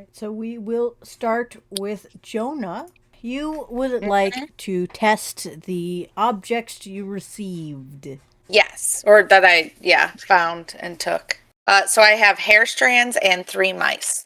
right, so we will start with Jonah. You would like to test the objects you received. Yes, or that I found and took. So I have hair strands and 3 mice.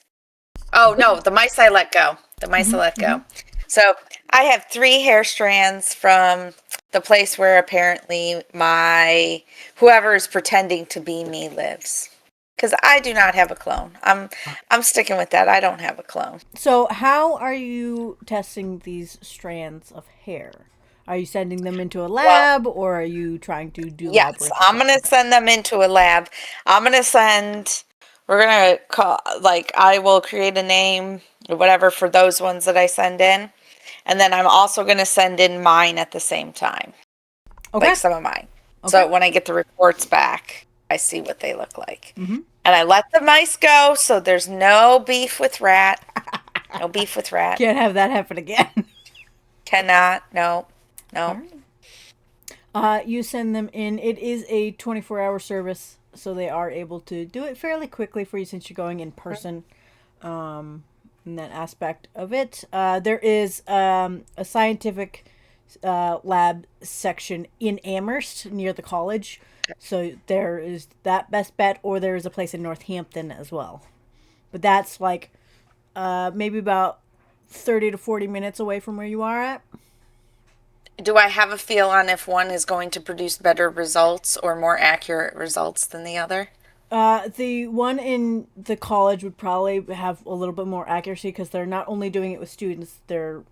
Oh no, the mice I let go. The mice I let go. So I have 3 hair strands from the place where apparently my whoever is pretending to be me lives. Because I do not have a clone. I'm sticking with that. I don't have a clone. So, how are you testing these strands of hair? Are you sending them into a Well, lab, or are you trying to do lab yes, work I'm yourself? gonna Okay. send them into a lab. I'm gonna send. We're gonna call I will create a name or whatever for those ones that I send in, and then I'm also gonna send in mine at the same time, Okay. like some of mine. Okay. So when I get the reports back, I see what they look like, Mm-hmm. and I let the mice go. So there's no beef with rat. No beef with rat. Can't have that happen again. Cannot. No. All No. right. You send them in. It is a 24-hour service, so they are able to do it fairly quickly for you since you're going in person. In that aspect of it, there is a scientific lab section in Amherst near the college. So there is that best bet, or there is a place in Northampton as well. But that's like maybe about 30 to 40 minutes away from where you are at. Do I have a feel on if one is going to produce better results or more accurate results than the other? The one in the college would probably have a little bit more accuracy because they're not only doing it with students, they're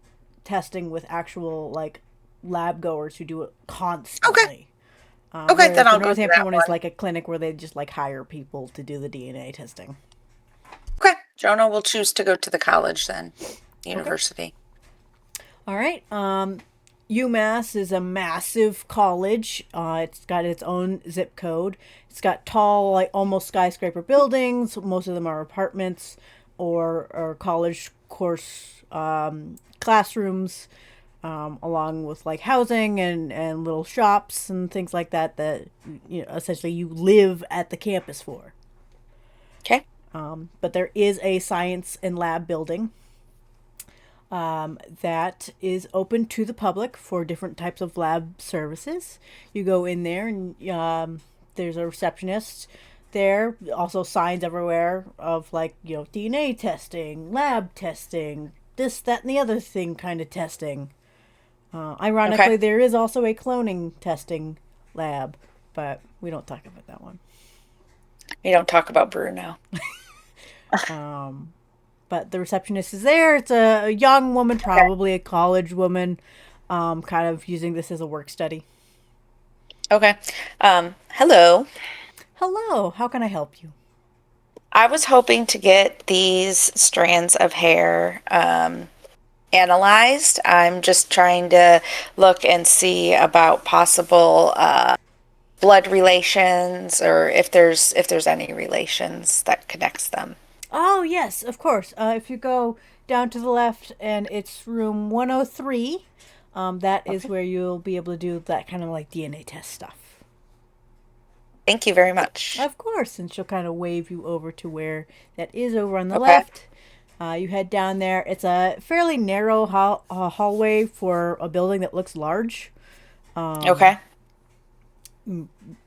testing with actual like lab goers who do it Okay. constantly. Okay, then Whereas the I'll go to Northampton that one is one. like a clinic where they just like hire people to do the DNA testing. Okay. Jonah will choose to go to the college then, Okay. university. All right. UMass is a massive college. It's got its own zip code. It's got tall, like almost skyscraper buildings. Most of them are apartments or college course classrooms, along with like housing and little shops and things like that. That essentially you live at the campus for. Okay. But there is a science and lab building that is open to the public for different types of lab services. You go in there and there's a receptionist there. Also signs everywhere of like DNA testing, lab testing, this, that, and the other thing kind of testing. Okay. Ironically, there is also a cloning testing lab, but we don't talk about that one. We don't talk about Bruno. But the receptionist is there. It's a young woman, Okay. probably a college woman, kind of using this as a work study. Okay. Hello. Hello, how can I help you? I was hoping to get these strands of hair analyzed. I'm just trying to look and see about possible blood relations or if there's any relations that connects them. Oh, yes, of course. If you go down to the left and it's room 103, that is Okay. where you'll be able to do that kind of like DNA test stuff. Thank you very much. Of course, and she'll kind of wave you over to where that is over on the Okay. left. You head down there. It's a fairly narrow hallway for a building that looks large. Okay.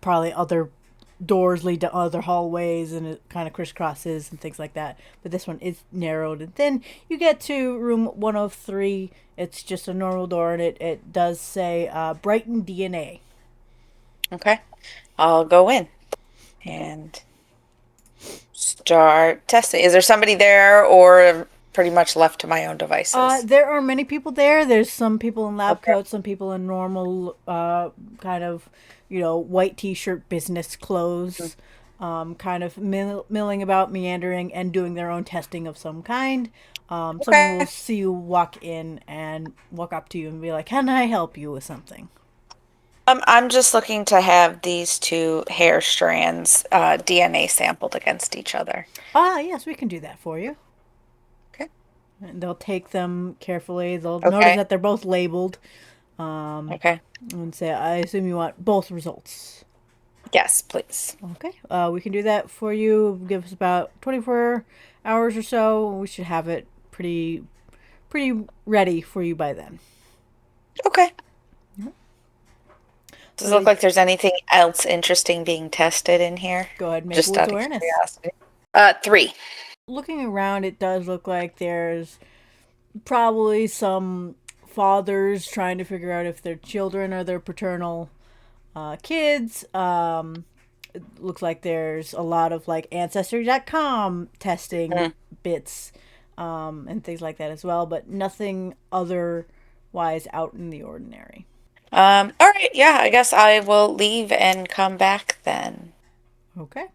Probably other doors lead to other hallways and it kind of crisscrosses and things like that. But this one is narrowed. And then you get to room 103. It's just a normal door and it does say Brighton DNA. Okay. I'll go in Okay. and start testing. Is there somebody there or pretty much left to my own devices? There are many people there. There's some people in lab Okay. coats, some people in normal, kind of, white t-shirt business clothes, kind of milling about, meandering, and doing their own testing of some kind. Someone will Okay. see you walk in and walk up to you and be like, "Can I help you with something?" I'm just looking to have these 2 hair strands DNA sampled against each other. Ah, yes, we can do that for you. Okay. And they'll take them carefully. They'll notice Okay. that they're both labeled, Okay. and say, "I assume you want both results." Yes, please. Okay, we can do that for you. Give us about 24 hours or so. We should have it pretty ready for you by then. Okay. Does it So look like there's anything else interesting being tested in here? go ahead and make a Just will's out of awareness. curiosity. 3. Looking around, it does look like there's probably some fathers trying to figure out if their children are their paternal kids. It looks like there's a lot of like Ancestry.com testing bits and things like that as well, but nothing otherwise out in the ordinary. All right, yeah, I guess I will leave and come back then. Okay.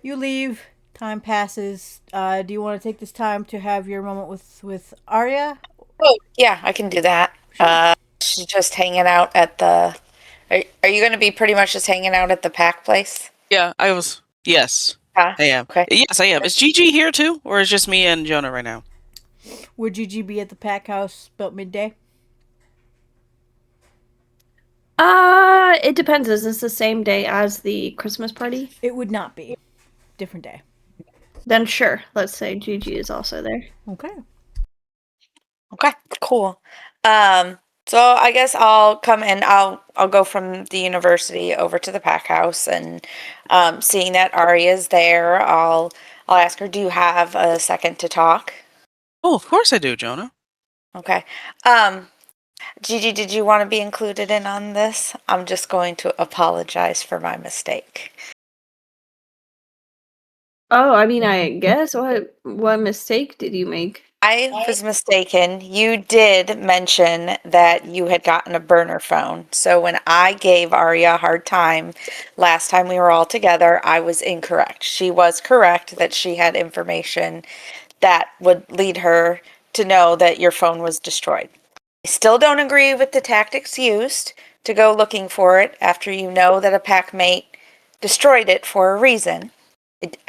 You leave. Time passes. Do you want to take this time to have your moment with Arya? Oh, yeah, I can do that. Sure. She's just hanging out at the. Are you going to be pretty much just hanging out at the pack place? Yeah, I was. Yes, Huh? I am. Okay. Yes, I am. Is Gigi here too, or is just me and Jonah right now? Would Gigi be at the pack house about midday? It depends. Is this the same day as the Christmas party? It would not be. Different day. Then sure. Let's say Gigi is also there. Okay. Okay, cool. So I guess I'll come and I'll go from the university over to the pack house, and seeing that Arya's there, I'll ask her, "Do you have a second to talk?" Oh, of course I do, Jonah. Okay. Gigi, did you want to be included in on this? I'm just going to apologize for my mistake. Oh, I mean, I guess what mistake did you make? I was mistaken. You did mention that you had gotten a burner phone. So when I gave Arya a hard time last time we were all together, I was incorrect. She was correct that she had information that would lead her to know that your phone was destroyed. I still don't agree with the tactics used to go looking for it after you know that a pack mate destroyed it for a reason.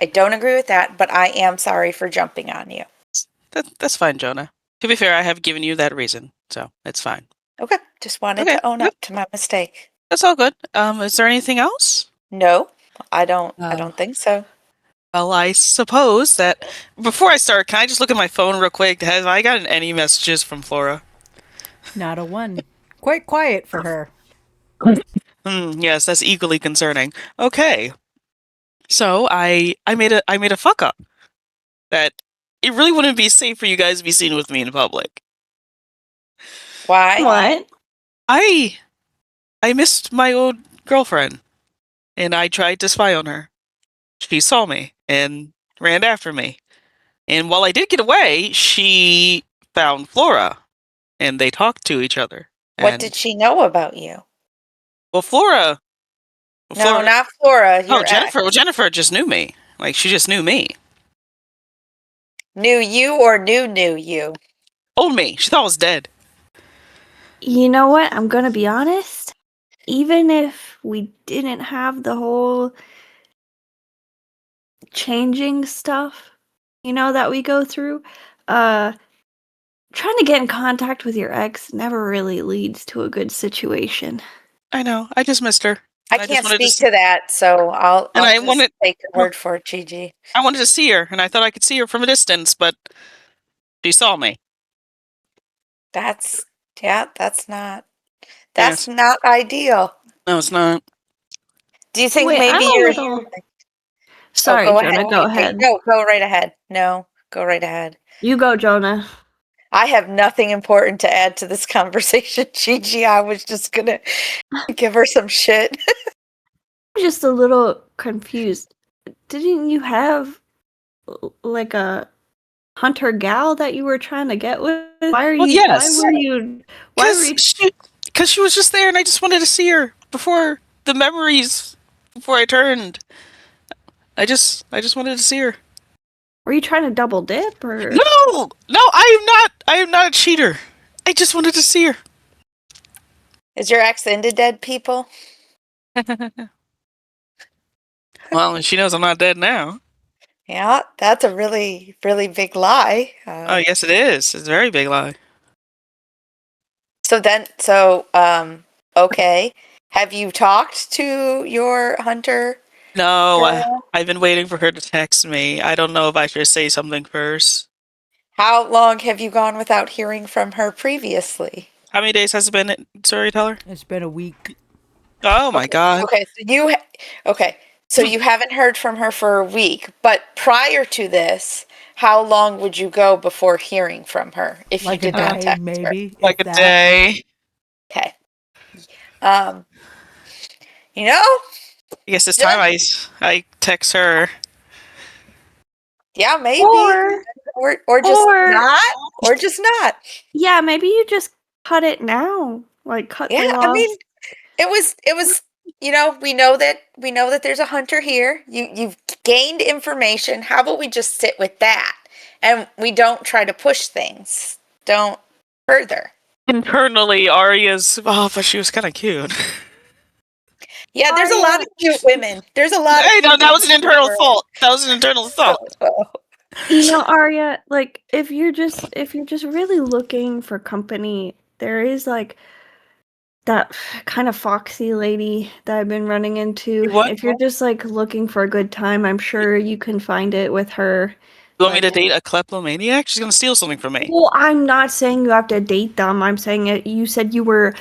I don't agree with that, but I am sorry for jumping on you. That's fine, Jonah. To be fair, I have given you that reason, so it's fine. Okay, just wanted Okay, to own yep. up to my mistake. That's all good. Is there anything else? No, I don't think so. Well, I suppose that before I start, can I just look at my phone real quick? Have I gotten any messages from Flora? Not a one. Quite quiet for her. Yes, that's equally concerning. Okay, so I made a fuck up that it really wouldn't be safe for you guys to be seen with me in public. Why? What? I missed my old girlfriend, and I tried to spy on her. She saw me and ran after me. And while I did get away, she found Flora, and they talked to each other. What And, did she know about you? well, Flora. No, not Flora. Oh, Your Jennifer. ex. Well, Jennifer just knew me. Like, she just knew me. Knew you or knew you? Old me. She thought I was dead. You know what? I'm gonna be honest. Even if we didn't have the whole changing stuff, that we go through, trying to get in contact with your ex never really leads to a good situation. I know. I just missed her. I just can't wanted speak to that, so I'll And I just wanted- take your word for it, Gigi. I wanted to see her, and I thought I could see her from a distance, but she saw me. That's not Yes. not ideal. No, it's not. Do you think Wait, maybe I'm a you're little- Sorry, go Jonah, ahead. go Okay, ahead. no, go right ahead. No, go right ahead. You go, Jonah. I have nothing important to add to this conversation, Gigi. I was just gonna give her some shit. I'm just a little confused. Didn't you have like a hunter gal that you were trying to get with? Why are Well, you? yes. Why were you? Because she was just there, and I just wanted to see her before the memories. Before I turned, I just wanted to see her. Were you trying to double dip or? No, I am not. I am not a cheater. I just wanted to see her. Is your ex into dead people? Well, and she knows I'm not dead now. Yeah, that's a really, really big lie. Oh, yes, it is. It's a very big lie. Okay. Have you talked to your hunter No, girl? I've been waiting for her to text me. I don't know if I should say something first. How long have you gone without hearing from her previously? How many days has it been, storyteller? It's been a week. Oh my Okay, god. okay, okay, so you haven't heard from her for a week, but prior to this, how long would you go before hearing from her if you Like a did not day, text her? maybe, Like if a that. day. Okay. Um, you know, I guess this just time I text her. yeah, maybe. Or Or just or not, or just not. yeah, maybe you just cut it now. Like cut the Yeah, I loss. mean, it was we know that there's a hunter here. You've gained information. How about we just sit with that and we don't try to push things. Don't further. Internally, Arya's. Oh, but she was kind of cute. Yeah, there's a lot Arya, of cute women. There's a lot of I know cute that women was an in the internal world. thought. That was an internal thought. you know, Arya, like if you're just really looking for company, there is like that kind of foxy lady that I've been running into. What? If you're just like looking for a good time, I'm sure you can find it with her. You want me to Like, date a kleptomaniac? She's gonna steal something from me. well, I'm not saying you have to date them. I'm saying it. You said you were,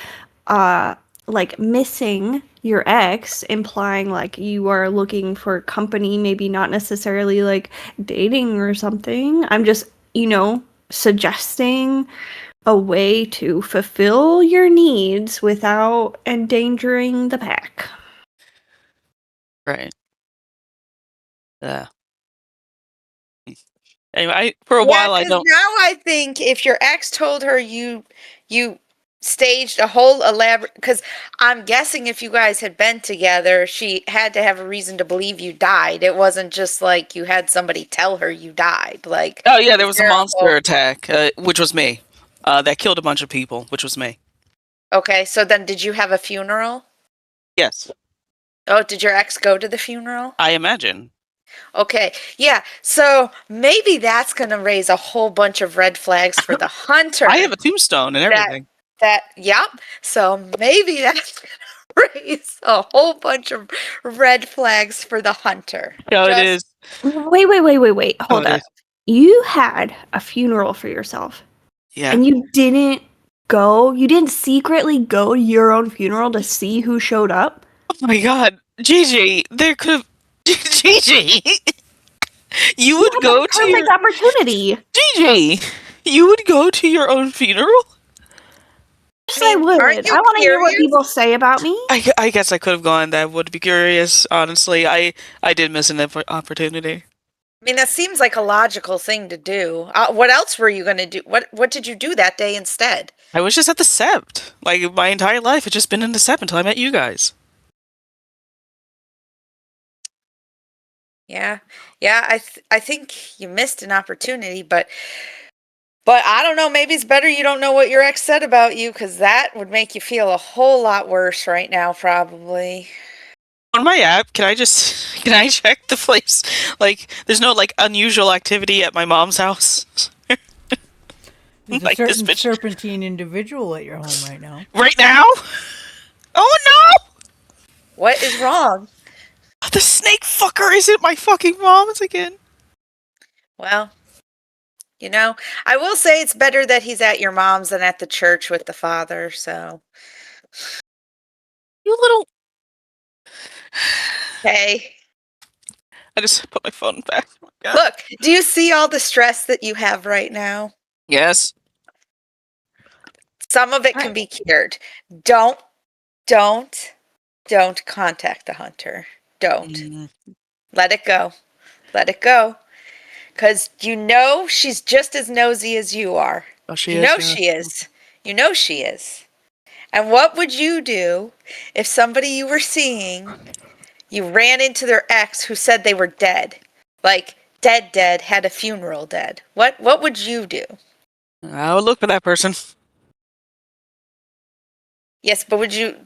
uh, like missing your ex, implying like you are looking for company, maybe not necessarily like dating or something. I'm just, suggesting a way to fulfill your needs without endangering the pack. Right. Yeah. Anyway, for a Yeah, while I because don't. now I think if your ex told her you staged a whole elaborate, because I'm guessing if you guys had been together, she had to have a reason to believe you died. It wasn't just like you had somebody tell her you died. Like, Oh yeah, there is was a there a monster whole? attack, which was me. That killed a bunch of people, which was me. Okay, so then did you have a funeral? Yes, Oh, did your ex go to the funeral? I imagine. Okay, yeah. So maybe that's going to raise a whole bunch of red flags for the hunter. I have a tombstone and that everything. yep. So maybe that's going to raise a whole bunch of red flags for the hunter. No, it Just is. Wait. Oh, Hold it up. is. You had a funeral for yourself Yeah. and you didn't go, you didn't secretly go to your own funeral to see who showed up? Oh my god, Gigi, there could have. Gigi, you You would had go the to your perfect opportunity. Gigi. You would go to your own funeral. Yes, I I mean, aren't would. I you want to hear what curious? people say about me. I guess I could have gone. That would be curious. Honestly, I did miss an opportunity. I mean, that seems like a logical thing to do. What else were you going to do? What did you do that day instead? I was just at the Sept. Like my entire life had just been in the Sept until I met you guys. Yeah, yeah. I think you missed an opportunity, but I don't know. Maybe it's better you don't know what your ex said about you, because that would make you feel a whole lot worse right now, probably. On my app, can I check the place? Like, there's no like unusual activity at my mom's house. There's a Like this certain bitch serpentine individual at your home right now. right now. Oh no! What is wrong? The snake fucker is at my fucking mom's again. Well, I will say it's better that he's at your mom's than at the church with the father. So, You little. hey, I just put my phone back. Oh my God. look, do you see all the stress that you have right now? Yes. Some of it can be cured. Don't, don't, don't contact the hunter. Don't. Mm, Let it go. Let it go. Because she's just as nosy as you are. oh, she You is. know Yeah. she is. You know she is. And what would you do if somebody you were seeing, you ran into their ex who said they were dead? Like, dead, had a funeral dead. What would you do? I would look for that person. Yes, but you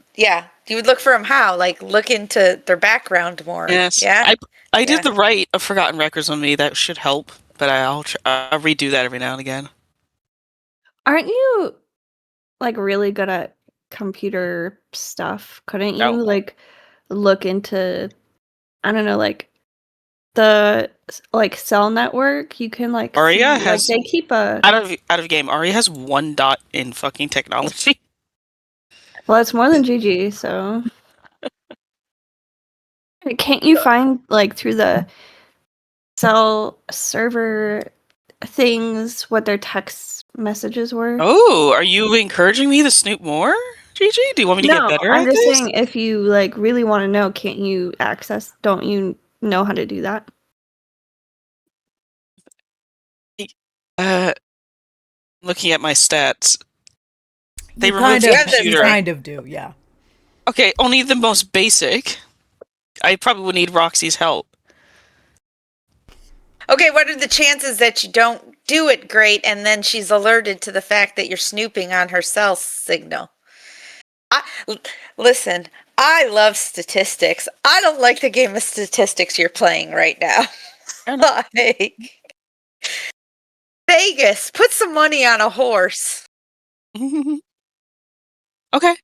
would look for them how? Like, look into their background more. Yes. Yeah? I did Yeah. the right of forgotten records on me. That should help. But I'll redo that every now and again. Aren't you like really good at computer stuff? Couldn't you No. like look into I don't know, like the cell network. You can like Arya see, has they keep a. out of game. Arya has 1 dot in fucking technology. Well, it's more than GG, so. Can't you find like through the cell server things what their text messages were? Oh, are you encouraging me to snoop more, Gigi? Do you want me to get No, better I'm at just this? saying if you like really want to know, can't you access? Don't you know how to do that? Looking at my stats, they You removed kind the of, have this, you computer. right? kind of do, yeah. Okay, only the most basic. I probably would need Roxy's help. Okay, what are the chances that you don't do it great and then she's alerted to the fact that you're snooping on her cell signal? Listen, I love statistics. I don't like the game of statistics you're playing right now. Like, Vegas, put some money on a horse. Okay.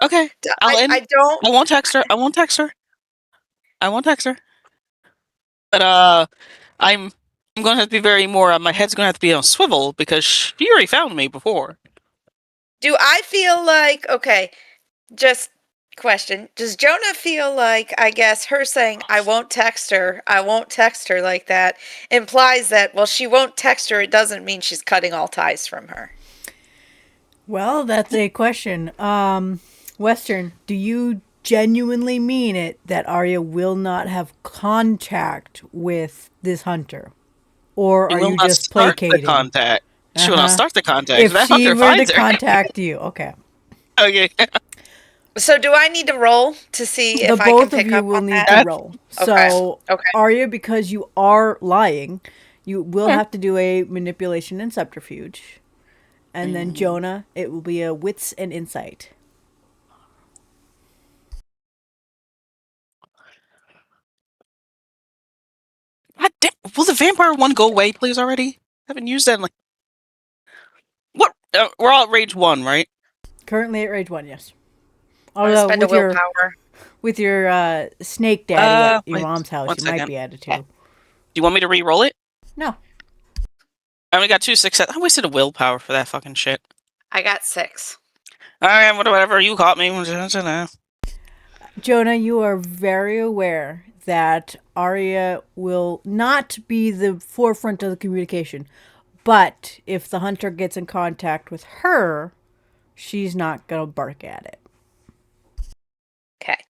I'll end. I don't. I won't text her. I won't text her. But I'm going to have to be very more. My head's going to have to be on a swivel because she already found me before. Do I feel like, okay, just question, does Jonah feel like, I guess, her saying, I won't text her like that, implies that, well, she won't text her, it doesn't mean she's cutting all ties from her? Well, that's a question. Western, do you genuinely mean it that Arya will not have contact with this hunter? Or She are will you not just start the placating? contact. She will not start the contact. If That she hunter were to finds her. contact you, okay. Okay. So do I need to roll to see The if I can both of pick you up will on need that? to roll. So, Okay. Arya, because you are lying, you will Okay. have to do a manipulation and subterfuge. And then Jonah, it will be a wits and insight. God damn, will the vampire one go away, please, already? I haven't used that in like... What? We're all at rage 1, right? Currently at rage 1, yes. I'm going to Although spend a with your willpower. snake daddy at your Wait, mom's house, 1 you might second. be at it Do too. you want me to re-roll it? No. I only got 2 success. I wasted a willpower for that fucking shit. I got 6. Alright, whatever, you caught me. Jonah, you are very aware that Arya will not be the forefront of the communication. But if the hunter gets in contact with her, she's not going to bark at it. Okay.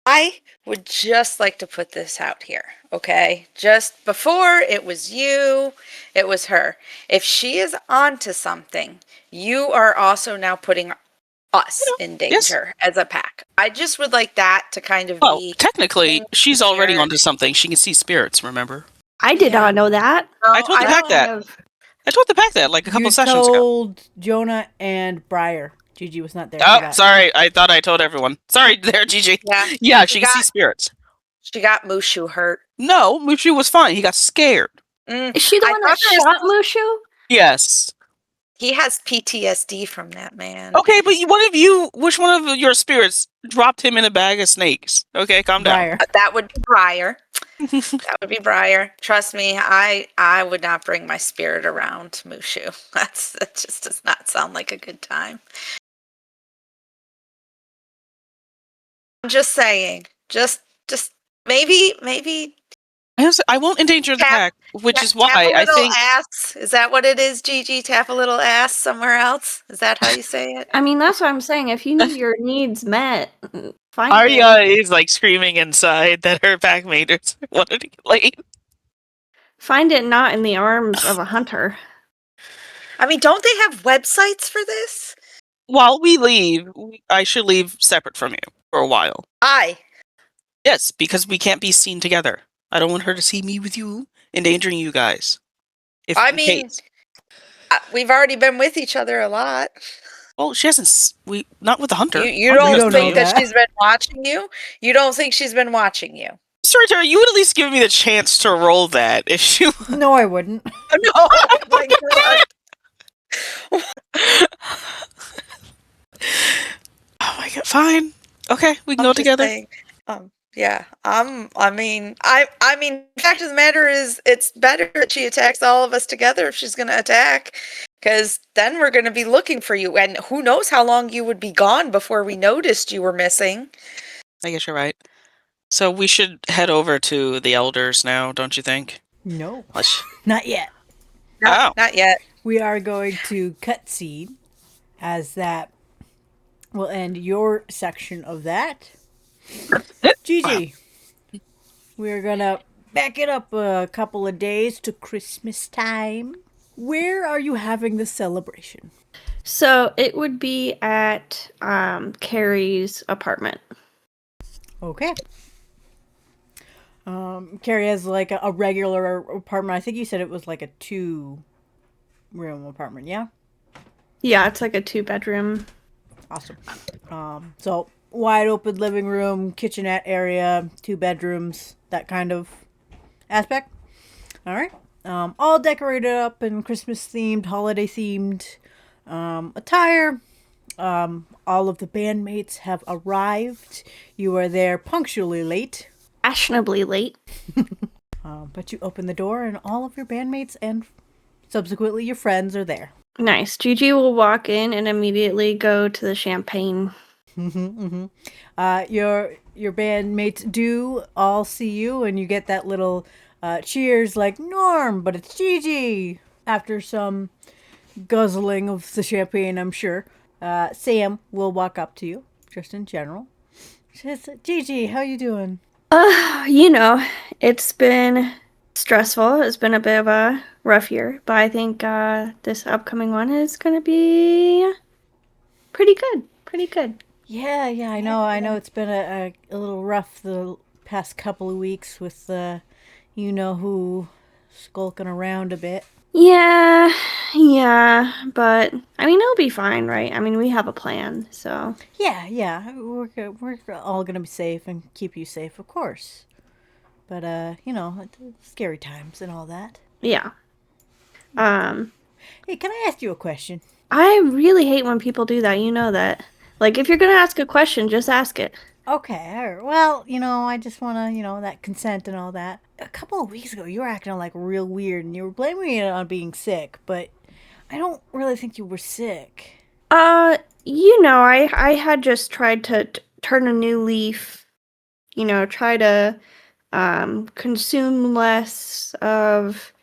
I would just like to put this out here, okay? Just before it was you, it was her. If she is onto something, you are also now putting us in Yes. danger as a pack. I just would like that to kind of Well, be... technically, she's already clear. onto something. She can see spirits, remember? I did Yeah. not know that. No, I told the pack that. I told the pack that like a couple You sessions ago. told Jonah and Briar. Gigi was not there for Oh, that. sorry. I thought I told everyone. Sorry there, Gigi. Yeah. Yeah, she can see spirits. She got Mushu hurt. No, Mushu was fine. He got scared. Is she the I one that thought there was- shot Mushu? Yes. He has PTSD from that, man. Okay, but which one of your spirits dropped him in a bag of snakes? Okay, calm down. Briar. That would be Briar. That would be Briar. Trust me, I would not bring my spirit around Mushu. That just does not sound like a good time. I'm just saying. Just maybe I won't endanger the pack, which is why tap a I little think ass. Is that what it is, Gigi? Tap a little ass somewhere else? Is that how you say it? I mean, that's what I'm saying. If you need your needs met, find Arya it. is like screaming inside that her packmates wanted to get laid. Find it not in the arms of a hunter. I mean, don't they have websites for this? While we leave, I should leave separate from you for a while. Yes, because we can't be seen together. I don't want her to see me with you, endangering you guys. We've already been with each other a lot. Well, she hasn't. Not with the hunter. You Hunter don't doesn't think know that she's been watching you? You don't think she's been watching you? Sorry, Tara, you would at least give me the chance to roll that if she. No, I wouldn't. No. Oh my god. Oh my god. Fine. Okay, we can go I'm just together. saying, Yeah. I mean, fact of the matter is, it's better that she attacks all of us together if she's going to attack, because then we're going to be looking for you, and who knows how long you would be gone before we noticed you were missing. I guess you're right. So we should head over to the elders now, don't you think? No, Let's. not yet. Oh. Not yet. We are going to cut seed, as that will end your section of that. Gigi, we're gonna back it up a couple of days to Christmas time. Where are you having the celebration? So it would be at Carrie's apartment. Okay. Carrie has like a regular apartment. I think you said it was like a 2-room apartment, yeah? Yeah, it's like a 2-bedroom. Awesome. So wide open living room, kitchenette area, 2 bedrooms, that kind of aspect. All right. All decorated up in Christmas themed, holiday themed attire. All of the bandmates have arrived. You are there punctually late. Fashionably late. But you open the door and all of your bandmates and subsequently your friends are there. Nice. Gigi will walk in and immediately go to the champagne. Your bandmates do all see you, and you get that little cheers like Norm, but it's Gigi. After some guzzling of the champagne, I'm sure. Sam will walk up to you, just in general. She says, Gigi, how you doing? It's been stressful. It's been a bit of a rough year, but I think this upcoming one is going to be pretty good. Pretty good. Yeah, I know. It's been a little rough the past couple of weeks with you-know-who skulking around a bit. Yeah, but I mean, it'll be fine, right? I mean, we have a plan, so. Yeah. We're all gonna be safe and keep you safe, of course. But scary times and all that. Yeah. Hey, can I ask you a question? I really hate when people do that. You know that. Like, if you're gonna ask a question, just ask it. Okay, all right. Well, I just wanna, that consent and all that. A couple of weeks ago, you were acting like real weird, and you were blaming it on being sick, but I don't really think you were sick. I had just tried to turn a new leaf, try to consume less of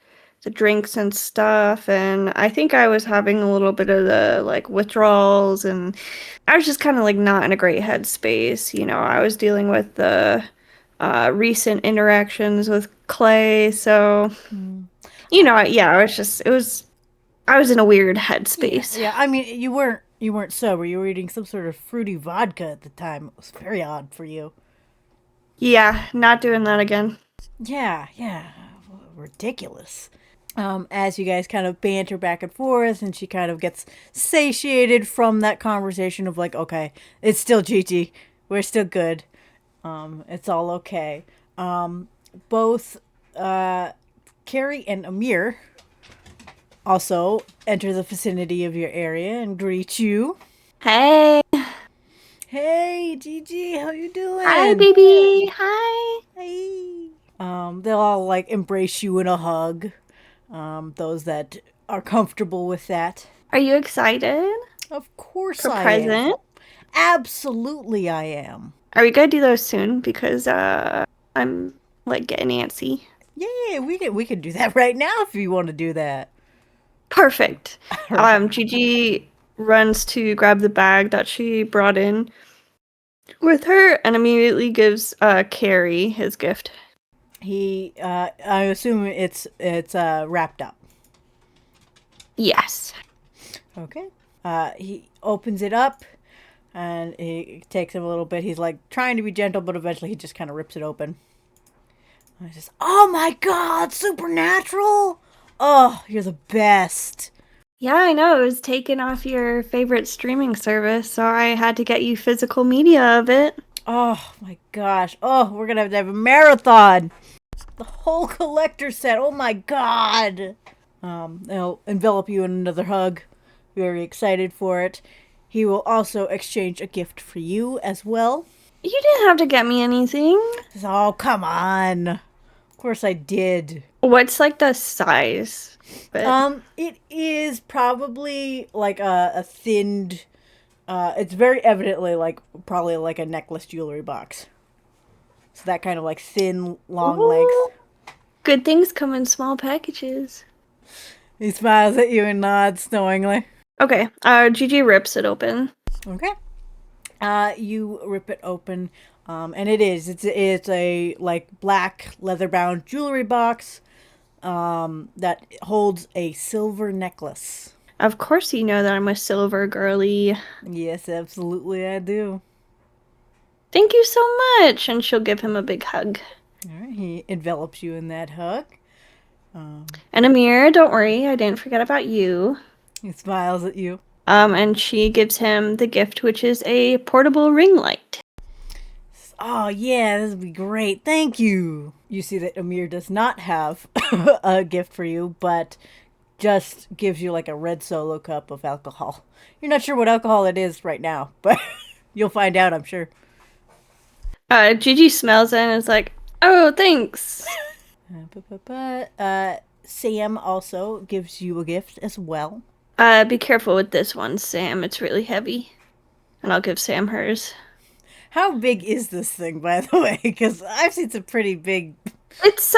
the drinks and stuff, and I think I was having a little bit of the like withdrawals, and I was just kind of like not in a great headspace. I was dealing with the recent interactions with Clay, so I was in a weird headspace. Yeah. I mean, you weren't sober. You were eating some sort of fruity vodka at the time. It was very odd for you. Yeah, not doing that again. Yeah. Ridiculous. As you guys kind of banter back and forth, and she kind of gets satiated from that conversation of like, okay, it's still Gigi. We're still good. It's all okay. Both Carrie and Amir also enter the vicinity of your area and greet you. Hey. Hey, Gigi, how you doing? Hi, baby. Hi. Hey. They'll all like embrace you in a hug. Those that are comfortable with that. Are you excited? Of course for I present? am. Absolutely I am. Are we gonna do those soon? Because I'm like getting antsy. Yeah, we could do that right now if you want to do that. Perfect. Gigi runs to grab the bag that she brought in with her and immediately gives Carrie his gift. I assume it's wrapped up. Yes. Okay. He opens it up, and it takes him a little bit. He's like trying to be gentle, but eventually he just kind of rips it open. And he says, "Oh my God, supernatural! Oh, you're the best." Yeah, I know. It was taken off your favorite streaming service, so I had to get you physical media of it. Oh my gosh. Oh, we're gonna have to have a marathon. The whole collector set. Oh my God. He'll envelop you in another hug. Very excited for it. He will also exchange a gift for you as well. You didn't have to get me anything. Oh, come on. Of course I did. What's like the size? It is probably like a thinned. It's very evidently like probably like a necklace jewelry box. So that kind of like thin, long legs. Ooh. Good things come in small packages. He smiles at you and nods knowingly. Okay, Gigi rips it open. Okay. You rip it open, and it's a like black leather bound jewelry box, that holds a silver necklace. Of course you know that I'm a silver girly. Yes, absolutely, I do. Thank you so much. And she'll give him a big hug. All right, he envelops you in that hug. And Amir, don't worry, I didn't forget about you. He smiles at you. And she gives him the gift, which is a portable ring light. Oh yeah, this would be great. Thank you. You see that Amir does not have a gift for you, but just gives you like a red Solo cup of alcohol. You're not sure what alcohol it is right now, but you'll find out, I'm sure. Gigi smells it and is like, oh, thanks. Sam also gives you a gift as well. Be careful with this one, Sam. It's really heavy. And I'll give Sam hers. How big is this thing, by the way? Because I've seen some pretty big. It's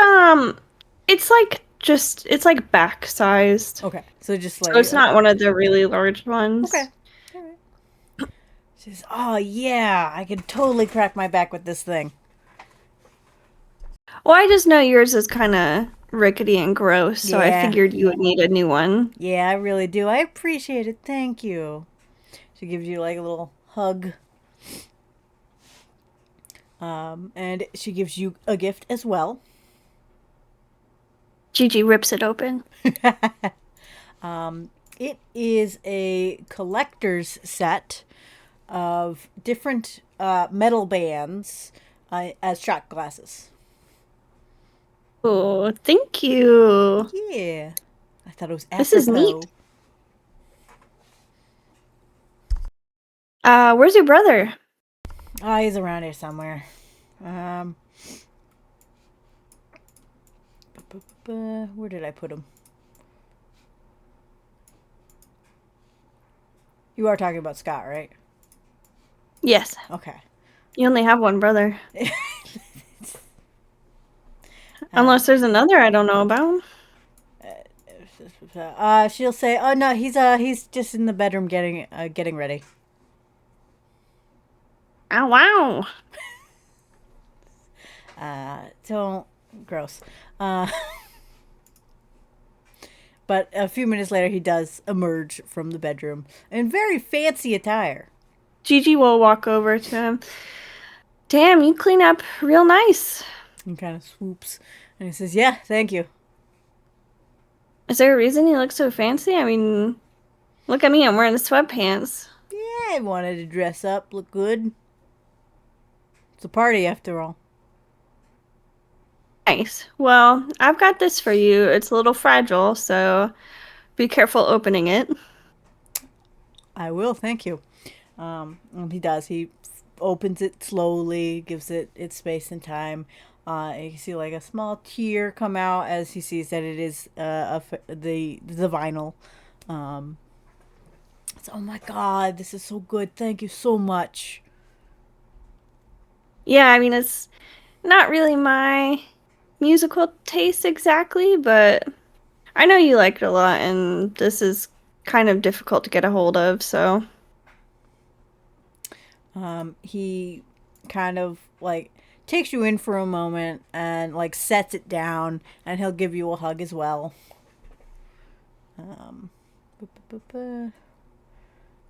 like back sized. Okay, so just like. So it's not one of the really large ones. Okay. All right. She says, "Oh yeah, I can totally crack my back with this thing." Well, I just know yours is kind of rickety and gross, so I figured you would need a new one. Yeah, I really do. I appreciate it. Thank you. She gives you like a little hug. And she gives you a gift as well. Gigi rips it open. It is a collector's set of different metal bands as shot glasses. Oh, thank you. Yeah. I thought it was apropos. This is neat. Where's your brother? Oh, he's around here somewhere. Where did I put him? You are talking about Scott, right? Yes. Okay. You only have one brother. Unless there's another I don't know about. She'll say, "Oh no, he's just in the bedroom getting ready." Oh, wow. Don't gross. But a few minutes later, he does emerge from the bedroom in very fancy attire. Gigi will walk over to him. Damn, you clean up real nice. He kind of swoops and he says, "Yeah, thank you." Is there a reason you look so fancy? I mean, look at me, I'm wearing the sweatpants. Yeah, I wanted to dress up, look good. It's a party after all. Nice. Well, I've got this for you. It's a little fragile, so be careful opening it. I will, thank you. And he does. He opens it slowly, gives it its space and time. You see like a small tear come out as he sees that it is the vinyl. It's, oh my god, this is so good. Thank you so much. Yeah, I mean, it's not really my musical taste exactly, but I know you like it a lot, and this is kind of difficult to get a hold of, so. He kind of like takes you in for a moment and like sets it down, and he'll give you a hug as well. He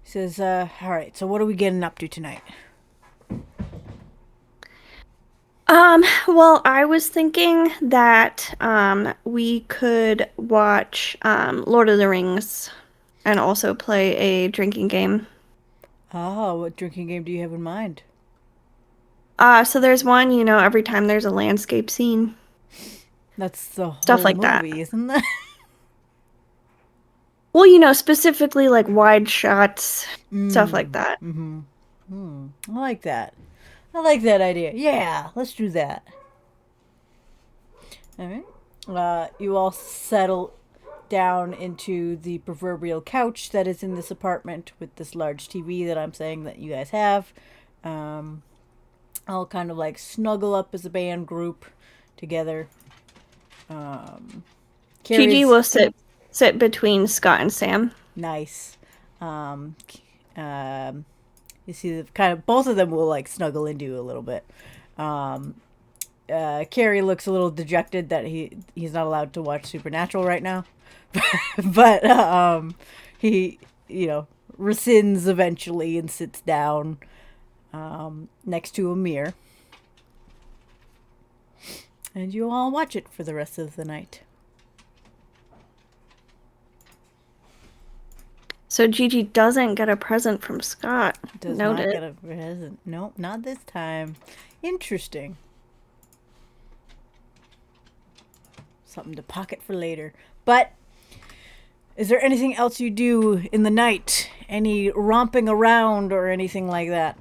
says, all right, so what are we getting up to tonight? Well, I was thinking that we could watch Lord of the Rings and also play a drinking game. Oh, what drinking game do you have in mind? So there's one, every time there's a landscape scene. That's the whole Stuff like movie, that. isn't that? Well, specifically like wide shots, stuff like that. I like that. I like that idea. Yeah, let's do that. All right. You all settle down into the proverbial couch that is in this apartment with this large TV that I'm saying that you guys have. I'll kind of like snuggle up as a band group together. Gigi Carrie's will sit between Scott and Sam. nice. Um, you see, the kind of both of them will like snuggle into you a little bit. Carrie looks a little dejected that he's not allowed to watch Supernatural right now, but he rescinds eventually and sits down next to a mirror, and you all watch it for the rest of the night. So Gigi doesn't get a present from Scott. Does Noted. not get a present. Nope, not this time. Interesting. Something to pocket for later. But is there anything else you do in the night? Any romping around or anything like that?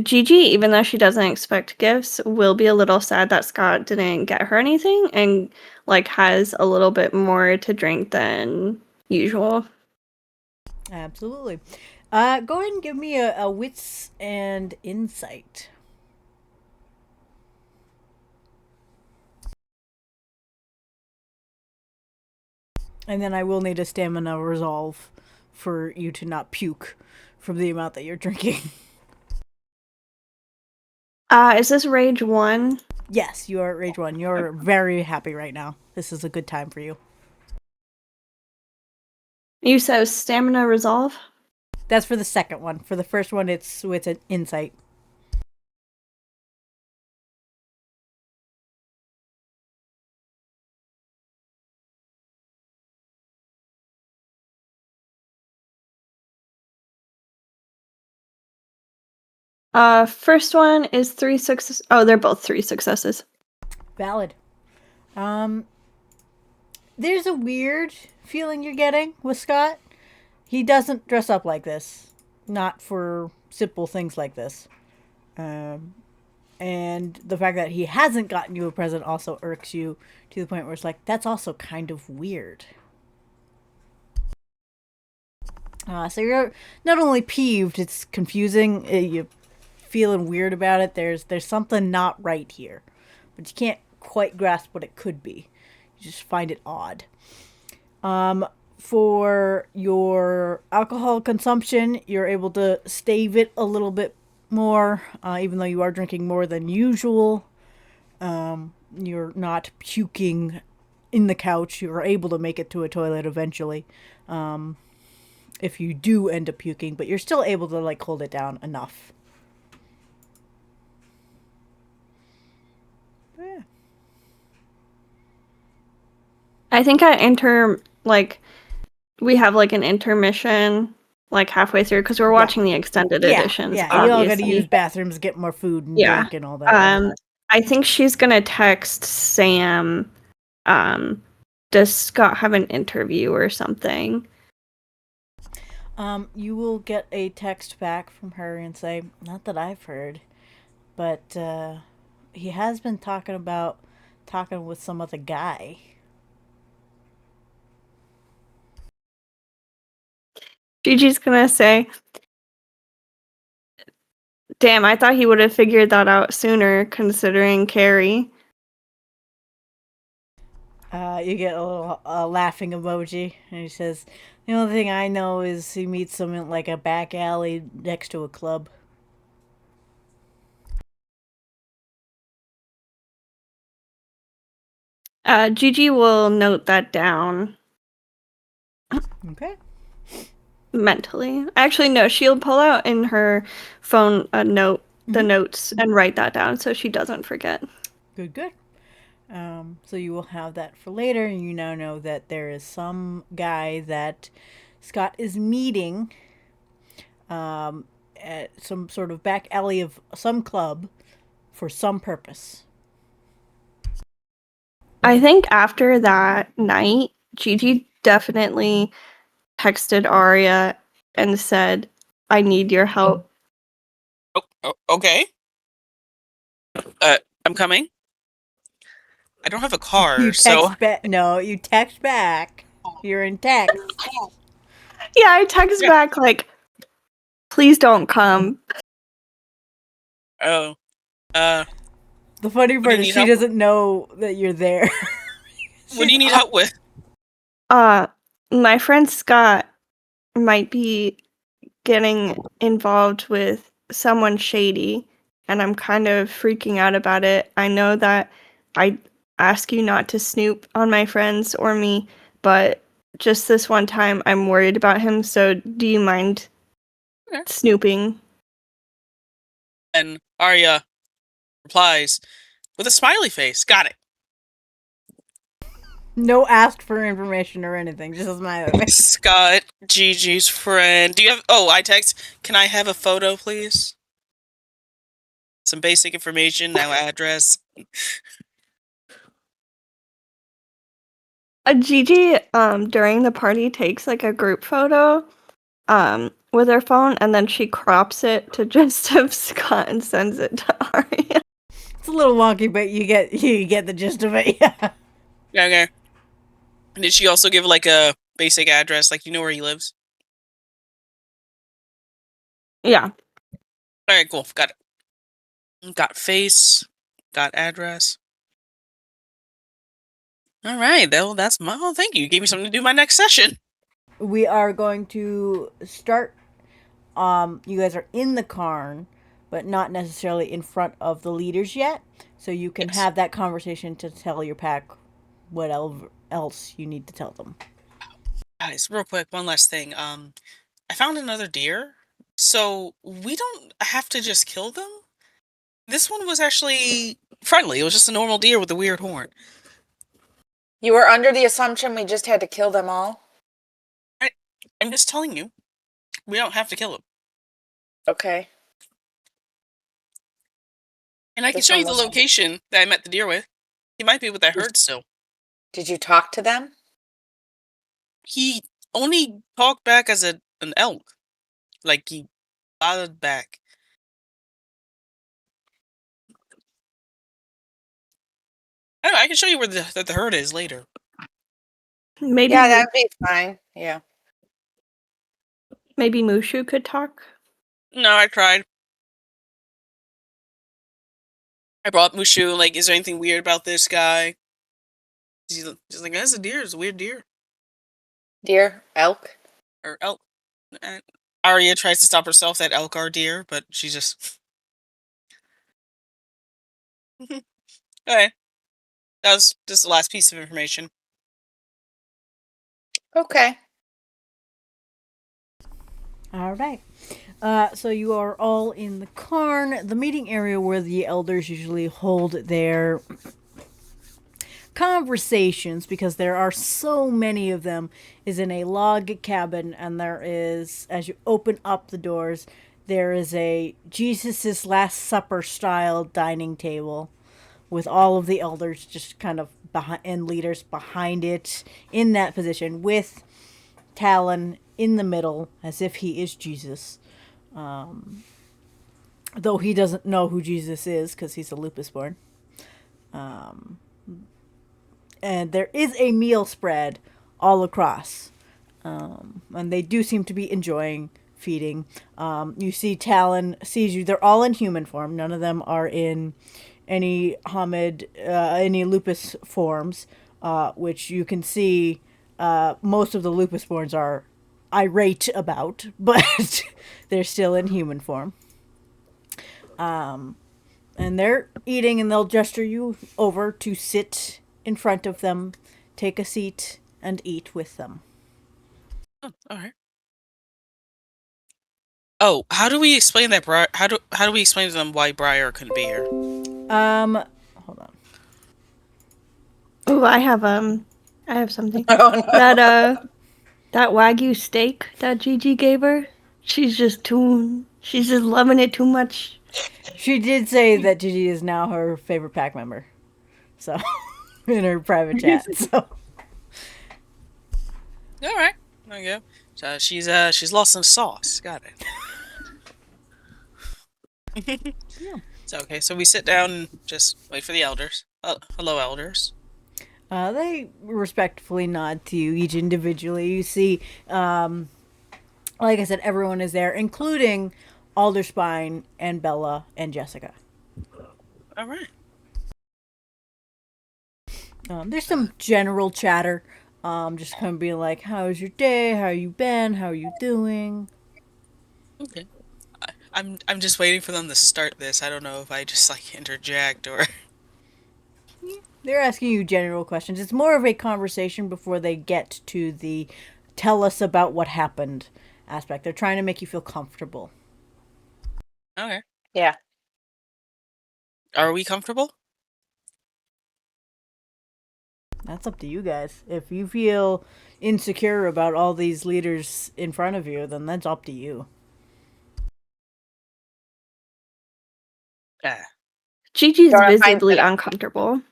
Gigi, even though she doesn't expect gifts, will be a little sad that Scott didn't get her anything and like has a little bit more to drink than usual. Absolutely. Go ahead and give me a wits and insight. And then I will need a stamina resolve for you to not puke from the amount that you're drinking. Is this Rage 1? Yes, you are at Rage 1. You're very happy right now. This is a good time for you. You said Stamina Resolve? That's for the second one. For the first one, it's with an insight. First one is 3 success. Oh, they're both 3 successes. Valid. There's a weird feeling you're getting with Scott. He doesn't dress up like this. Not for simple things like this. And the fact that he hasn't gotten you a present also irks you to the point where it's like, that's also kind of weird. So you're not only peeved, it's confusing. You're feeling weird about it. There's something not right here. But you can't quite grasp what it could be. You just find it odd. For your alcohol consumption, you're able to stave it a little bit more, even though you are drinking more than usual. You're not puking in the couch. You're able to make it to a toilet eventually, if you do end up puking, but you're still able to like hold it down enough. Yeah. I think we have like an intermission like halfway through because we're watching the extended editions. Yeah, you all got to obviously. use bathrooms, get more food and drink and all that. I think she's gonna text Sam. Does Scott have an interview or something? You will get a text back from her and say, not that I've heard, but he has been talking with some other guy. Gigi's gonna say, damn, I thought he would have figured that out sooner, considering Carrie. You get a little laughing emoji, and he says, the only thing I know is he meets him in like a back alley next to a club. Gigi will note that down. Okay. Mentally. Actually, no, she'll pull out in her phone a note, the notes, and write that down so she doesn't forget. Good. So you will have that for later, and you now know that there is some guy that Scott is meeting at some sort of back alley of some club for some purpose. I think after that night, Gigi definitely texted Arya and said, I need your help. Okay. I'm coming. I don't have a car, You so... text back. No, you text back. You're in text. Yeah, I text Yeah. back like, please don't come. Oh. The funny What do part you is need she help with? doesn't know that you're there. What do you need help with? My friend Scott might be getting involved with someone shady, and I'm kind of freaking out about it. I know that I ask you not to snoop on my friends or me, but just this one time I'm worried about him, so do you mind Okay. snooping? And Arya replies with a smiley face. Got it. No ask for information or anything. Just a smiley face. Scott, Gigi's friend. Do you have... Oh, I text. Can I have a photo, please? Some basic information, now address. Gigi, during the party takes like a group photo, with her phone, and then she crops it to just of Scott and sends it to Arya. It's a little wonky, but you get the gist of it. Yeah. Okay. Did she also give like a basic address, like you know where he lives? Yeah. Alright, cool. Got it. Got face. Got address. Alright, that's my... Oh, thank you. You gave me something to do my next session. We are going to start. You guys are in the cairn, but not necessarily in front of the leaders yet. So you can Yes. have that conversation to tell your pack what else you need to tell them. Guys, real quick, one last thing. I found another deer. So we don't have to just kill them? This one was actually friendly. It was just a normal deer with a weird horn. You were under the assumption we just had to kill them all? I'm just telling you. We don't have to kill him. Okay. And I can This show you one the wasn't- location that I met the deer with. He might be with that herd still. Did you talk to them? He only talked back as an elk. Like, he nodded back. I don't know, I can show you where the herd is later. Maybe Yeah, that'd be fine. Yeah. maybe Mushu could talk. No, I tried. I brought Mushu, like, is there anything weird about this guy? He's like, that's a deer. It's a weird deer. Deer? Elk? Or elk. And Arya tries to stop herself that elk are deer, but she just... Okay. That was just the last piece of information. Okay. All right. So you are all in the cairn, the meeting area where the elders usually hold their conversations, because there are so many of them, is in a log cabin, and there is, as you open up the doors, there is a Jesus's Last Supper style dining table with all of the elders just kind of behind, and leaders behind it in that position, with Talon in the middle as if he is Jesus. Though he doesn't know who Jesus is because he's a lupus born. And there is a meal spread all across. And they do seem to be enjoying feeding. You see Talon sees you. They're all in human form. None of them are in any any lupus forms, which you can see most of the lupus borns are irate about, but they're still in human form. And they're eating, and they'll gesture you over to sit in front of them, take a seat, and eat with them. Oh, all right. Oh, how do we explain that? How do we explain to them why Briar couldn't be here? Hold on. Oh, I have something. Oh, no. That Wagyu steak that Gigi gave her, she's just loving it too much. She did say that Gigi is now her favorite pack member. So, in her private chat. So, All right. There you go. So she's lost some sauce. Got it. Yeah. So, okay, so we sit down and just wait for the elders. Hello, elders. They respectfully nod to you each individually. You see, like I said, everyone is there, including Alderspine and Bella and Jessica. All right. There's some general chatter, just kind of being like, "How's your day? How you been? How are you doing?" Okay. I'm just waiting for them to start this. I don't know if I just like interject or. They're asking you general questions. It's more of a conversation before they get to the "tell us about what happened" aspect. They're trying to make you feel comfortable. Okay. Yeah. Are we comfortable? That's up to you guys. If you feel insecure about all these leaders in front of you, then that's up to you. Yeah. Gigi's Jonah finds visibly it, uncomfortable.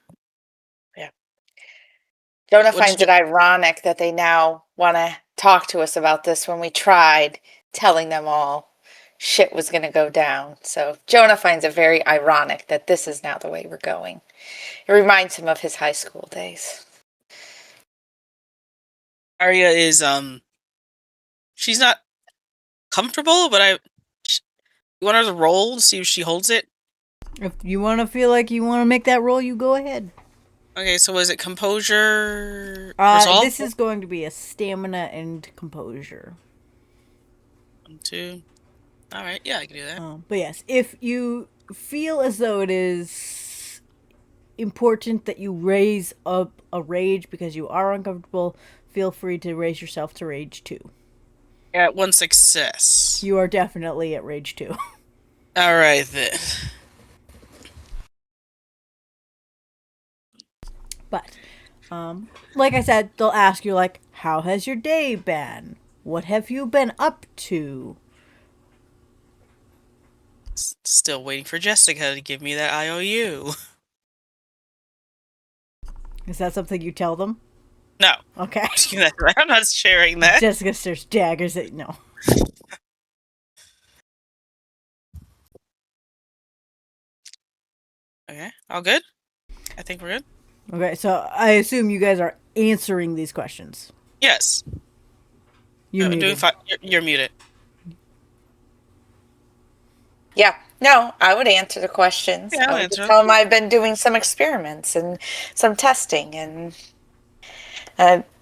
Jonah What finds did it ironic that they now want to talk to us about this when we tried telling them all shit was going to go down. So Jonah finds it very ironic that this is now the way we're going. It reminds him of his high school days. Arya is she's not comfortable, but you want her to roll, see if she holds it. If you want to feel like you want to make that roll, you go ahead. Okay, so is it composure resolve? This is going to be a stamina and composure. 1, 2. All right, yeah, I can do that. But yes, if you feel as though it is important that you raise up a rage because you are uncomfortable, feel free to raise yourself to rage 2. At 1 success. You are definitely at rage 2. All right then. But, like I said, they'll ask you, like, how has your day been? What have you been up to? Still waiting for Jessica to give me that IOU. Is that something you tell them? No. Okay. I'm not sharing that. Jessica starts daggers at no. Okay, all good? I think we're good. Okay, so I assume you guys are answering these questions. Yes. You're doing muted. fine. You're muted. Yeah. No, I would answer the questions. Yeah, I'll I would answer just them. tell them I've been doing some experiments and some testing and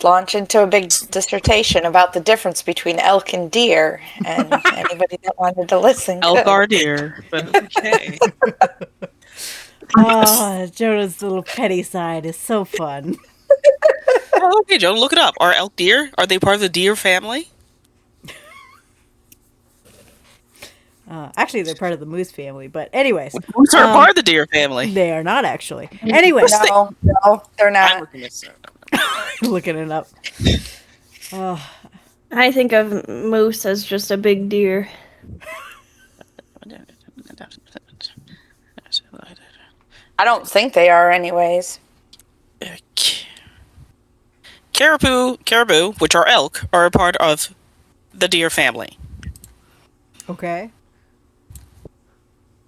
launch into a big dissertation about the difference between elk and deer. And anybody that wanted to listen could. Elgardier, but okay. Jonah's little petty side is so fun. Oh, okay, Joe, look it up. Are elk deer? Are they part of the deer family? Actually, they're part of the moose family, but anyways. Moose are part of the deer family. They are not actually. Anyways. No, they're I'm not. looking this up. Looking it up. I think of moose as just a big deer. I don't think they are anyways. Caribou, which are elk, are a part of the deer family. Okay.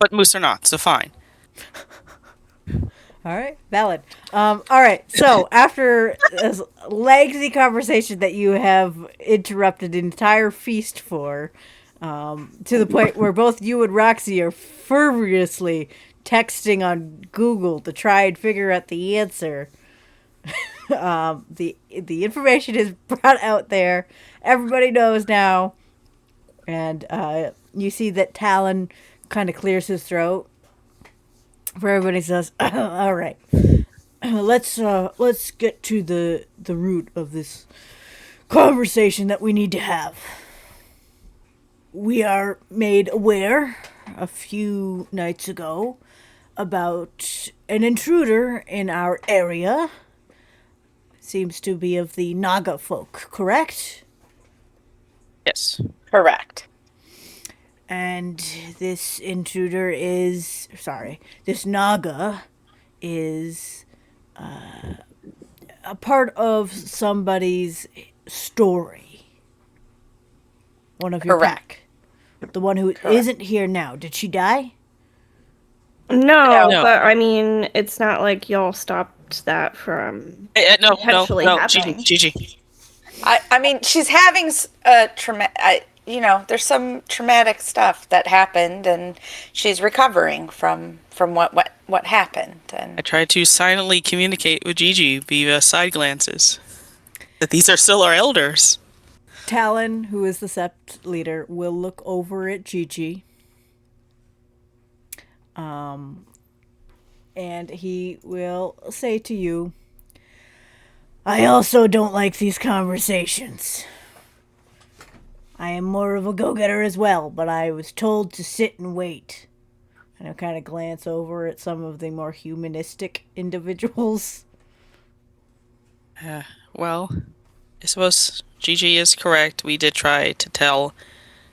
But moose are not, so fine. All right, valid. All right, so after this lengthy conversation that you have interrupted an entire feast for, to the point where both you and Roxy are furiously texting on Google to try and figure out the answer. The information is brought out there. Everybody knows now, and you see that Talon kind of clears his throat. For everybody says, all right, let's get to the root of this conversation that we need to have. We are made aware a few nights ago about an intruder in our area. Seems to be of the Naga folk, correct? Yes. Correct. And this Naga is a part of somebody's story. One of your Correct. pack. The one who Correct. isn't here now. Did she die? No, No. but I mean, it's not like y'all stopped that from No, potentially Gigi, happening. Gigi. I mean, she's having a there's some traumatic stuff that happened, and she's recovering from what happened. I And tried to silently communicate with Gigi via side glances that these are still our elders. Talon, who is the sept leader, will look over at Gigi. And he will say to you, I also don't like these conversations. I am more of a go-getter as well, but I was told to sit and wait. And I'll kind of glance over at some of the more humanistic individuals. Well, I suppose Gigi is correct. We did try to tell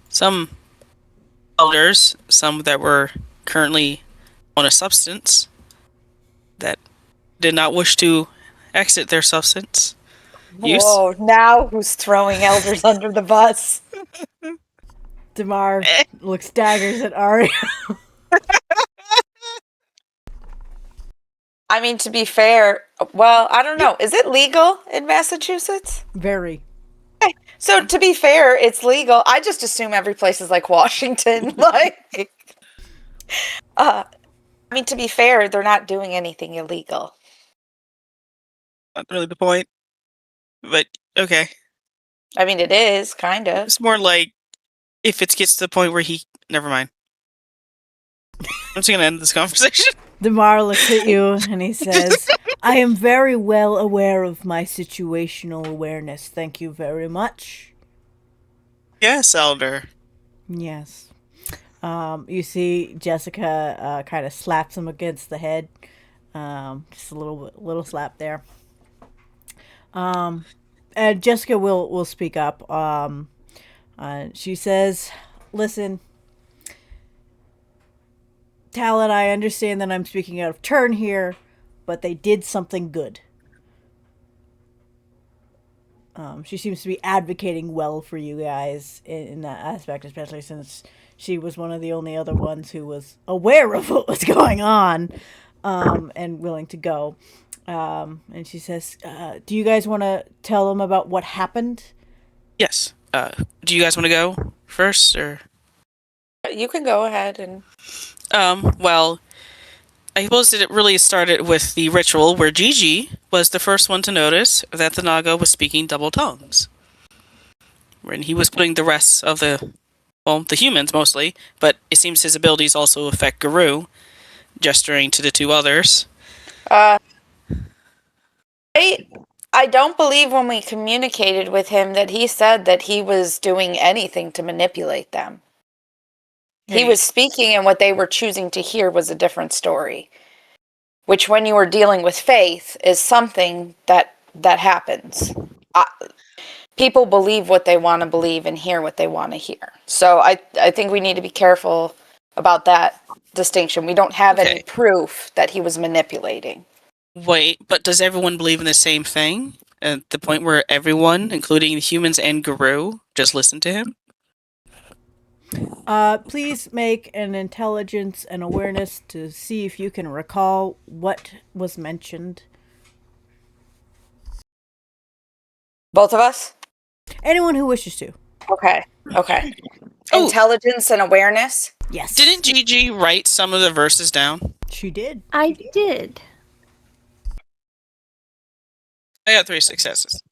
some elders, some that were currently on a substance, that did not wish to exit their substance use. whoa, now who's throwing elders under the bus? Damar looks daggers at Arya. I mean, to be fair, well, I don't know. Is it legal in Massachusetts? Very. So to be fair, it's legal. I just assume every place is like Washington. I mean, to be fair, they're not doing anything illegal. Not really the point, but okay. I mean, it is kind of. It's more like if it gets to the point where he. Never mind. I'm just gonna end this conversation. Damar looks at you and he says, I am very well aware of my situational awareness. Thank you very much. Yes, elder. Yes. You see Jessica kind of slaps him against the head. Just a little slap there. And Jessica will speak up. She says, listen, Talon, I understand that I'm speaking out of turn here, but they did something good. She seems to be advocating well for you guys in that aspect, especially since she was one of the only other ones who was aware of what was going on and willing to go. And she says, do you guys want to tell them about what happened? Yes. Do you guys want to go first, or? You can go ahead and. Well, I suppose that it really started with the ritual where Gigi was the first one to notice that the Naga was speaking double tongues. When he was putting the rest of the humans mostly, but it seems his abilities also affect Garou, gesturing to the two others. I don't believe when we communicated with him that he said that he was doing anything to manipulate them. He was speaking, and what they were choosing to hear was a different story. Which, when you are dealing with faith, is something that happens. People believe what they want to believe and hear what they want to hear. So I think we need to be careful about that distinction. We don't have any proof that he was manipulating. Wait, but does everyone believe in the same thing? At the point where everyone, including the humans and Garou, just listen to him? Please make an intelligence and awareness to see if you can recall what was mentioned. Both of us? Anyone who wishes to. Okay. Intelligence and awareness? Yes. Didn't Gigi write some of the verses down? She did. I did. I got 3 successes.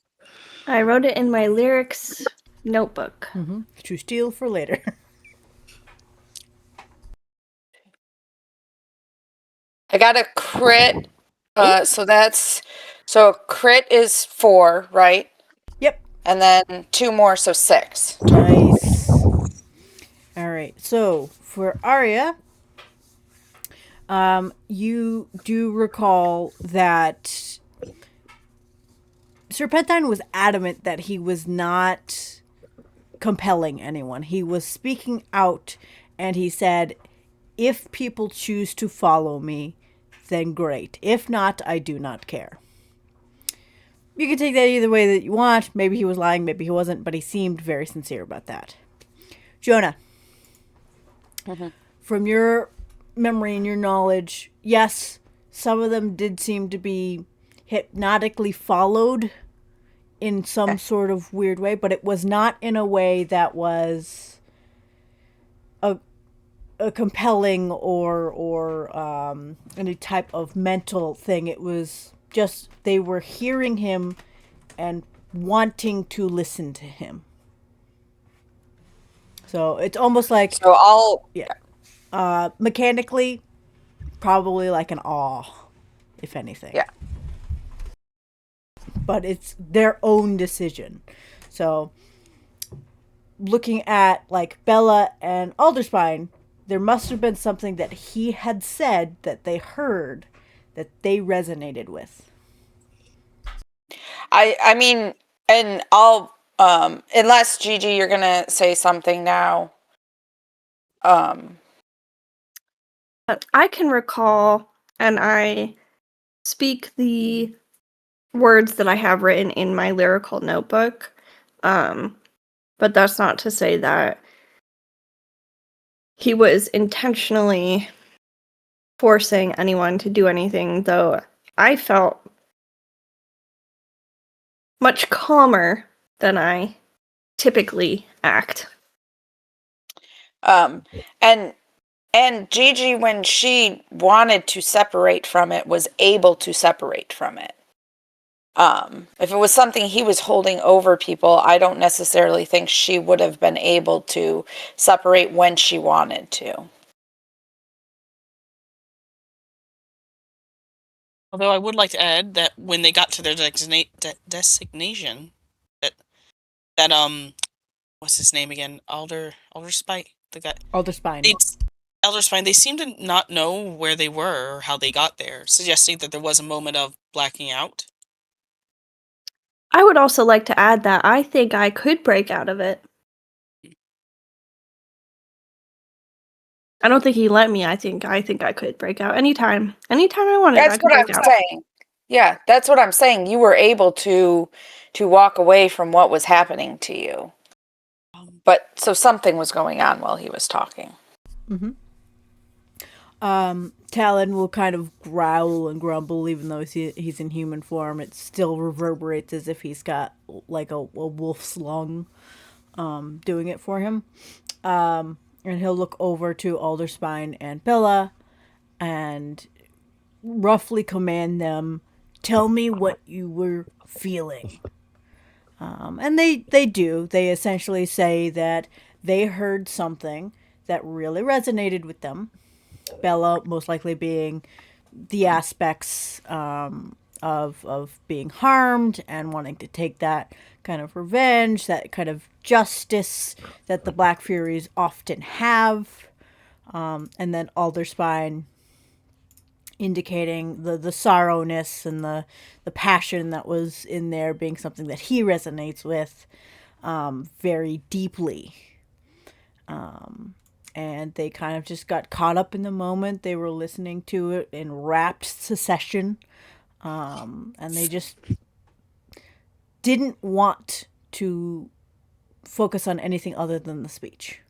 I wrote it in my lyrics notebook. Mm-hmm. To steal for later. I got a crit. So crit is 4, right? Yep. And then 2 more, so 6. Nice. All right. So for Arya, you do recall that Serpentine was adamant that he was not compelling anyone. He was speaking out, and he said, if people choose to follow me, then great. If not, I do not care. You can take that either way that you want. Maybe he was lying, maybe he wasn't, but he seemed very sincere about that. Jonah, from your memory and your knowledge, yes, some of them did seem to be hypnotically followed in some sort of weird way, but it was not in a way that was a compelling or any type of mental thing. It was just they were hearing him and wanting to listen to him. So it's almost like So I'll mechanically, probably like an awe, if anything. yeah. But it's their own decision. So looking at like Bella and Alderspine, there must have been something that he had said that they heard that they resonated with. I mean, and I'll unless Gigi, you're gonna say something now. But I can recall, and I speak the words that I have written in my lyrical notebook. But that's not to say that he was intentionally forcing anyone to do anything, though I felt much calmer than I typically act. And Gigi, when she wanted to separate from it, was able to separate from it. If it was something he was holding over people, I don't necessarily think she would have been able to separate when she wanted to. Although I would like to add that when they got to their designation, that what's his name again? Alderspite, the guy. Alderspine. Alderspine. They seemed to not know where they were or how they got there, suggesting that there was a moment of blacking out. I would also like to add that I think I could break out of it. I don't think he let me. I think I could break out anytime. Anytime I wanted. That's what I'm saying. Yeah, that's what I'm saying. You were able to walk away from what was happening to you. But so something was going on while he was talking. Mm-hmm. Talon will kind of growl and grumble, even though he's in human form. It still reverberates as if he's got like a wolf's lung doing it for him. And he'll look over to Alderspine and Bella and roughly command them, tell me what you were feeling. And they do. They essentially say that they heard something that really resonated with them. Bella most likely being the aspects of being harmed and wanting to take that kind of revenge, that kind of justice that the Black Furies often have. And then Alderspine indicating the sorrowness and the passion that was in there being something that he resonates with very deeply. And they kind of just got caught up in the moment. They were listening to it in rapt succession. And they just didn't want to focus on anything other than the speech.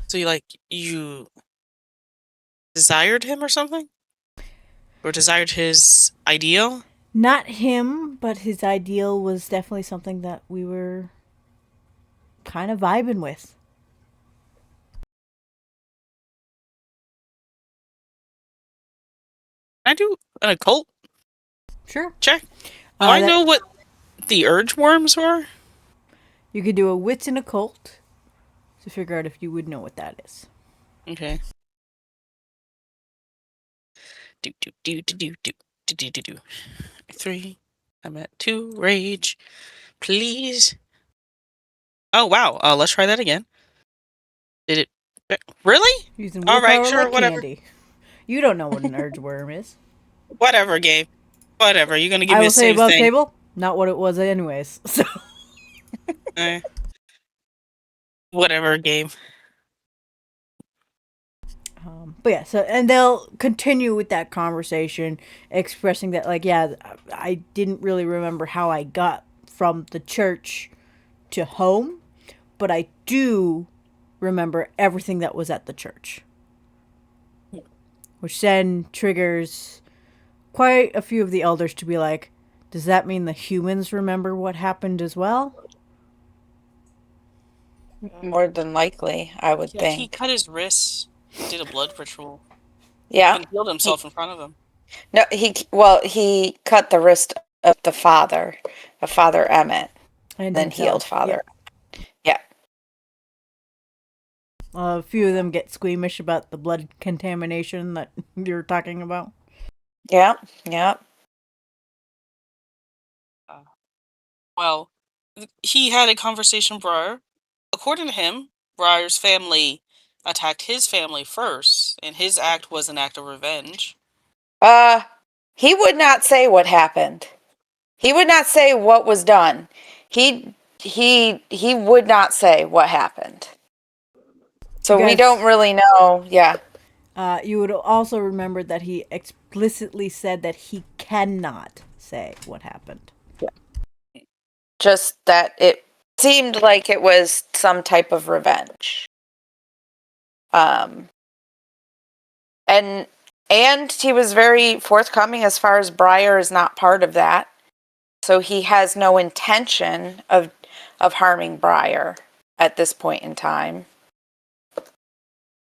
So you desired him or something? Or desired his ideal? Not him, but his ideal was definitely something that we were kind of vibing with. Can I do an occult Sure. check? Do I know what the urge worms were? You could do a wits and occult to figure out if you would know what that is. Okay. Do. 3. I'm at 2. Rage. Please. Oh, wow. Let's try that again. Did it... Really? Using all right, willpower sure, like whatever. candy. You don't know what an urge worm is. Whatever, Gabe. Whatever. You're going to give I me will the say same above thing. table, not what it was anyways. So Whatever, Gabe. but yeah, so and they'll continue with that conversation, expressing that like, yeah, I didn't really remember how I got from the church to home, but I do remember everything that was at the church. Which then triggers quite a few of the elders to be like, does that mean the humans remember what happened as well? More than likely, I would Yeah, he think. cut his wrists, did a blood ritual, Yeah. and healed himself in front of him. No, he cut the wrist of the father, of Father Emmett, And then healed himself. Father. Yeah. A few of them get squeamish about the blood contamination that you're talking about. Yeah. Yeah. Well, he had a conversation with Briar. According to him, Briar's family attacked his family first, and his act was an act of revenge. He would not say what happened. He would not say what was done. He would not say what happened. So we don't really know. Yeah. You would also remember that he explicitly said that he cannot say what happened. Just that it seemed like it was some type of revenge. And he was very forthcoming as far as Briar is not part of that. So he has no intention of harming Briar at this point in time.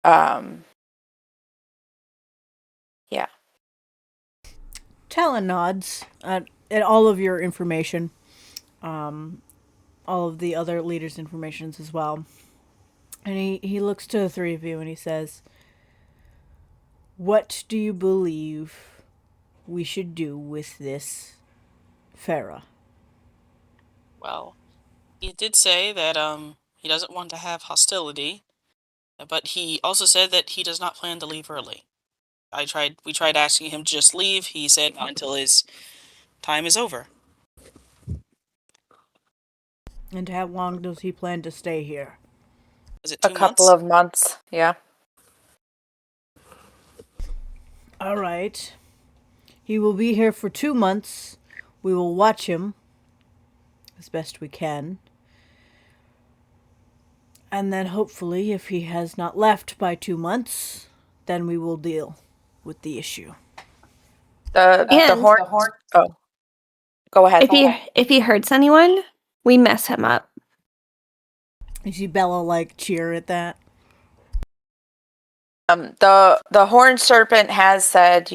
Yeah. Talon nods at all of your information, all of the other leaders' informations as well. And he looks to the three of you and he says, what do you believe we should do with this Farah? Well, he did say that he doesn't want to have hostility, but he also said that he does not plan to leave early. We tried asking him to just leave. He said not until his time is over. And how long does he plan to stay here? Is it A 2 couple months? of months. Yeah. All right. He will be here for 2 months. We will watch him as best we can. And then hopefully, if he has not left by 2 months, then we will deal with the issue. The horn. Oh, go ahead. If he hurts anyone, we mess him up. You see Bella cheer at that. The horned serpent has said,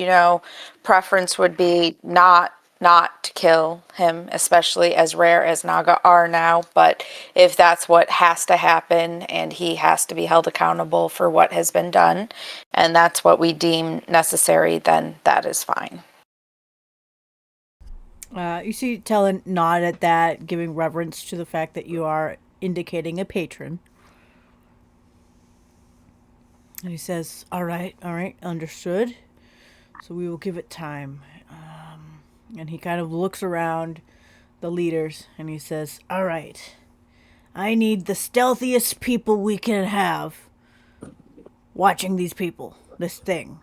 preference would be not to kill him, especially as rare as Naga are now. But if that's what has to happen and he has to be held accountable for what has been done, and that's what we deem necessary, then that is fine. You see Talon nod at that, giving reverence to the fact that you are indicating a patron. And he says, all right, understood. So we will give it time. And he kind of looks around the leaders and he says, all right, I need the stealthiest people we can have watching these people, this thing.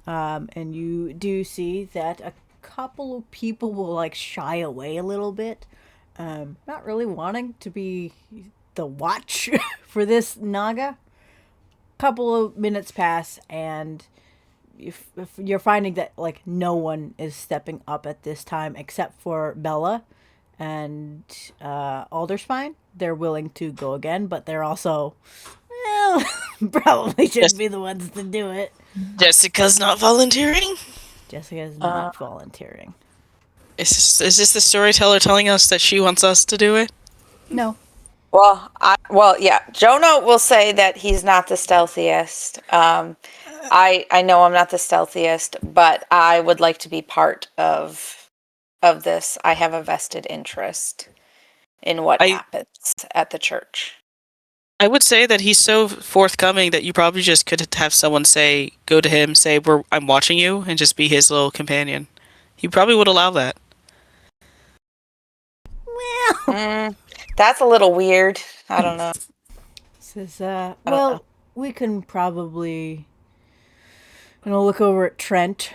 And you do see that a couple of people will shy away a little bit, not really wanting to be the watch for this Naga. Couple of minutes pass, and if you're finding that no one is stepping up at this time except for Bella and Alderspine. They're willing to go again, but they're also probably shouldn't be the ones to do it. Jessica's not volunteering? Jessica is not volunteering. Is this the storyteller telling us that she wants us to do it? No. Well, yeah. Jonah will say that he's not the stealthiest. I know I'm not the stealthiest, but I would like to be part of this. I have a vested interest in what happens at the church. I would say that he's so forthcoming that you probably just could have someone go to him, say, I'm watching you, and just be his little companion. He probably would allow that. Well, that's a little weird. I don't know. Says, we can probably look over at Trent.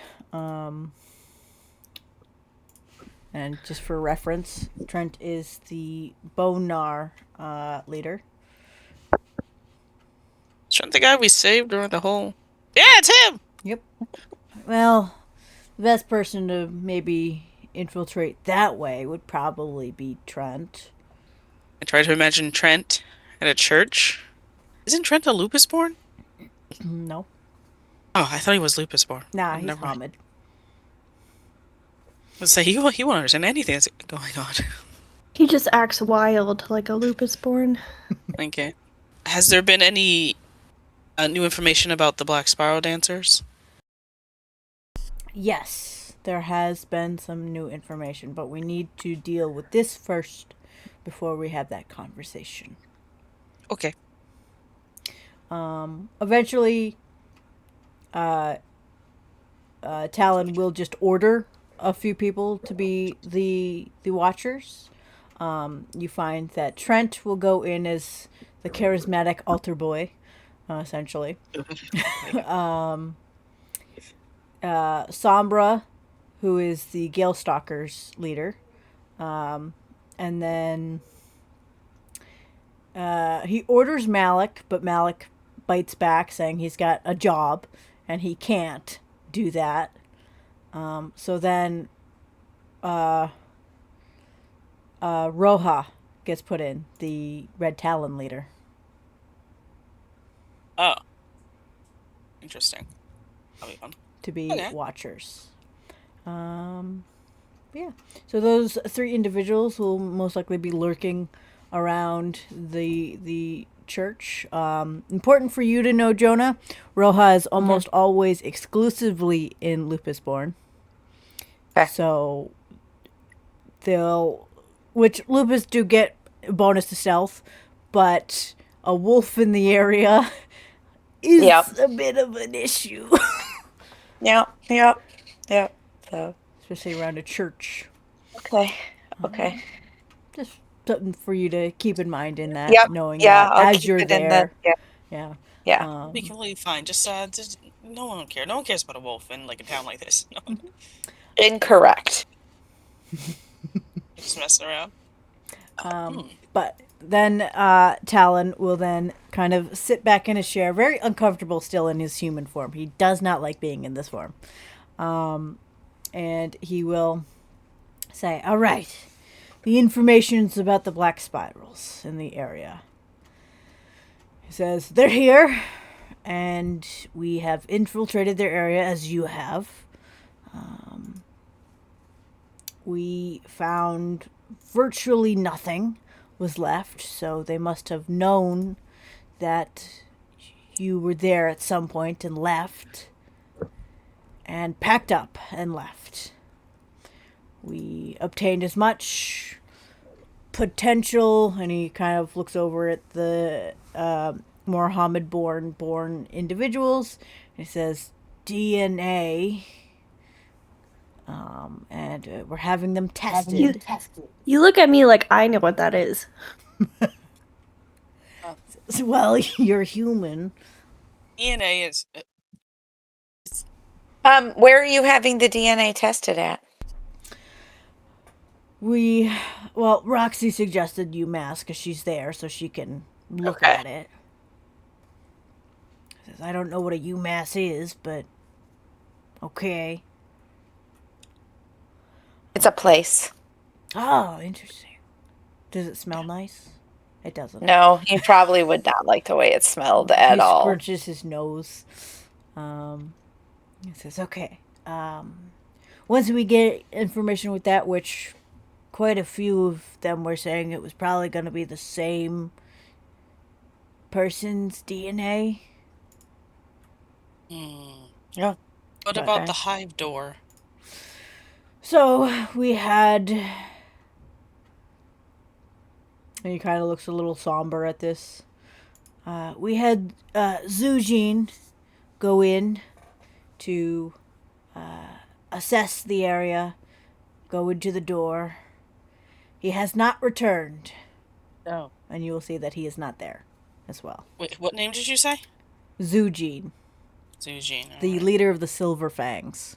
And just for reference, Trent is the Bonar leader. Shouldn't the guy we saved during the whole... Yeah, it's him! Yep. Well, the best person to maybe infiltrate that way would probably be Trent. I try to imagine Trent at a church. Isn't Trent a lupus born? No. Oh, I thought he was lupus born. Nah, he's Never mind. Hamid. Let's say he won't understand anything that's going on. He just acts wild like a lupus born. Okay. Has there been any new information about the Black Spiral dancers? Yes, there has been some new information, but we need to deal with this first before we have that conversation. Okay. Eventually, Talon will just order a few people to be the Watchers. You find that Trent will go in as the charismatic altar boy, essentially. Sombra, who is the Gale Stalkers leader. And then he orders Malik, but Malik bites back, saying he's got a job and he can't do that. So then Roja gets put in, the Red Talon leader. Oh. Interesting. That'll be fun. To be Okay. Watchers. Yeah. So those 3 individuals will most likely be lurking around the church. Important for you to know, Jonah, Roja is almost always exclusively in Lupusborn. Okay. So which Lupus do get a bonus to stealth, but a wolf in the area is a bit of an issue. Yep. So, Especially around a church. okay. Just something for you to keep in mind in that, Yep. knowing Yeah, that I'll as keep you're it in there. the- Yeah. Yeah. Be completely fine. Just no one will care. No one cares about a wolf in like a town like this. No one. Incorrect. Just messing around. But then Talon will then kind of sit back in his chair, very uncomfortable still in his human form. He does not like being in this form. And he will say, all right, the information's about the black spirals in the area. He says, they're here, and we have infiltrated their area as you have. We found virtually nothing was left, so they must have known that you were there at some point and left, and packed up and left. We obtained as much potential, and he kind of looks over at the more Hamid-born individuals, and he says, DNA, and we're having them tested. You look at me like I know what that is. Well, you're human. DNA is... Where are you having the DNA tested at? Roxy suggested UMass because she's there, so she can look Okay. at it. Says, I don't know what a UMass is, but okay. It's a place. Oh, interesting. Does it smell nice? It doesn't. No, he probably would not like the way it smelled at He all. squirches his nose. He says, okay. Once we get information with that, which quite a few of them were saying it was probably going to be the same person's DNA. Yeah. What Okay. about the hive door? So we had, and he kind of looks a little somber at this. We had Zujin go in to assess the area, go into the door. He has not returned, No. and you will see that he is not there as well. Wait, what name did you say? Zujin, Eugene. the leader of the Silver Fangs.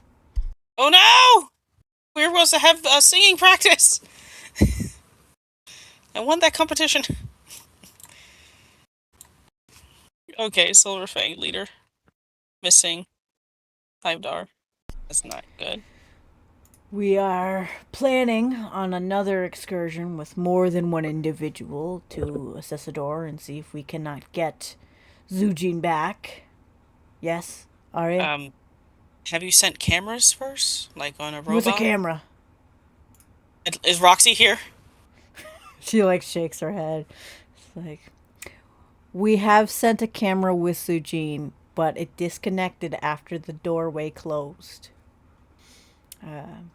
Oh no! We're supposed to have singing practice. I won that competition. Okay, Silver Fang leader. Missing. $5. That's not good. We are planning on another excursion with more than one individual to assess a door and see if we cannot get Zujin back. Yes, Arya? Have you sent cameras first? Like on a robot? What's a camera? Is Roxy here? She like shakes her head. It's like, we have sent a camera with Zujin, but it disconnected after the doorway closed.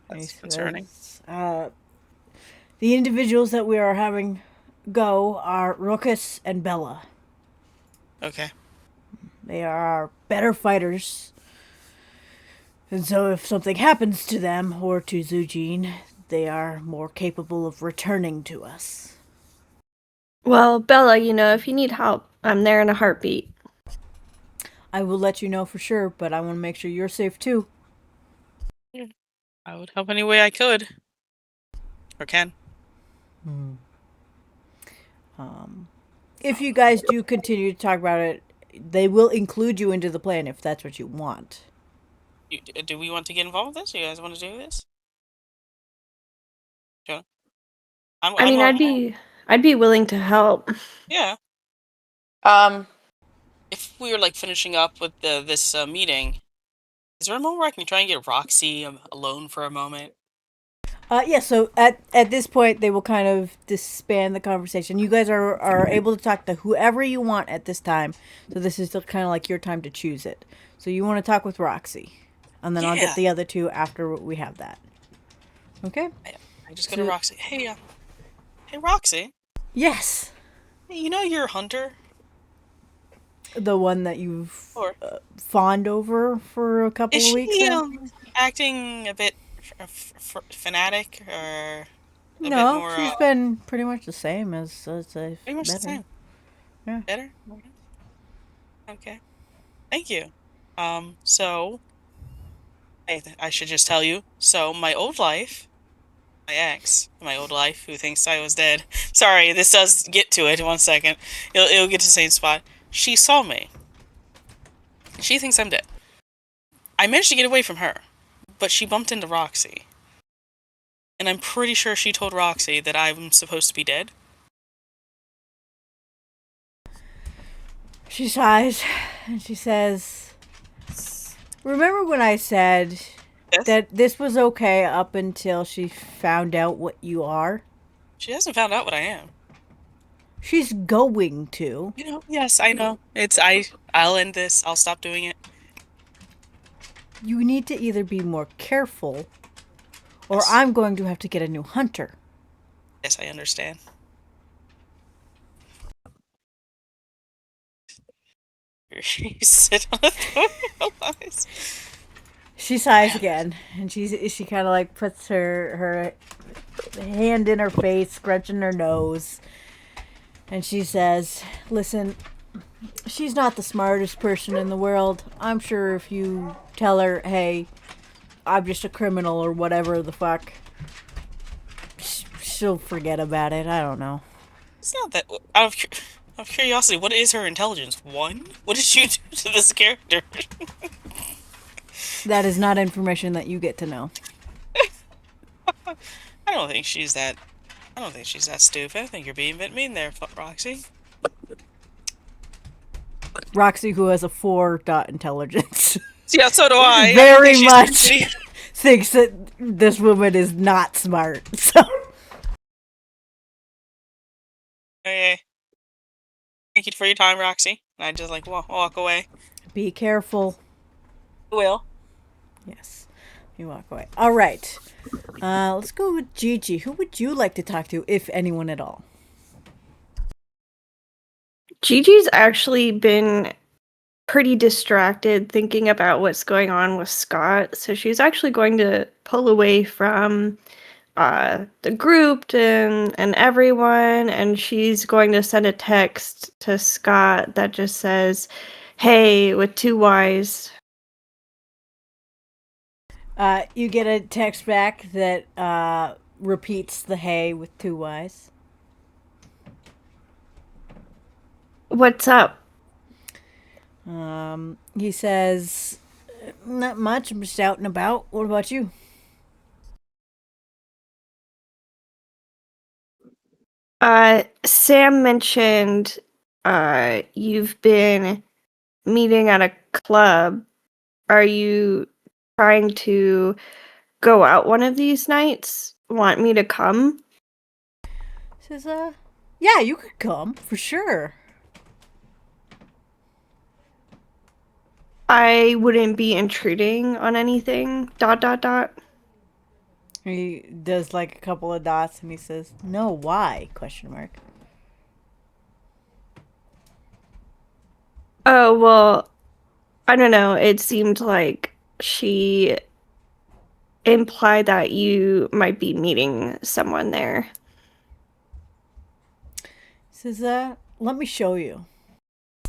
That's concerning. The individuals that we are having go are Ruckus and Bella. Okay. They are better fighters. And so if something happens to them or to Zujin, they are more capable of returning to us. Well, Bella, if you need help, I'm there in a heartbeat. I will let you know for sure, but I want to make sure you're safe too. I would help any way I could. Or can. If you guys do continue to talk about it, they will include you into the plan if that's what you want. Do we want to get involved with this? You guys want to do this? Sure. I'd be willing to help. Yeah. If we were like finishing up with this meeting, is there a moment where I can try and get Roxy alone for a moment? Yeah, so at this point, they will kind of disband the conversation. You guys are able to talk to whoever you want at this time. So this is still kind of like your time to choose it. So you want to talk with Roxy. And then I'll get the other two after we have that. Okay? I just go to Roxy. Hey, Roxy. Yes. Hey, you're a hunter? The one that you've fawned over for a couple of weeks now? Acting a bit fanatic or a bit more, she's been pretty much the same as I've pretty much the same. Yeah. Better? Okay. Thank you. So I should just tell you. So my old life, my ex, my old life, who thinks I was dead. Sorry, this does get to it. 1 second. It'll get to the same spot. She saw me. She thinks I'm dead. I managed to get away from her, but she bumped into Roxy. And I'm pretty sure she told Roxy that I'm supposed to be dead. She sighs and she says, remember when I said that this was okay up until she found out what you are? She hasn't found out what I am. She's going to. Yes, I know. I'll end this. I'll stop doing it. You need to either be more careful, or I'm going to have to get a new hunter. Yes, I understand. You sit on a throne. She sighs again, and she kind of like puts her hand in her face, scratching her nose, and she says, listen, she's not the smartest person in the world. I'm sure if you tell her, hey, I'm just a criminal or whatever the fuck, she'll forget about it. I don't know. It's not that. Out of curiosity, what is her intelligence? 1? What did you do to this character? That is not information that you get to know. I don't think she's that stupid. I think you're being a bit mean there, Roxy. Roxy, who has a 4 intelligence. Yeah, so do I. Very much thinks that this woman is not smart. So. Okay. Thank you for your time, Roxy. I just walk away. Be careful. I will. Yes. You walk away. All right. Let's go with Gigi. Who would you like to talk to, if anyone at all? Gigi's actually been pretty distracted thinking about what's going on with Scott, so she's actually going to pull away from the group and everyone, and she's going to send a text to Scott that just says, hey, with 2 Ys. You get a text back that repeats the hey with 2 Y's. What's up? He says, not much. I'm just out and about. What about you? Sam mentioned you've been meeting at a club. Are you trying to go out one of these nights? Want me to come? Says, yeah, you could come for sure. I wouldn't be intruding on anything. ... He does like a couple of dots and he says, no, why? Question mark. Oh, well, I don't know. It seemed like she implied that you might be meeting someone there. Says, let me show you.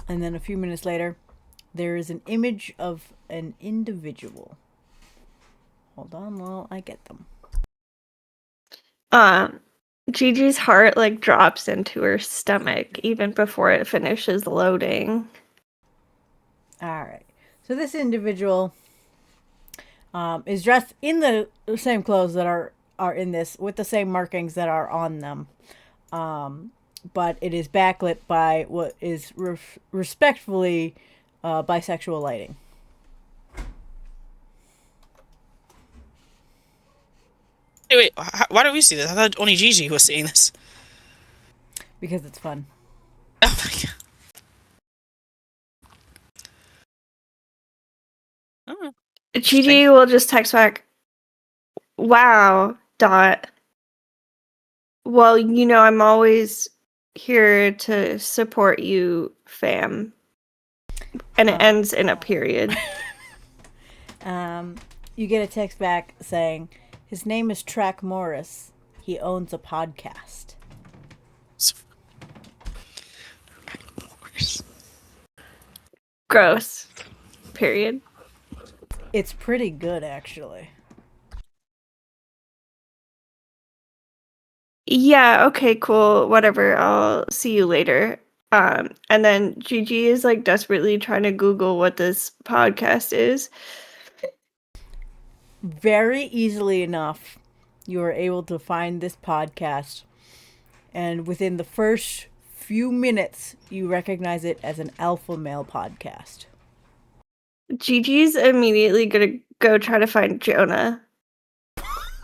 And then a few minutes later, there is an image of an individual. Hold on while I get them. Gigi's heart like drops into her stomach even before it finishes loading. All right. So this individual is dressed in the same clothes that are in this, with the same markings that are on them. But it is backlit by what is respectfully bisexual lighting. Wait, why do we see this? I thought only Gigi was seeing this. Because it's fun. Oh my god. Oh, Gigi will just text back, wow, ... Well, I'm always here to support you, fam. And it ends in a period. You get a text back saying, his name is Track Morris. He owns a podcast. Gross. Period. It's pretty good, actually. Yeah, okay, cool, whatever. I'll see you later. And then Gigi is like desperately trying to Google what this podcast is. Very easily enough, you are able to find this podcast. And within the first few minutes, you recognize it as an alpha male podcast. Gigi's immediately gonna go try to find Jonah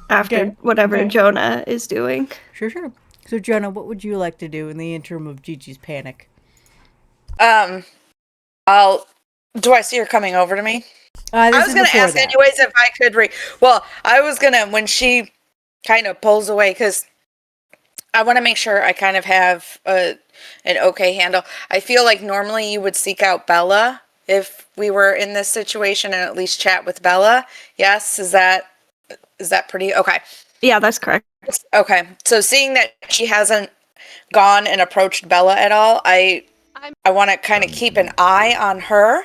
after whatever Jonah is doing. Sure. So, Jonah, what would you like to do in the interim of Gigi's panic? Do I see her coming over to me? I was going to ask that. anyways if I could I was going to, when she kind of pulls away, because I want to make sure I kind of have an okay handle. I feel like normally you would seek out Bella if we were in this situation and at least chat with Bella. Yes? Is that pretty okay? Yeah, that's correct. Okay. So seeing that she hasn't gone and approached Bella at all, I want to kind of keep an eye on her.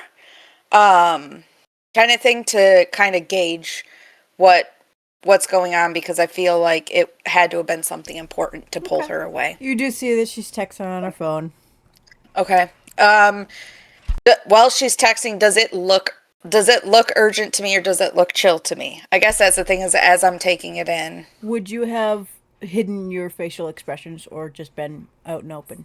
Kind of thing to kind of gauge what's going on, because I feel like it had to have been something important to pull her away. You do see that she's texting on her phone. Okay. While she's texting, does it look urgent to me, or does it look chill to me? I guess that's the thing, is as I'm taking it in. Would you have hidden your facial expressions or just been out and open?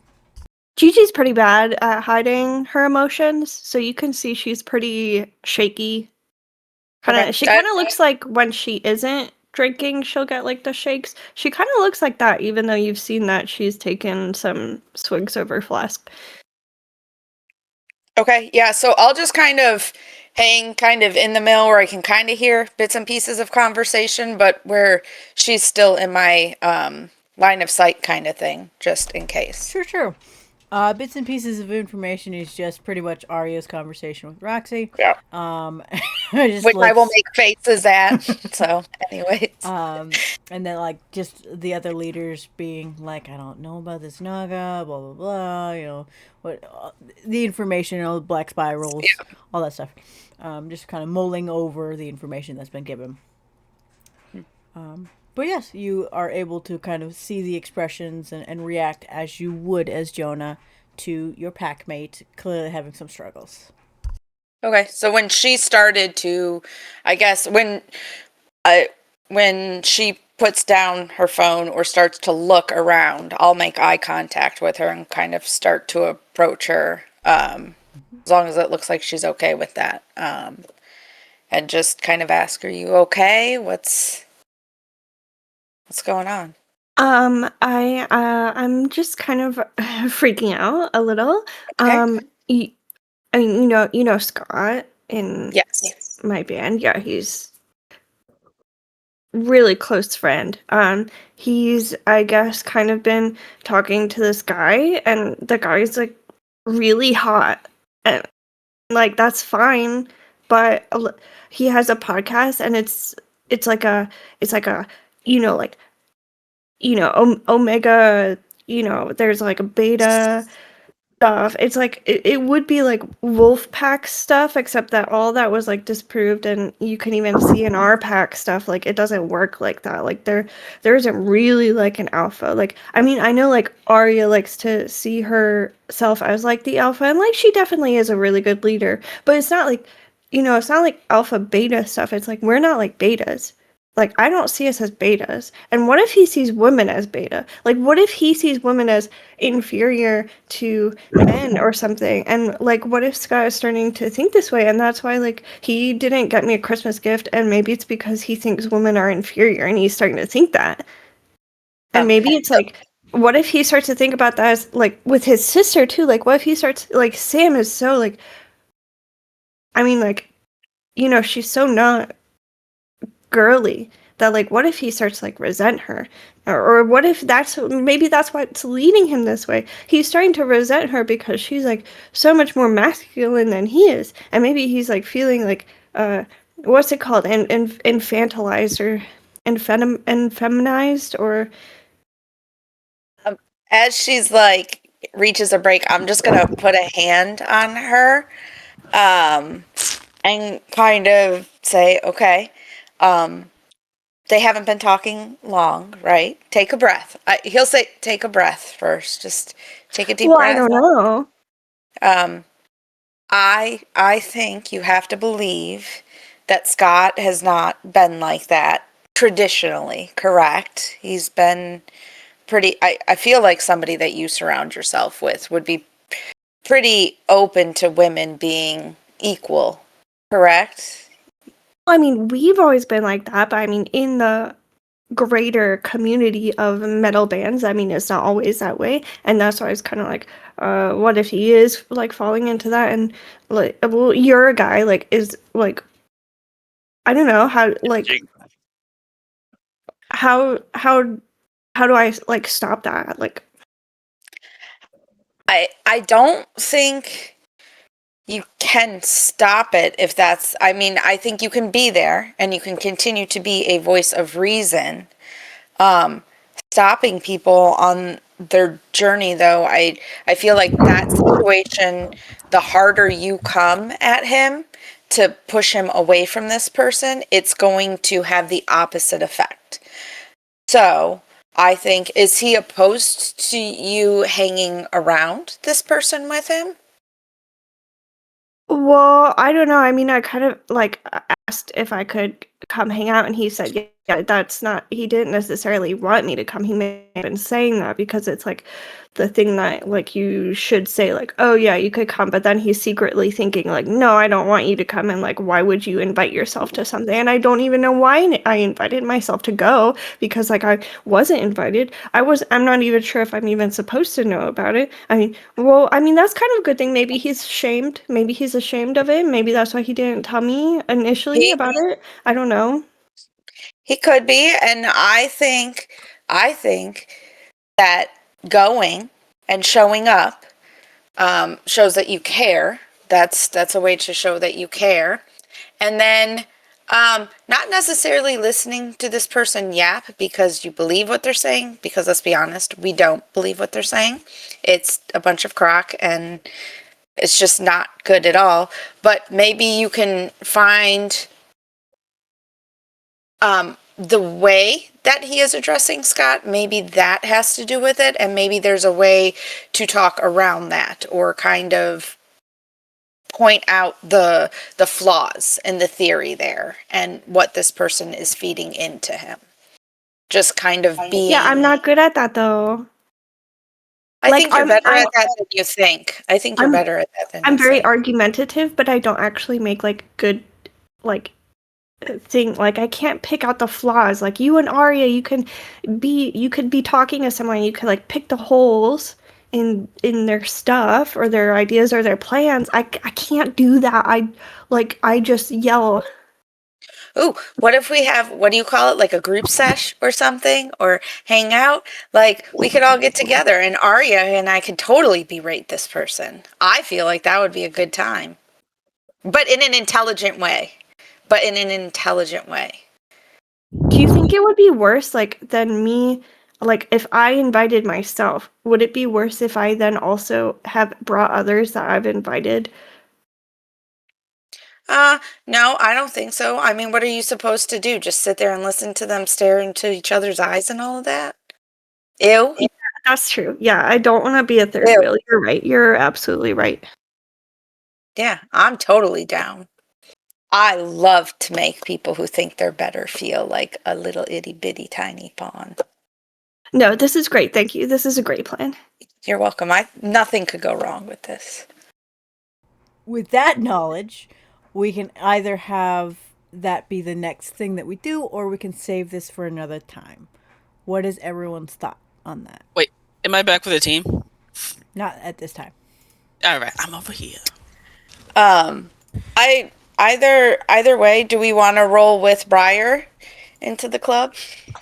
Gigi's pretty bad at hiding her emotions, so you can see she's pretty shaky. She kind of looks like when she isn't drinking, she'll get like the shakes. She kind of looks like that, even though you've seen that she's taken some swigs of her flask. Okay, yeah, so I'll just kind of hang kind of in the middle where I can kind of hear bits and pieces of conversation, but where she's still in my line of sight kind of thing, just in case. Sure. Bits and pieces of information is just pretty much Arya's conversation with Roxy. Yeah. Just Which I will lets, make faces at. So, anyways. and then like just the other leaders being like, I don't know about this Naga, blah blah blah. You know what? The information, black spirals, all that stuff. Just kind of mulling over the information that's been given. But yes, you are able to kind of see the expressions and react as you would as Jonah to your packmate clearly having some struggles. Okay, so when she started to, I guess when she puts down her phone or starts to look around, I'll make eye contact with her and kind of start to approach her, as long as it looks like she's okay with that, and just kind of ask, "Are you okay? What's going on?" I'm just kind of freaking out a little. Okay. I mean, you know Scott in Yes. my band. Yeah, he's really close friend. He's, I guess, kind of been talking to this guy, and the guy's like really hot, and like that's fine, but he has a podcast, and it's like a you know like omega. There's like a beta stuff. It's like it would be like wolf pack stuff, except that all that was like disproved, and you can even see in our pack stuff like it doesn't work like that. Like there isn't really like an alpha. Like I mean, I know like Arya likes to see herself as like the alpha, and like she definitely is a really good leader, but it's not like it's not like alpha beta stuff. It's like we're not like betas. Like, I don't see us as betas. And what if he sees women as beta? Like, what if he sees women as inferior to men or something? And, like, what if Scott is starting to think this way? And that's why, like, he didn't get me a Christmas gift. And maybe it's because he thinks women are inferior and he's starting to think that. And maybe it's like, what if he starts to think about that as, like, with his sister, too? Like, what if he starts, like, Sam is so, like, I mean, like, she's so not girly that like what if he starts to like resent her, or what if maybe that's what's leading him this way. He's starting to resent her because she's like so much more masculine than he is, and maybe he's like feeling like what's it called, infantilized or feminized, or As she's like reaches a break, I'm just gonna put a hand on her, and kind of say, "Okay, they haven't been talking long, right? Take a breath." He'll say, "Take a breath first. Just take a deep well, I breath." don't know. Um, I think you have to believe that Scott has not been like that traditionally, correct? He's been pretty. I feel like somebody that you surround yourself with would be pretty open to women being equal, correct? I mean, we've always been like that, but I mean, in the greater community of metal bands, I mean, it's not always that way, and that's why I was kind of like, what if he is like falling into that? And like, well, you're a guy, like, is like, I don't know how, like, how do I like stop that? Like, I don't think you can stop it if that's, I mean, I think you can be there and you can continue to be a voice of reason. Stopping people on their journey, though, I feel like that situation, the harder you come at him to push him away from this person, it's going to have the opposite effect. So I think, is he opposed to you hanging around this person with him? well, I don't know. I mean, I kind of like asked if I could come hang out, and he said, yeah, that's not, he didn't necessarily want me to come. He may have been saying that because it's like the thing that like you should say, like, oh yeah, you could come, but then he's secretly thinking like, no, I don't want you to come, and like, why would you invite yourself to something? And I don't even know why I invited myself to go, because like I wasn't invited. I'm not even sure if I'm even supposed to know about it. I mean, well, I mean, that's kind of a good thing. Maybe he's ashamed. Maybe he's ashamed of it. Maybe that's why he didn't tell me initially He about it. I don't know. he could be, and I think that going and showing up shows that you care. That's a way to show that you care. And then not necessarily listening to this person yap because you believe what they're saying, because let's be honest, we don't believe what they're saying. It's a bunch of crock and it's just not good at all. But maybe you can find the way that he is addressing Scott, maybe that has to do with it, and maybe there's a way to talk around that or kind of point out the flaws in the theory there and what this person is feeding into him. Just kind of being... Yeah, I'm not good at that, though. I think you're better at that than you think. I think you're better at that than you think. I'm very argumentative, but I don't actually make, like, good, like, thing. Like, I can't pick out the flaws. Like, you and Arya, you could be talking to someone, you could, like, pick the holes in their stuff or their ideas or their plans. I can't do that. I just yell. Ooh, what if we have, what do you call it, like a group sesh or something, or hang out? Like, we could all get together, and Arya and I could totally berate this person. I feel like that would be a good time. But in an intelligent way. Do you think it would be worse, like, than me, like, if I invited myself? Would it be worse if I then also have brought others that I've invited? No, I don't think so. I mean, what are you supposed to do? Just sit there and listen to them stare into each other's eyes and all of that? Ew. Yeah, that's true. Yeah, I don't want to be a third wheel. You're right. You're absolutely right. Yeah, I'm totally down. I love to make people who think they're better feel like a little itty bitty tiny pawn. No, this is great. Thank you. This is a great plan. You're welcome. Nothing could go wrong with this. With that knowledge, we can either have that be the next thing that we do, or we can save this for another time. What is everyone's thought on that? Wait, am I back with the team? Not at this time. All right, I'm over here. Either way, do we want to roll with Briar into the club? I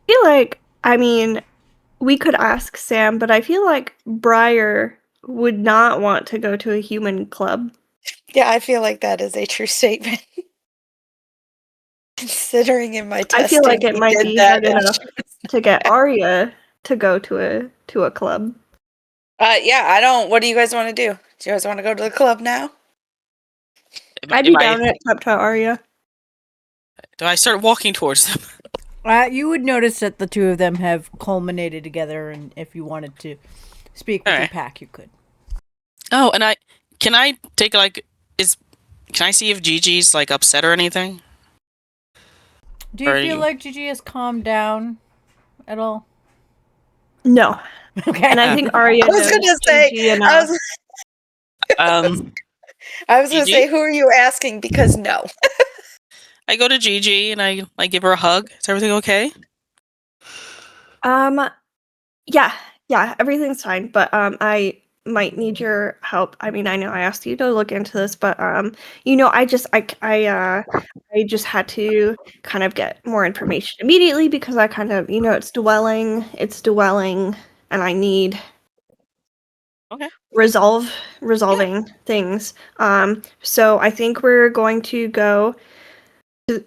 feel like, I mean, we could ask Sam, but I feel like Briar would not want to go to a human club. Yeah, I feel like that is a true statement. Considering in my testing, I feel like it might be hard enough to get Arya to go to a club. Yeah, I don't. What do you guys want to do? Do you guys want to go to the club now? I'd be down it up to Arya. Do I start walking towards them? You would notice that the two of them have culminated together, and if you wanted to speak with your pack, you could. Oh, and can I take, like, can I see if Gigi's, like, upset or anything? Do you feel like Gigi has calmed down at all? No. Okay. And I think Arya knows Gigi enough. I was going to say, who are you asking? Because no. I go to Gigi and I give her a hug. Is everything okay? Yeah, everything's fine, but I might need your help. I mean, I know I asked you to look into this, but I just had to kind of get more information immediately because I kind of, it's dwelling, and I need resolving things. So I think we're going to go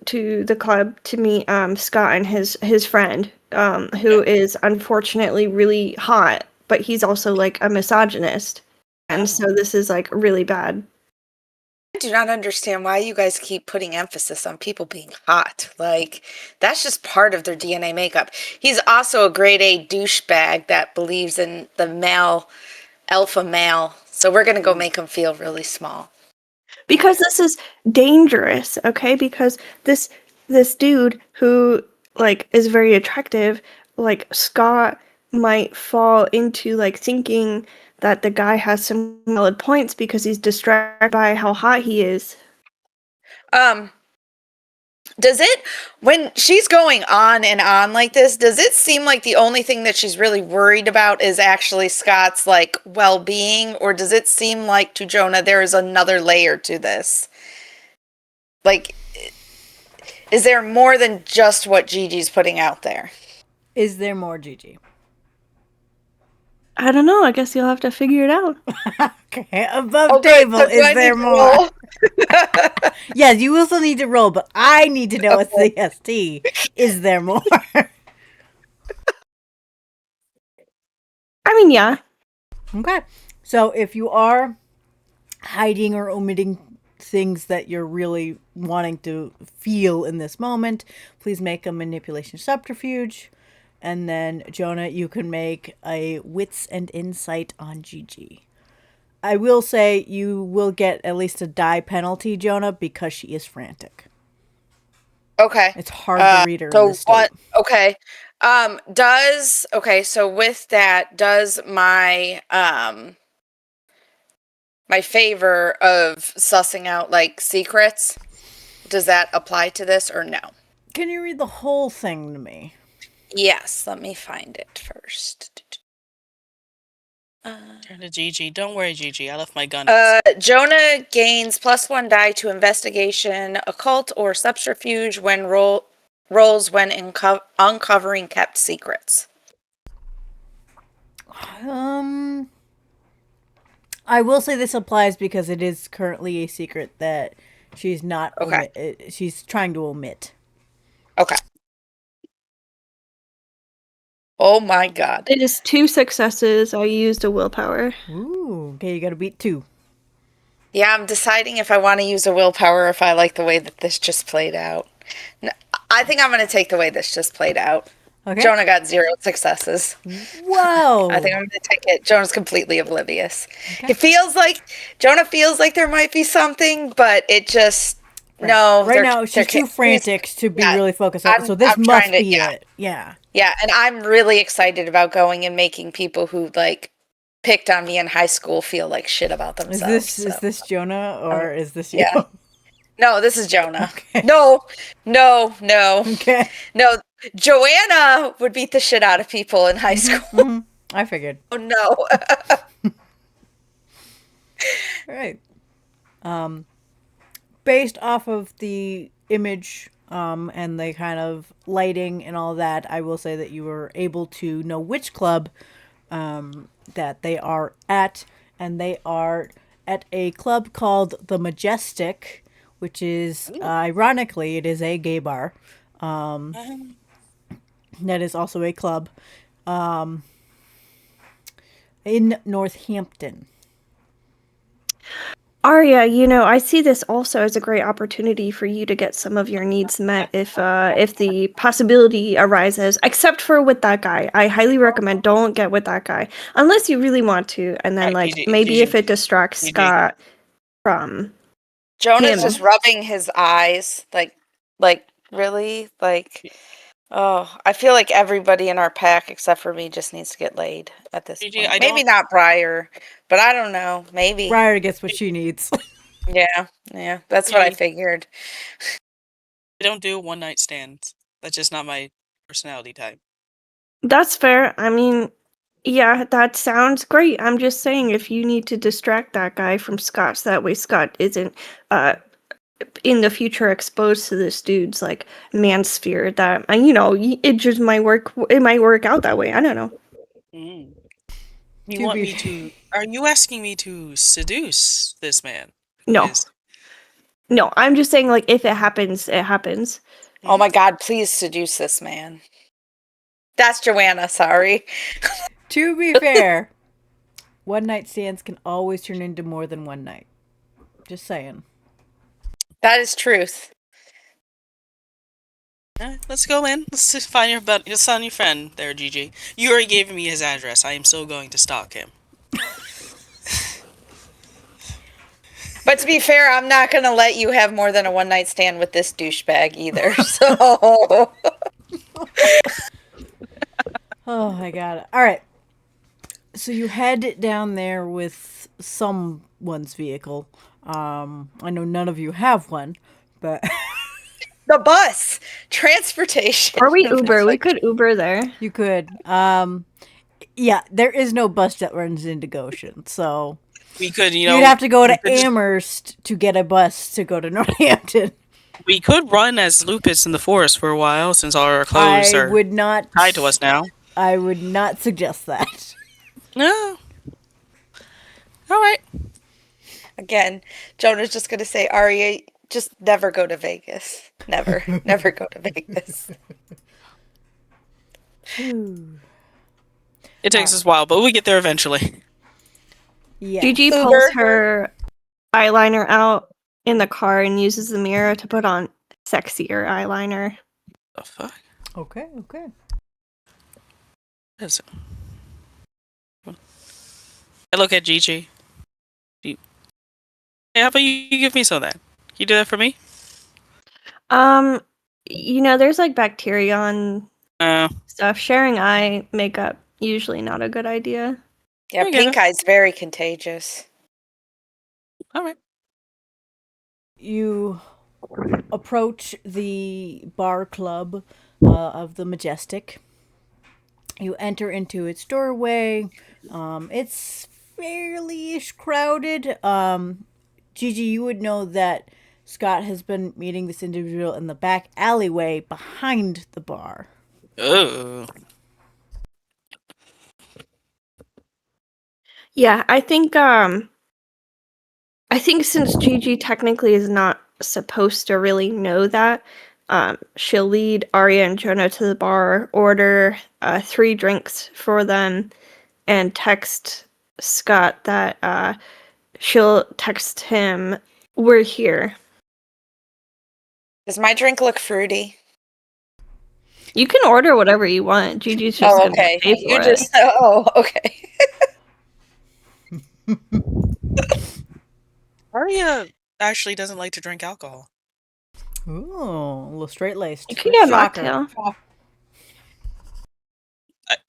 to the club to meet Scott and his friend, who is unfortunately really hot, but he's also like a misogynist, and so this is like really bad. I do not understand why you guys keep putting emphasis on people being hot. Like, that's just part of their DNA makeup. He's also a grade A douchebag that believes in the alpha male. So we're going to go make him feel really small. Because this is dangerous, okay? Because this dude who, like, is very attractive, like, Scott might fall into, like, thinking that the guy has some valid points because he's distracted by how hot he is. Does it, when she's going on and on like this, does it seem like the only thing that she's really worried about is actually Scott's, like, well-being? Or does it seem like to Jonah there is another layer to this? Like, is there more than just what Gigi's putting out there? Is there more, Gigi? I don't know. I guess you'll have to figure it out. Okay, above Oh, good. table, So do I is need there to more? roll? Yes, you will still need to roll, but I need to know as the ST. Is there more? I mean, yeah. Okay. So if you are hiding or omitting things that you're really wanting to feel in this moment, please make a manipulation subterfuge. And then, Jonah, you can make a wits and insight on Gigi. I will say you will get at least a die penalty, Jonah, because she is frantic. Okay. It's hard to read her in this state. Okay. So with that, does my my favor of sussing out like secrets, does that apply to this or no? Can you read the whole thing to me? Yes, let me find it first. Turn to Gigi. Don't worry, Gigi. I left my gun. Jonah gains +1 die to investigation, occult, or subterfuge when rolls when uncovering kept secrets. I will say this applies because it is currently a secret that she's not. Okay. She's trying to omit. Okay. Oh my god. It is 2 successes. I used a willpower. Ooh. Okay, you got to beat 2. Yeah, I'm deciding if I want to use a willpower or if I like the way that this just played out. I think I'm going to take the way this just played out. Okay. Jonah got 0 successes. Whoa. I think I'm going to take it. Jonah's completely oblivious. Okay. Jonah feels like there might be something, but it just, right. no. Right now, she's too frantic to be really focused on it. So this must be it. Yeah. Yeah, and I'm really excited about going and making people who, like, picked on me in high school feel like shit about themselves. Is this Jonah or is this you? Yeah. No, this is Jonah. Okay. No. Okay. No, Joanna would beat the shit out of people in high school. Mm-hmm. I figured. Oh no. All right. Based off of the image and the kind of lighting and all that, I will say that you were able to know which club that they are at, and they are at a club called The Majestic, which is, ironically, it is a gay bar. That is also a club in Northampton. Arya, I see this also as a great opportunity for you to get some of your needs met if the possibility arises, except for with that guy. I highly recommend don't get with that guy unless you really want to, and then maybe if it distracts Scott from Jonah's him. just rubbing his eyes like really oh, I feel like everybody in our pack except for me just needs to get laid at this point. Maybe not Briar, but I don't know. Maybe Briar gets what she needs. Yeah, that's what I figured. I don't do one-night stands. That's just not my personality type. That's fair. I mean, yeah, that sounds great. I'm just saying if you need to distract that guy from Scott, so that way Scott isn't in the future exposed to this dude's like mansphere, that it just might work. It might work out that way. I don't know. You want me to? Are you asking me to seduce this man? No. No, I'm just saying, like, if it happens, it happens. Oh my god, please seduce this man. That's Joanna, sorry. To be fair, one night stands can always turn into more than one night. Just saying. That is truth. Let's go in. Let's find your friend there, Gigi. You already gave me his address. I am so going to stalk him. But to be fair, I'm not going to let you have more than a one-night stand with this douchebag either, so... Oh my god. Alright. So you head down there with someone's vehicle. I know none of you have one, but... The bus! Transportation! Or we Uber. We could Uber there. You could. Yeah, there is no bus that runs into Goshen, so... We could, You'd have to go to Amherst to get a bus to go to Northampton. We could run as Lupus in the forest for a while, since all our clothes are tied to us now. I would not suggest that. No. All right. Again, Jonah's just going to say, Arya, just never go to Vegas. Never, never go to Vegas. It takes us a while, but we get there eventually. Yeah. Gigi Uber. pulls her eyeliner out in the car and uses the mirror to put on sexier eyeliner. The fuck? Okay. What is it? I look at Gigi. Hey, how about you give me some of that? Can you do that for me? There's like bacteria on Oh. stuff. Sharing eye makeup, usually not a good idea. Yeah, I get pink it. eye's very contagious. All right. You approach the bar club of the Majestic. You enter into its doorway. It's fairly-ish crowded. Gigi, you would know that Scott has been meeting this individual in the back alleyway behind the bar. Oh. Yeah, I think since Gigi technically is not supposed to really know that, she'll lead Arya and Jonah to the bar, order 3 drinks for them, and text Scott that she'll text him, "We're here." Does my drink look fruity? You can order whatever you want. Gigi's just gonna okay. pay for it. Okay. Arya actually doesn't like to drink alcohol. Ooh, a little straight-laced. You can get a Shocker. mocktail.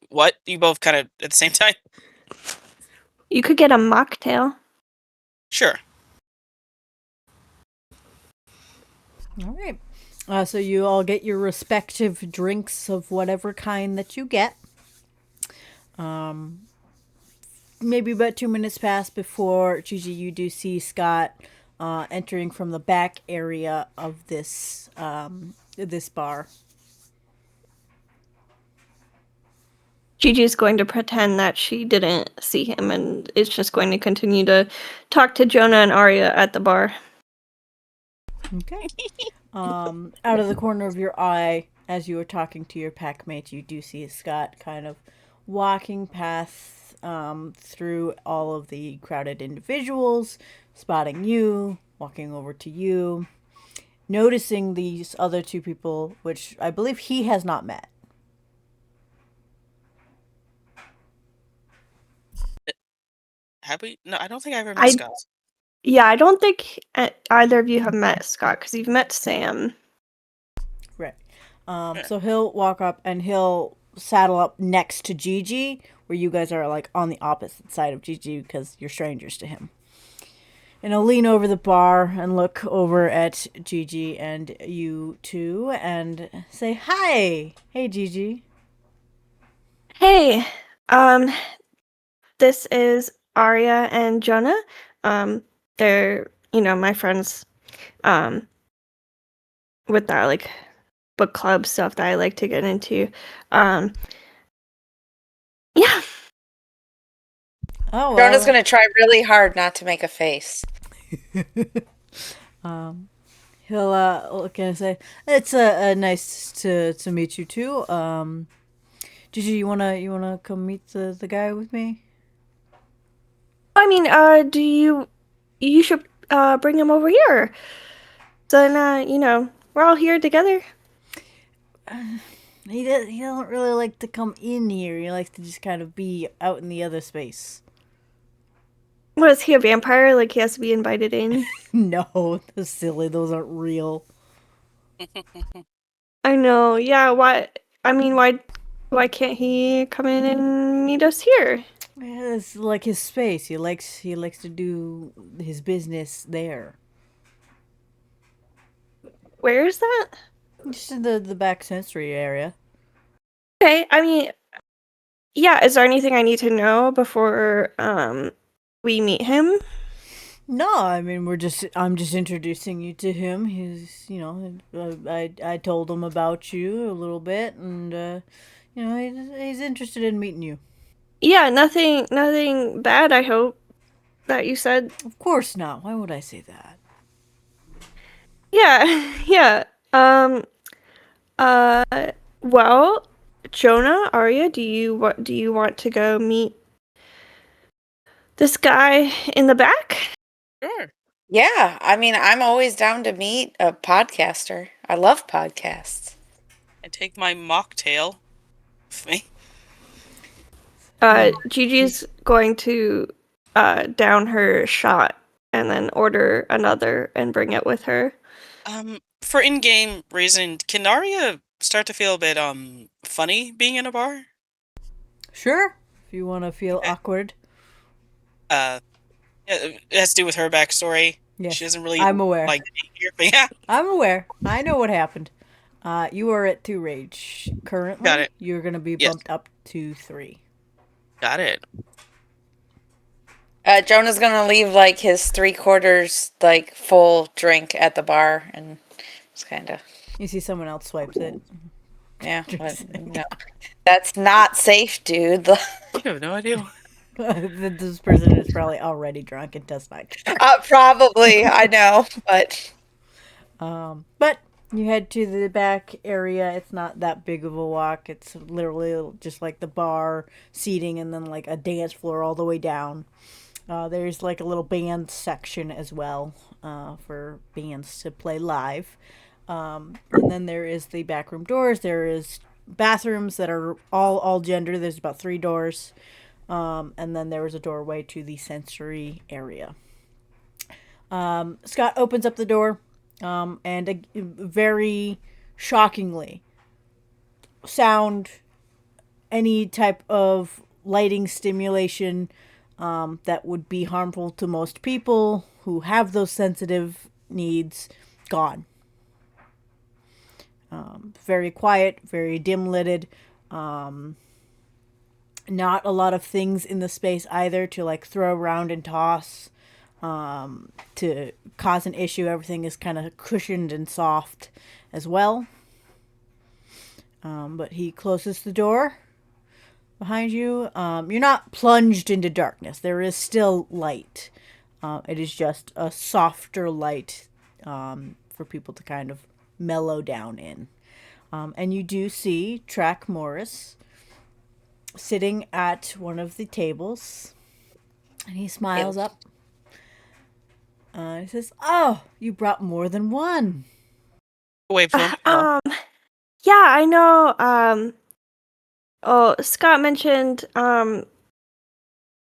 What? You both kind of at the same time? You could get a mocktail. Sure. All right. So you all get your respective drinks of whatever kind that you get. Maybe about 2 minutes pass before, Gigi, you do see Scott entering from the back area of this this bar. Gigi's going to pretend that she didn't see him and is just going to continue to talk to Jonah and Arya at the bar. Okay. Out of the corner of your eye, as you are talking to your packmate, you do see Scott kind of walking past through all of the crowded individuals, spotting you, walking over to you, noticing these other 2 people, which I believe he has not met. Have we? No, I don't think I ever met Scott. Yeah, I don't think either of you have met Scott because you've met Sam. Right. So he'll walk up and he'll saddle up next to Gigi, where you guys are like on the opposite side of Gigi because you're strangers to him. And he'll lean over the bar and look over at Gigi and you 2 and say, "Hi! Hey, Gigi." Hey, this is Arya and Jonah. They're, my friends, with that, like, book club stuff that I like to get into. Yeah. Oh, well. Jonah's going to try really hard not to make a face. He'll look and say, "It's nice to meet you too. Gigi, you wanna come meet the guy with me?" I mean, you should bring him over here. Then we're all here together. He doesn't really like to come in here. He likes to just kind of be out in the other space. What, is he a vampire? Like, he has to be invited in? No, that's silly. Those aren't real. I know. Yeah. Why? I mean, why can't he come in and meet us here? Yeah, it's like his space. He likes to do his business there. Where is that? Just in the back sensory area. Okay. I mean, yeah. Is there anything I need to know before we meet him? No, I mean I'm just introducing you to him. He's I told him about you a little bit, and he's interested in meeting you. Yeah, nothing bad, I hope, that you said. Of course not. Why would I say that? Yeah, yeah. Uh, well, Jonah, Arya, do you want to go meet this guy in the back? Sure. Yeah, I mean, I'm always down to meet a podcaster. I love podcasts. I take my mocktail with me. Gigi's going to down her shot and then order another and bring it with her. For in-game reason, can Arya start to feel a bit funny being in a bar? Sure. If you want to feel Okay. awkward. It has to do with her backstory. Yes, She doesn't really I'm aware. like being here, but yeah. I'm aware. I know what happened. You are at 2 rage. Currently, Got it. you're going to be Yes. bumped up to 3. Got it. Jonah's gonna leave like his 3/4 like full drink at the bar and just kind of You see someone else swipes it. yeah. No, that's not safe, dude. You have no idea. This person is probably already drunk and does not care. Probably, I know, but But you head to the back area. It's not that big of a walk. It's literally just like the bar, seating, and then like a dance floor all the way down. There's like a little band section as well for bands to play live. And then there is the backroom doors. There is bathrooms that are all gender. There's about 3 doors. And then there is a doorway to the sensory area. Scott opens up the door, and very shockingly, sound, any type of lighting stimulation that would be harmful to most people who have those sensitive needs, gone. Very quiet, very dim lidded. Not a lot of things in the space either to like throw around and toss to cause an issue. Everything is kind of cushioned and soft as well. But he closes the door behind you. You're not plunged into darkness. There is still light. It is just a softer light for people to kind of mellow down in. And you do see Track Morris sitting at one of the tables. And he smiles up. He says, "Oh, you brought more than one." Wait for him. Yeah, I know. Oh, Scott mentioned, that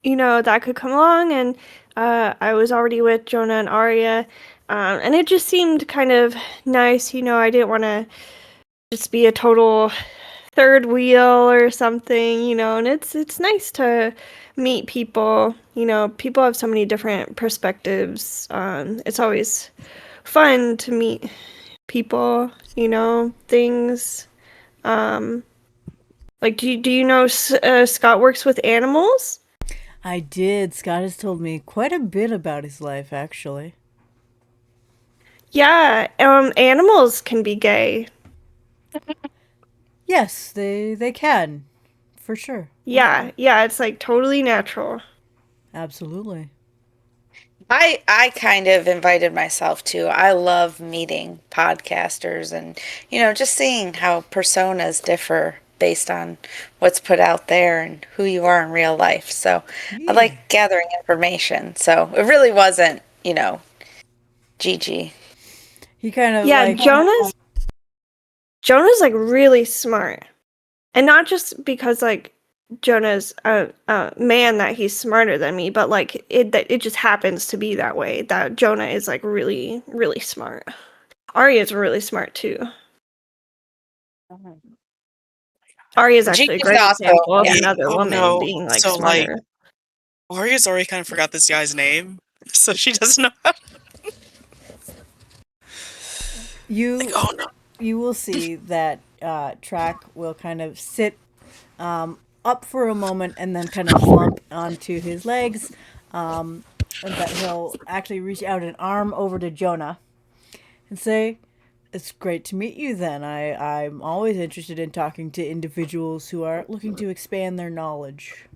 I could come along, and I was already with Jonah and Arya, and it just seemed kind of nice. I didn't want to just be a total third wheel or something, and it's nice to meet people. People have so many different perspectives. It's always fun to meet people, things. Like, do you know Scott works with animals? I did. Scott has told me quite a bit about his life, actually. Yeah, animals can be gay. Yes, they can. For sure. Yeah, it's like totally natural. Absolutely. I kind of invited myself to. I love meeting podcasters and just seeing how personas differ based on what's put out there and who you are in real life. So I like gathering information. So it really wasn't, Gigi. He kind of Yeah, like Jonah's like really smart. And not just because like Jonah's a man that he's smarter than me, but like it just happens to be that way, that Jonah is like really, really smart. Arya's really smart too. Arya's actually a Gigi's great also, example of yeah. another Oh, woman no. being like So, smarter. Arya's already kind of forgot this guy's name, so she doesn't know. you Oh no. you will see that Track will kind of sit up for a moment and then kind of slump onto his legs. And that he'll actually reach out an arm over to Jonah and say, "It's great to meet you then. I'm always interested in talking to individuals who are looking to expand their knowledge."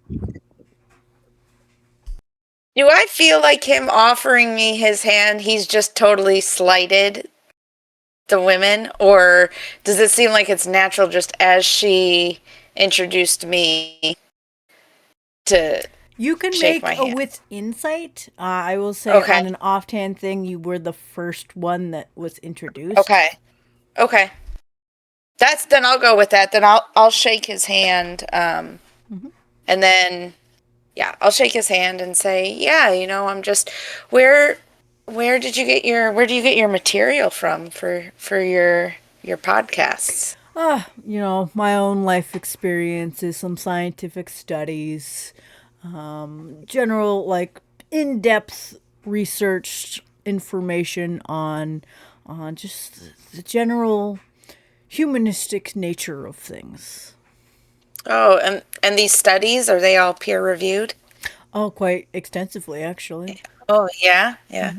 Do I feel like him offering me his hand, he's just totally slighted the women? Or does it seem like it's natural just as she introduced me to You can shake make my a hand? wits insight. I will say Okay. on an offhand thing, you were the first one that was introduced. Okay. Okay. Then I'll go with that. Then I'll shake his hand. And then I'll shake his hand and say, yeah, I'm just where where do you get your material from for your podcasts? My own life experiences, some scientific studies, general like in-depth research information on just the general humanistic nature of things. Oh, and these studies, are they all peer reviewed? Oh, quite extensively, actually. Oh, yeah. Yeah.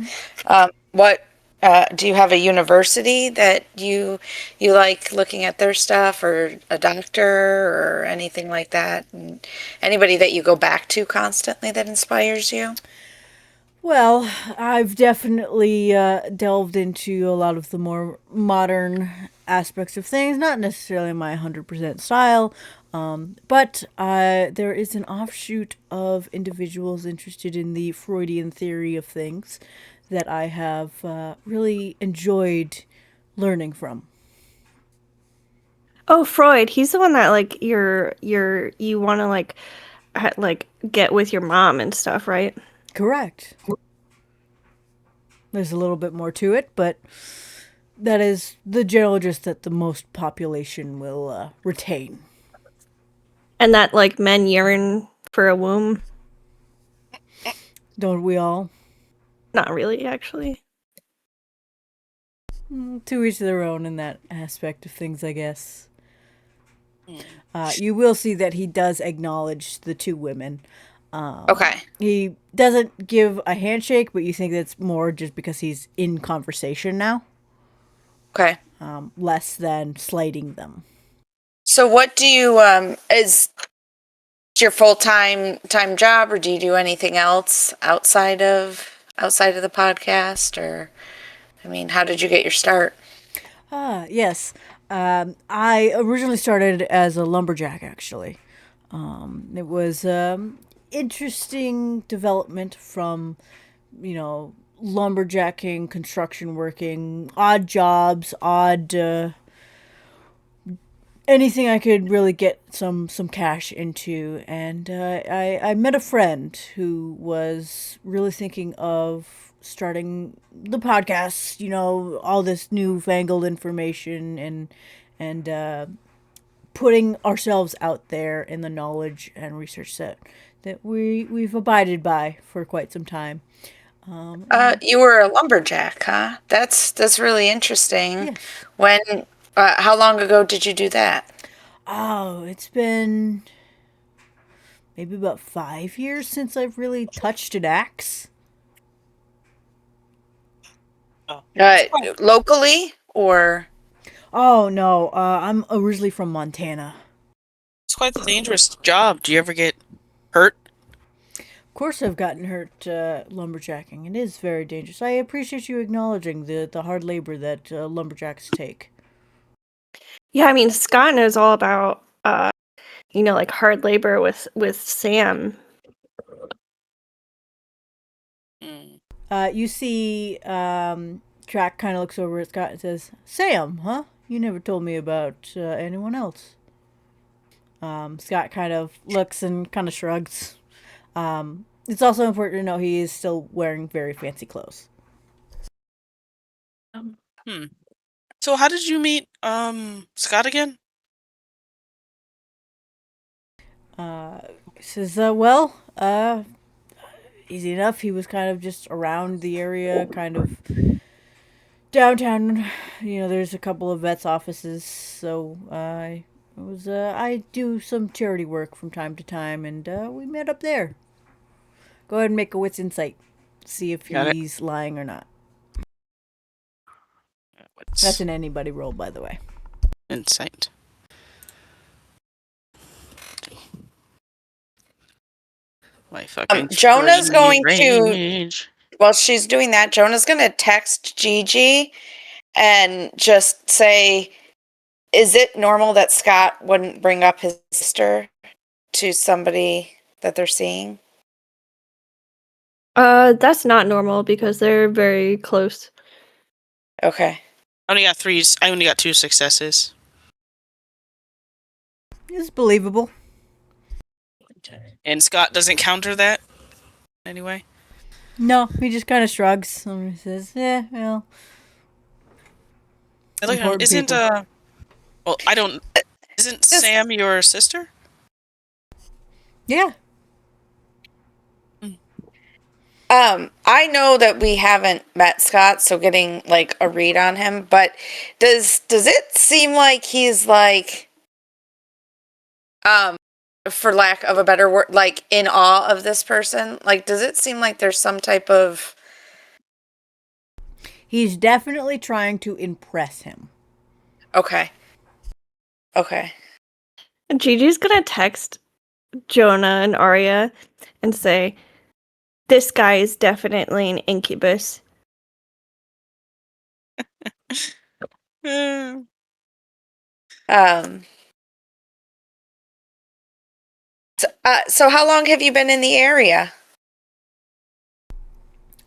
What do you have a university that you like looking at their stuff, or a doctor or anything like that? And anybody that you go back to constantly that inspires you? Well, I've definitely delved into a lot of the more modern aspects of things, not necessarily my 100% style, but there is an offshoot of individuals interested in the Freudian theory of things that I have really enjoyed learning from. Oh, Freud. He's the one that like you want to like get with your mom and stuff, right? Correct. There's a little bit more to it, but that is the general gist that the most population will retain. And that like men yearn for a womb. Don't we all? Not really, actually. To each their own in that aspect of things, I guess. You will see that he does acknowledge the two women. Okay. He doesn't give a handshake, but you think that's more just because he's in conversation now, Okay. less than slighting them. So what do you is your full-time job, or do you do anything else outside of the podcast? Or I mean, how did you get your start? Yes. I originally started as a lumberjack, actually. It was interesting development from, lumberjacking, construction working, odd jobs, odd anything I could really get some cash into. And I met a friend who was really thinking of starting the podcast, all this newfangled information and putting ourselves out there in the knowledge and research that we've abided by for quite some time. You were a lumberjack, huh? That's really interesting. Yes. When how long ago did you do that? Oh, it's been maybe about 5 years since I've really touched an axe. Oh, Uh, Locally or Oh no, I'm originally from Montana. it's quite a dangerous job. Do you ever get hurt? Of course, I've gotten hurt lumberjacking. It is very dangerous. I appreciate you acknowledging the hard labor that lumberjacks take. Yeah, I mean Scott knows all about like hard labor with Sam. Mm. You see, Track kind of looks over at Scott and says, "Sam, huh? You never told me about anyone else." Scott kind of looks and kind of shrugs. It's also important to know he is still wearing very fancy clothes. Hmm. So how did you meet Scott again? He says, well, easy enough. He was kind of just around the area, kind of downtown. There's a couple of vets' offices, so I do some charity work from time to time, and we met up there. Go ahead and make a wits insight. See if Got it. he's lying or not. What's That's an anybody roll, by the way. insight? My fucking Jonah's free going to, range. while she's doing that, Jonah's going to text Gigi and just say, is it normal that Scott wouldn't bring up his sister to somebody that they're seeing? That's not normal because they're very close. Okay. I only got 2 successes. It's believable. And Scott doesn't counter that anyway. No, he just kind of shrugs and he says, "Yeah, well, important Isn't people." well, I don't. Isn't Sam your sister? Yeah. I know that we haven't met Scott, so getting like a read on him, but does it seem like he's like, for lack of a better word, like in awe of this person? Like, does it seem like there's some type of... He's definitely trying to impress him. Okay. Okay. And Gigi's gonna text Jonah and Arya and say, this guy is definitely an incubus. So how long have you been in the area?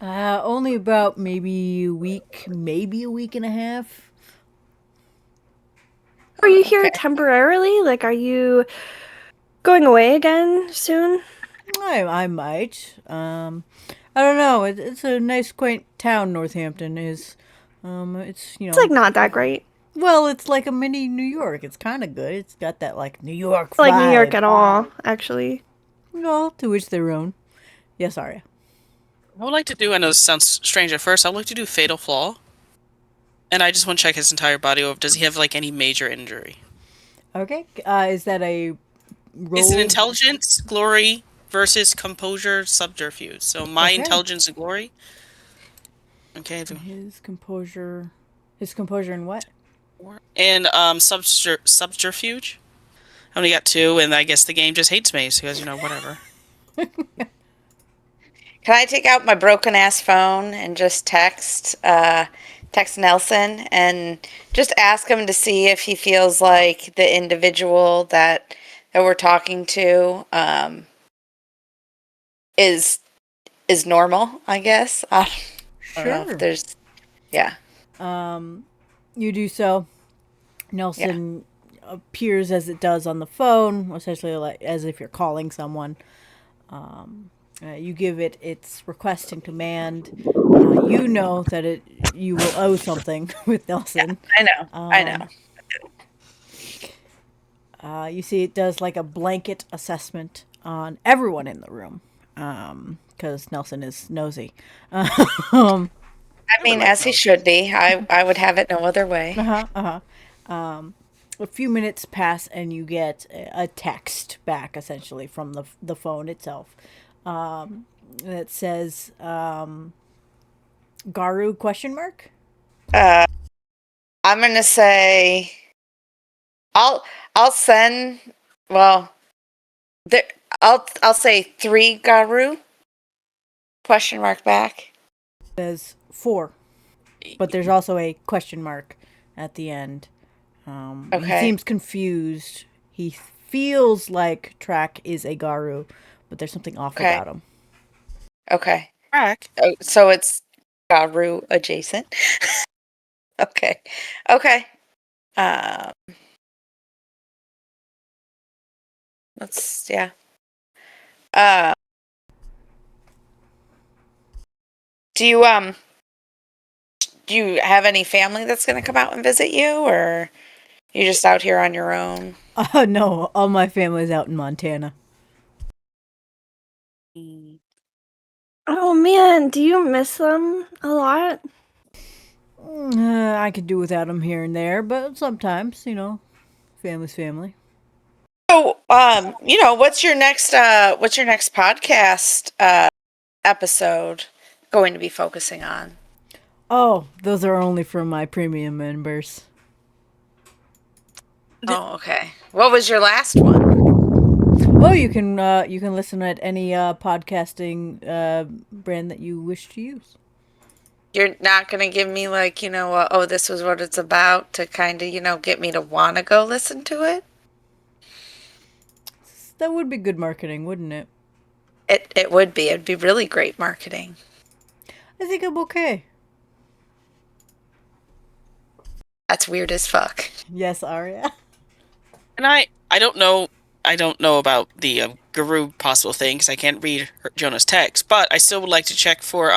Only about maybe a week and a half. Are you here Okay. temporarily? Like, are you going away again soon? I might. I don't know. It's a nice, quaint town. Northampton is. It's It's like not that great. Well, it's like a mini New York. It's kind of good. It's got that like New York vibe. Like New York at all, actually. No, to each their own. Yes, Arya. I would like to do. I know this sounds strange at first. I would like to do Fatal Flaw, and I just want to check his entire body over. Does he have like any major injury? Okay. Is that a roll? It's an intelligence, glory versus composure, subterfuge. So my intelligence and glory. Okay. His composure. His composure and what? And subterfuge. I only got 2, and I guess the game just hates me because whatever. Can I take out my broken ass phone and just text Nelson and just ask him to see if he feels like the individual that we're talking to is normal, I guess. I don't know if there's... Yeah. You do so. Nelson appears as it does on the phone, essentially like as if you're calling someone. You give it its request and command. You know that you will owe something with Nelson. Yeah, I know. You see it does like a blanket assessment on everyone in the room. Because Nelson is nosy. I mean, as he should be. I would have it no other way. A few minutes pass and you get a text back, essentially, from the phone itself. That says, Garou question mark? I'm gonna say... I'll send... Well... I'll say 3 Garou question mark back. It says 4, but there's also a question mark at the end. Okay. He seems confused. He feels like Track is a Garou, but there's something off about him. Okay. Track. Oh, so it's Garou adjacent. Okay. Let's do you have any family that's going to come out and visit you, or you just out here on your own? Oh no, all my family's out in Montana. Oh man, do you miss them a lot? I could do without them here and there, but sometimes, family's family. So, what's your next podcast episode going to be focusing on? Oh, those are only for my premium members. Oh, okay. What was your last one? Oh, you can listen at any podcasting brand that you wish to use. You're not going to give me like, oh, this was what it's about to kind of, get me to want to go listen to it? That would be good marketing, wouldn't it? It would be. It'd be really great marketing. I think I'm okay. That's weird as fuck. Yes, Arya. And I don't know about the Garou possible thing because I can't read Jonah's text, but I still would like to check for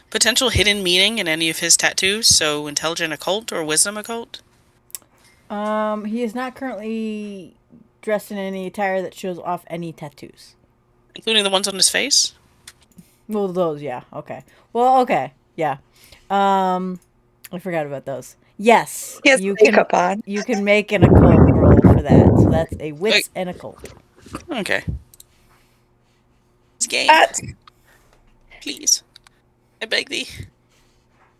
potential hidden meaning in any of his tattoos. So intelligent occult or wisdom occult. He is not currently dressed in any attire that shows off any tattoos. Including the ones on his face? Well, those, yeah. Okay. Well, okay. Yeah. I forgot about those. Yes. He has makeup on. You can make an occult roll for that. So that's a wits and occult. Okay. This game. Please. I beg thee. I'm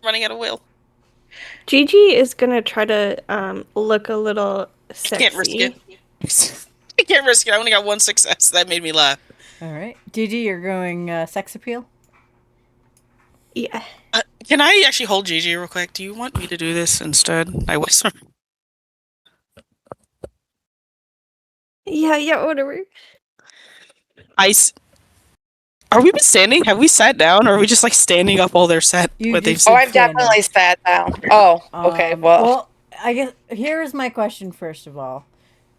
running out of will. Gigi is gonna try to look a little sexy. I can't risk it. I can't risk it. I only got one success. That made me laugh. All right. Gigi, you're going sex appeal? Yeah. Can I actually hold Gigi real quick? Do you want me to do this instead? I whisper. Yeah, whatever. Are we standing? Have we sat down, or are we just like standing up while they're set? I've definitely sat down. Oh, okay. Well, I guess here's my question first of all,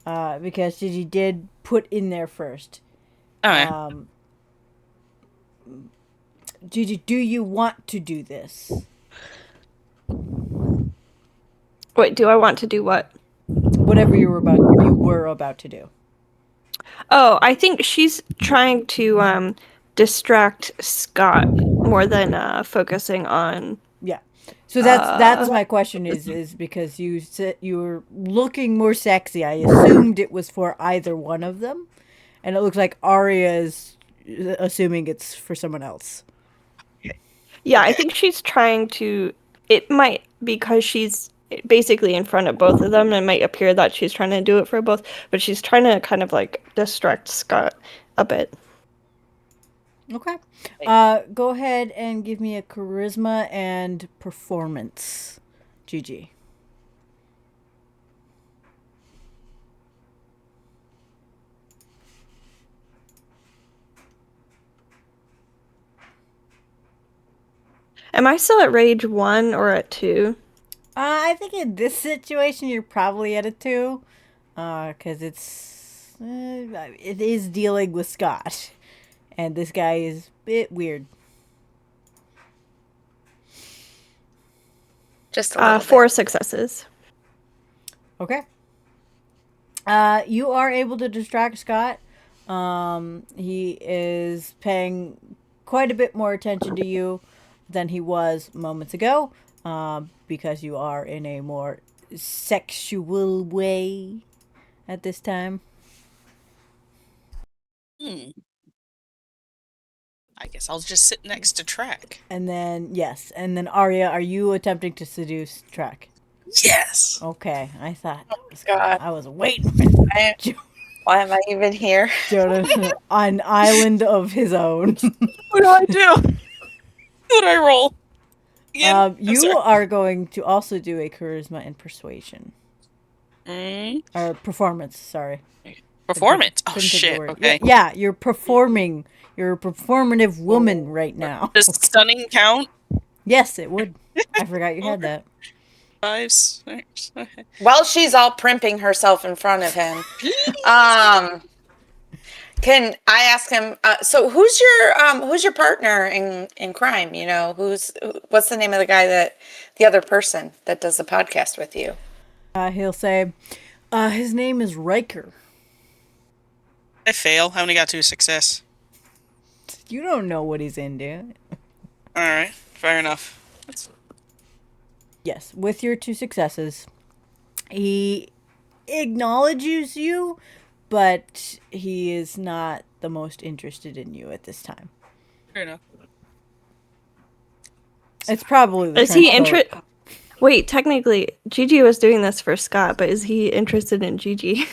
because Gigi did put in there first. All right. Gigi, do you want to do this? Wait, do I want to do what? Whatever you were about to do. Oh, I think she's trying to distract Scott more than focusing on. Yeah. So that's my question is because you said you were looking more sexy. I assumed it was for either one of them, and it looks like Arya is assuming it's for someone else. Yeah, I think she's trying to. It might, because she's basically in front of both of them, it might appear that she's trying to do it for both, but she's trying to kind of like distract Scott a bit. Okay. Go ahead and give me a charisma and performance, Gigi. Am I still at rage 1 or at 2? I think in this situation you're probably at a 2, because it is dealing with Scott, and this guy is a bit weird. Just a little 4 successes. Okay. You are able to distract Scott. He is paying quite a bit more attention to you than he was moments ago, because you are in a more sexual way at this time. I guess I'll just sit next to Track. And then Arya, are you attempting to seduce Track? Yes. Okay, I thought. Oh God. I was waiting. Why am I even here? Jonah on an island of his own. What do I do? What do I roll? You are going to also do a charisma and persuasion. Or performance, sorry. Performance? Oh, shit. Okay. Yeah, you're performing. You're a performative woman right now. Does stunning count? Yes, it would. I forgot you had that. 5, 6. Okay. While she's all primping herself in front of him, can I ask him? So who's your partner in crime? What's the name of the other person that does the podcast with you? He'll say, his name is Riker. I fail. I only got 2 success. You don't know what he's into. All right, fair enough. Yes, with your 2 successes, he acknowledges you, but he is not the most interested in you at this time. Fair enough. It's probably the Is he interested? Wait, technically, Gigi was doing this for Scott, but is he interested in Gigi?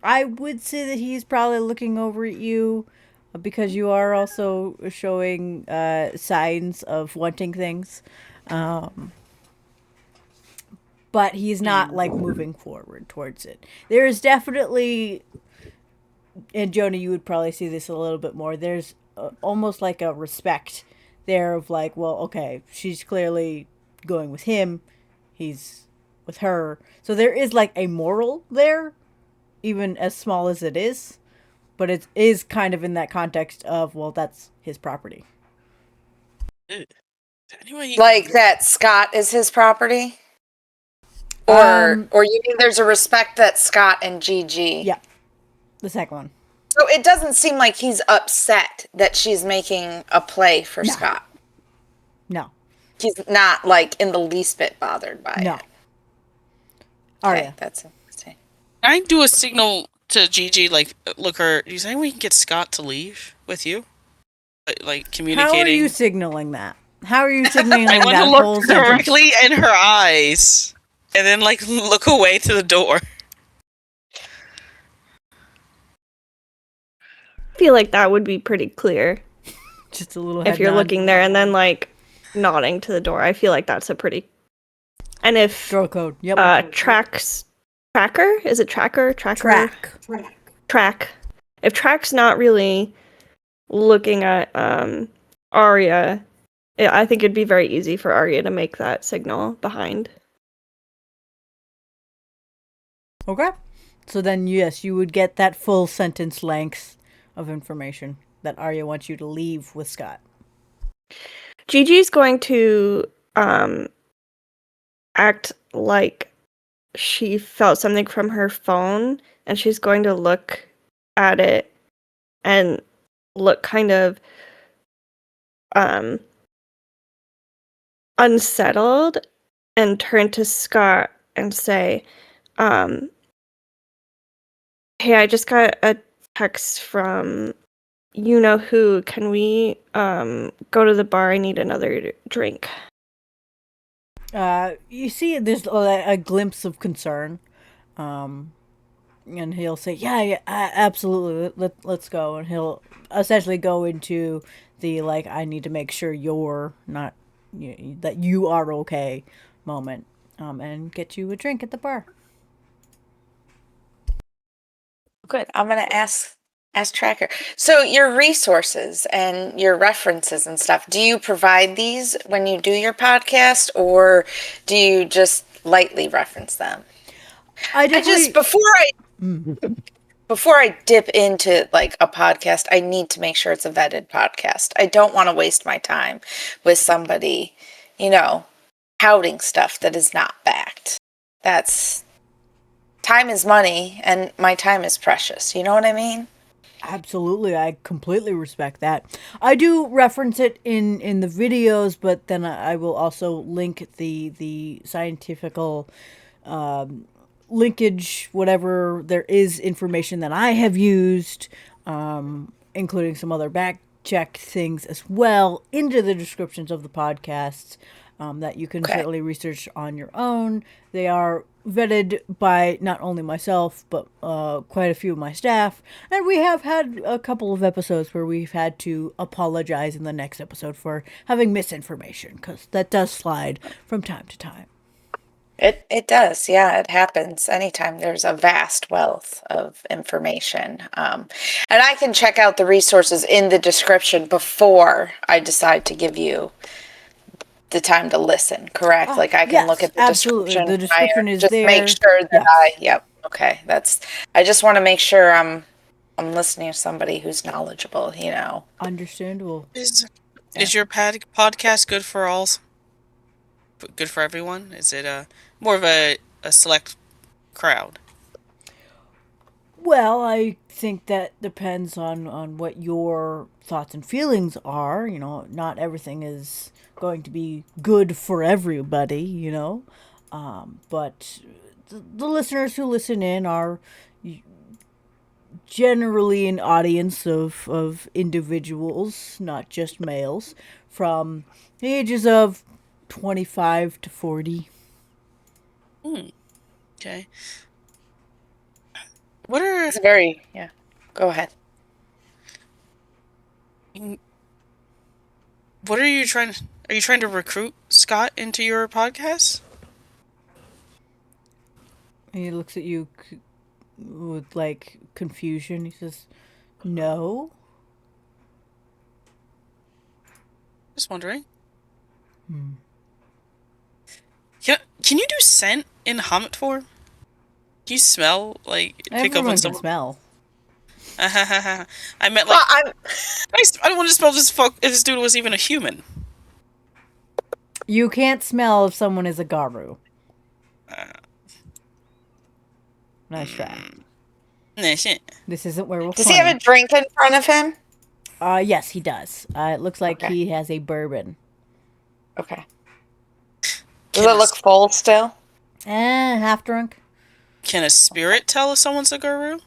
I would say that he's probably looking over at you because you are also showing signs of wanting things. Um, but he's not like moving forward towards it. There is definitely, and Jonah, you would probably see this a little bit more. There's almost like a respect there of like, well, okay, she's clearly going with him, he's with her. So there is like a moral there, even as small as it is, but it is kind of in that context of, well, that's his property. Anyway, Like that Scott is his property? Or you mean there's a respect that Scott and Gigi? Yeah, the second one. So it doesn't seem like he's upset that she's making a play for No. Scott. No. He's not like in the least bit bothered by No. it. Arya. Okay, that's interesting. Can I do a signal to Gigi, like, look, her, do you think we can get Scott to leave with you? Like, communicating? How are you signaling that? How are you signaling I want that to whole look sentence? directly in her eyes, and then, like, look away to the door. I feel like that would be pretty clear Just a little head if you're nod. looking there and then like nodding to the door. I feel like that's a pretty. And if Girl code. Yep. tracker, is it tracker? Track. If Track's not really looking at Arya, I think it'd be very easy for Arya to make that signal behind. Okay. So then, yes, you would get that full sentence length of information that Arya wants you to leave with Scott. Gigi's going to act like she felt something from her phone, and she's going to look at it and look kind of unsettled and turn to Scott and say, hey, I just got a text from you know who. Can we go to the bar? I need another drink. You see, there's a glimpse of concern, and he'll say, "Yeah, absolutely. Let's go." And he'll essentially go into the like, "I need to make sure you're not that you are okay" moment, and get you a drink at the bar. Good. I'm gonna ask Tracker. So your resources and your references and stuff, do you provide these when you do your podcast, or do you just lightly reference them? I just before I dip into like a podcast, I need to make sure it's a vetted podcast. I don't want to waste my time with somebody, touting stuff that is not backed. That's time is money, and my time is precious. You know what I mean? Absolutely, I completely respect that. I do reference it in the videos, but then I will also link the scientifical linkage, whatever there is information that I have used, including some other back check things as well, into the descriptions of the podcasts. That you can certainly research on your own. They are vetted by not only myself, but quite a few of my staff. And we have had a couple of episodes where we've had to apologize in the next episode for having misinformation, because that does slide from time to time. It does, yeah, it happens anytime there's a vast wealth of information. And I can check out the resources in the description before I decide to give you the time to listen, correct? Like I can look at the description. The description is just there. Make sure that okay. I just want to make sure I'm listening to somebody who's knowledgeable, Understandable. Is your podcast good for all? Good for everyone? Is it more of a select crowd? Well, I think that depends on what your thoughts and feelings are. Not everything is going to be good for everybody, but the listeners who listen in are generally an audience of individuals, not just males, from the ages of 25 to 40. Okay. What are It's very, yeah. Go ahead. what are you trying? Are you trying to recruit Scott into your podcast? And he looks at you with like confusion. He says, "No." Just wondering. Yeah, can you do scent in Hobbit form? Can you smell like pick up Everyone on can someone? smell. I meant Well, like I'm. I don't want to smell if this dude was even a human. You can't smell if someone is a Garou. Nice try. Nah, shit. This isn't Werewolf. Does he have a drink in front of him? Yes, he does. It looks like Okay. he has a bourbon. Okay. Does it look full still? Half drunk. Can a spirit tell if someone's a Garou?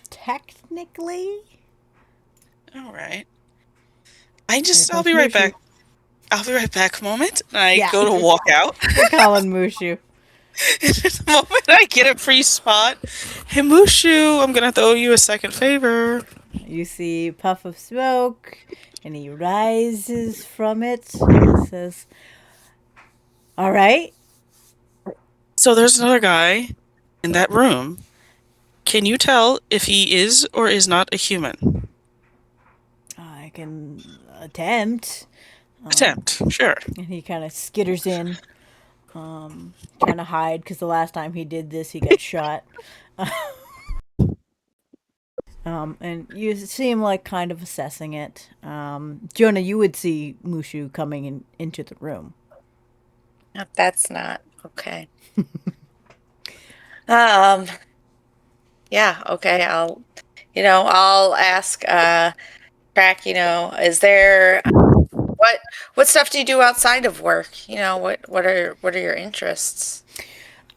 Technically. All right. Here I'll be comes right Mushu. back. I'll be right back. A moment. I Yeah. go to walk out. We're calling Mushu. The moment I get a free spot, hey Mushu, I'm gonna throw you a second favor. You see a puff of smoke, and he rises from it. And says, "All right." So there's another guy in that room. Can you tell if he is or is not a human? I can attempt. Attempt, sure. And he kind of skitters in, trying to hide because the last time he did this, he got shot. And you see him like kind of assessing it. Jonah, you would see Mushu coming into the room. That's not okay. Yeah, okay. I'll ask Track, is there what stuff do you do outside of work? What are your interests?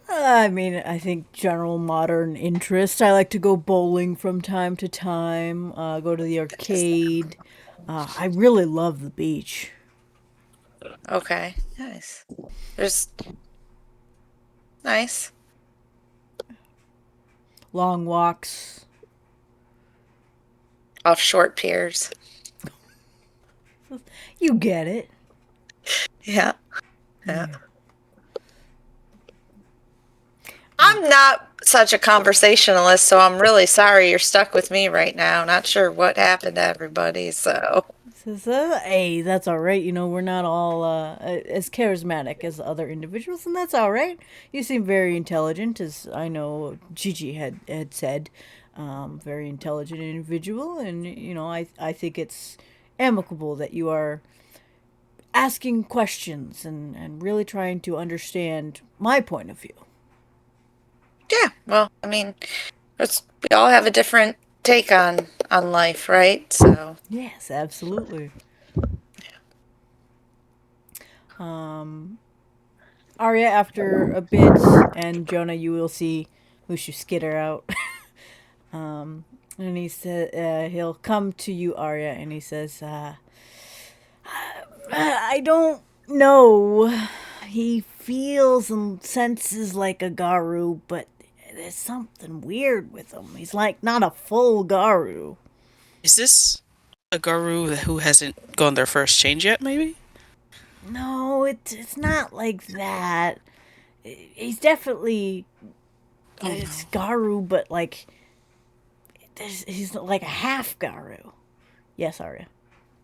I mean, I think general modern interest. I like to go bowling from time to time, go to the arcade. I really love the beach. Okay, nice. There's nice. Long walks. Off short piers. You get it. Yeah. Yeah. I'm not such a conversationalist, so I'm really sorry you're stuck with me right now. Not sure what happened to everybody, so. Says, hey, that's all right. We're not all as charismatic as other individuals, and that's all right. You seem very intelligent, as I know Gigi had said. Very intelligent individual, and I think it's amicable that you are asking questions and really trying to understand my point of view. Yeah, well, I mean, we all have a different take on life, right? So. Yes, absolutely. Arya, after a bit, and Jonah, you will see Mushu skitter out. And he said, he'll come to you, Arya, and he says, I don't know. He feels and senses like a Garou, but there's something weird with him. He's like not a full Garou. Is this a Garou who hasn't gone their first change yet, maybe? No, it's not like that. He's definitely it's Garou, but like he's like a half Garou. Yes, Arya.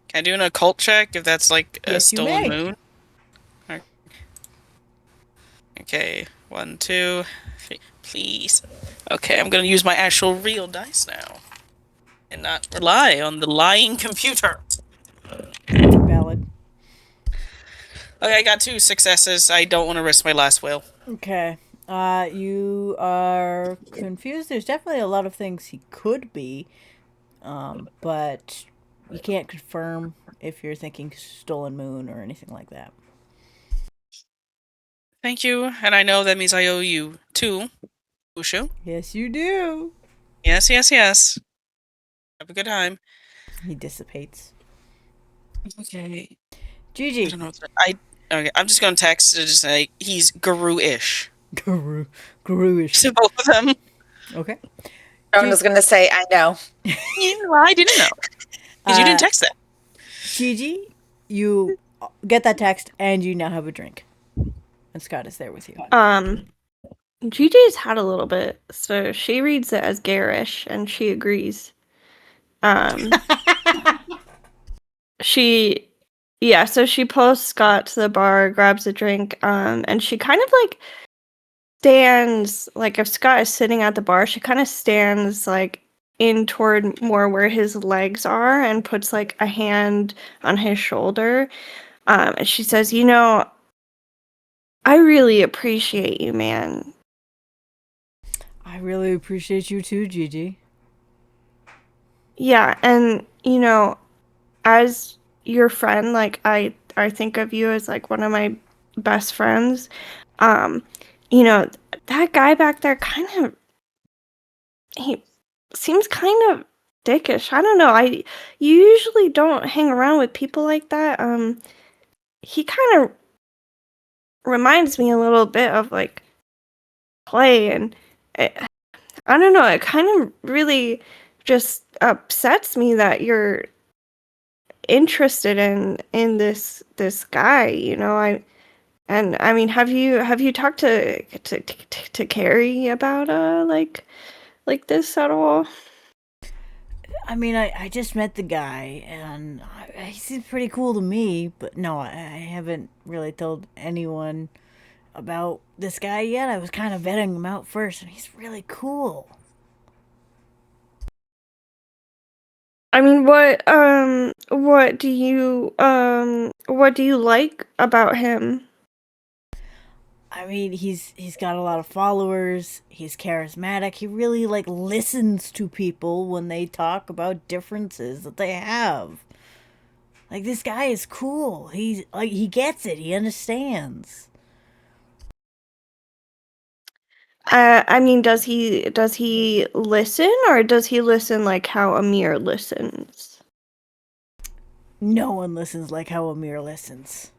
Can I do an occult check if that's like a Yes, you stolen may. moon? Okay, 1, 2, 3, please. Okay, I'm gonna use my actual real dice now. And not rely on the lying computer. Valid. Okay, I got 2 successes. I don't want to risk my last will. Okay. You are confused. There's definitely a lot of things he could be, but you can't confirm if you're thinking stolen moon or anything like that. Thank you, and I know that means I owe you 2, Mushu. Yes, you do. Yes, yes, yes. Have a good time. He dissipates. Okay. I Gigi. don't know what okay, I'm just gonna text to just say he's Garou-ish. Garou-ish. To both of them. Okay. Joan was going to say, I know. Yeah, well, I didn't know. Because you didn't text that. Gigi, you get that text and you now have a drink. And Scott is there with you. Gigi's had a little bit, so she reads it as garish, and she agrees. So she pulls Scott to the bar, grabs a drink, and she kind of like stands, like if Scott is sitting at the bar, she kind of stands like in toward more where his legs are and puts like a hand on his shoulder. And she says, I really appreciate you, man. I really appreciate you too, Gigi. Yeah, and as your friend, like I think of you as like one of my best friends. Um, that guy back there he seems kind of dickish. I don't know. I usually don't hang around with people like that. He kind of reminds me a little bit of like Clay, and I don't know. It kind of really just upsets me that you're interested in this guy. I mean, have you talked to Carrie about like this at all? I mean, I just met the guy, and he seems pretty cool to me, but no, I haven't really told anyone about this guy yet. I was kind of vetting him out first, and he's really cool. I mean, what do you like about him? I mean, he's got a lot of followers. He's charismatic. He really like listens to people when they talk about differences that they have. Like this guy is cool. He's like he gets it. He understands. I mean, does he listen, or does he listen like how Amir listens? No one listens like how Amir listens.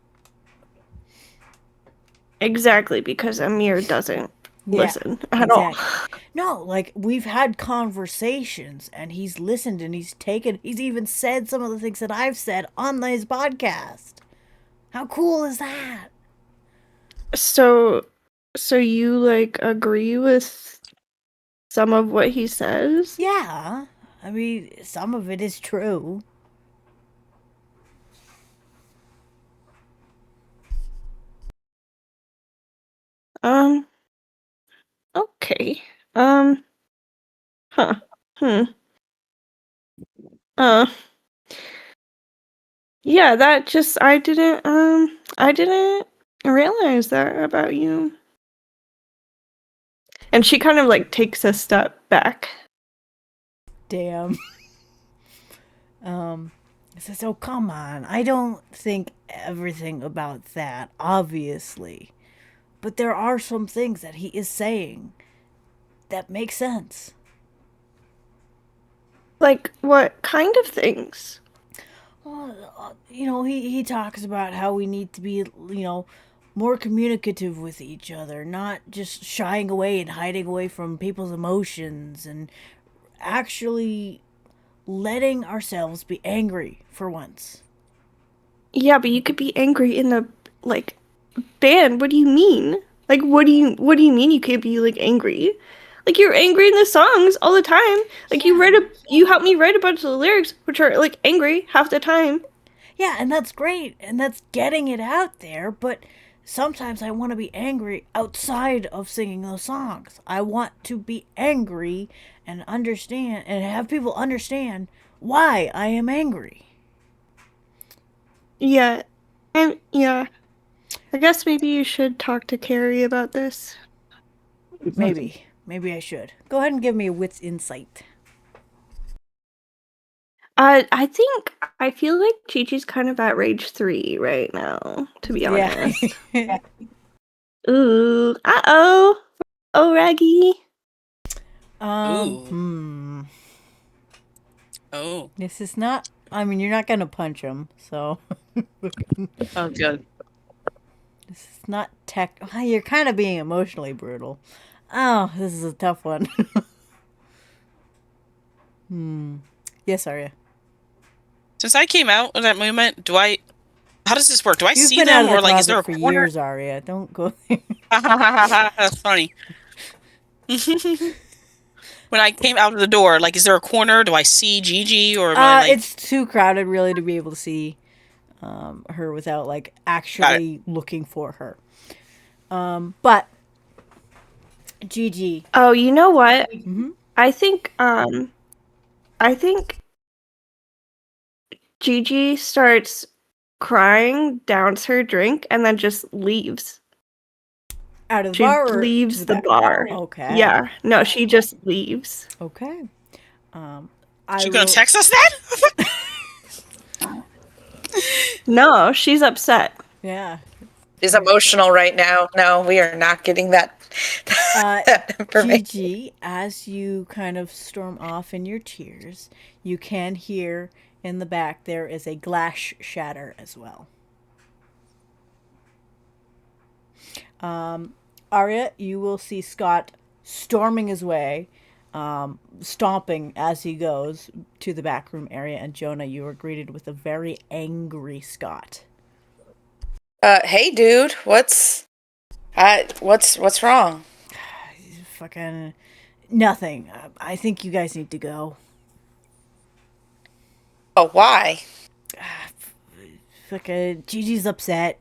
Exactly, because Amir doesn't listen at all. No, like we've had conversations and he's listened and he's even said some of the things that I've said on this podcast. How cool is that? So you like agree with some of what he says? Yeah. I mean, some of it is true. Um, okay. Um, huh. Hmm. Uh, yeah, that just I didn't realize that about you. And she kind of like takes a step back. Damn. Says, oh, come on. I don't think everything about that, obviously. But there are some things that he is saying that make sense. Like what kind of things? Well, he talks about how we need to be, more communicative with each other, not just shying away and hiding away from people's emotions, and actually letting ourselves be angry for once. Yeah, but you could be angry in the like band. What do you mean? Like what do you mean you can't be like angry? Like you're angry in the songs all the time. Like you helped me write a bunch of the lyrics which are like angry half the time. Yeah, and that's great, and that's getting it out there, but sometimes I want to be angry outside of singing those songs. I want to be angry and understand and have people understand why I am angry. Yeah. And yeah. I guess maybe you should talk to Carrie about this. Maybe. Maybe I should. Go ahead and give me a wit's insight. I feel like Gigi's kind of at rage 3 right now, to be honest. Yeah. Ooh, uh-oh. Oh, Raggy. Oh. This is not, I mean, you're not going to punch him, so. Oh, good. This is not you're kind of being emotionally brutal. Oh, this is a tough one. Yes, Arya. Since I came out of that moment, how does this work? Do I You've see been out them, of the or like, is closet there a for corner? years, Arya. Don't go there. That's funny. When I came out of the door, like, is there a corner? Do I see Gigi, or am I like? It's too crowded, really, to be able to see her without like Got it. actually looking for her. But Gigi. Oh, you know what? Mm-hmm. I think Gigi starts crying, downs her drink, and then just leaves. Out of the She bar or to leaves the the back? bar. Okay. Yeah. No, she just leaves. Okay. I She gonna will. text us then? No, she's upset. Yeah. She's emotional right now. No, we are not getting that, that information. Gigi, as you kind of storm off in your tears, you can hear in the back there is a glass shatter as well. Arya, you will see Scott storming his way, stomping as he goes to the back room area, and Jonah, you are greeted with a very angry Scott. Hey, dude, what's wrong? Fucking nothing. I think you guys need to go. Oh, why? Fucking Gigi's upset.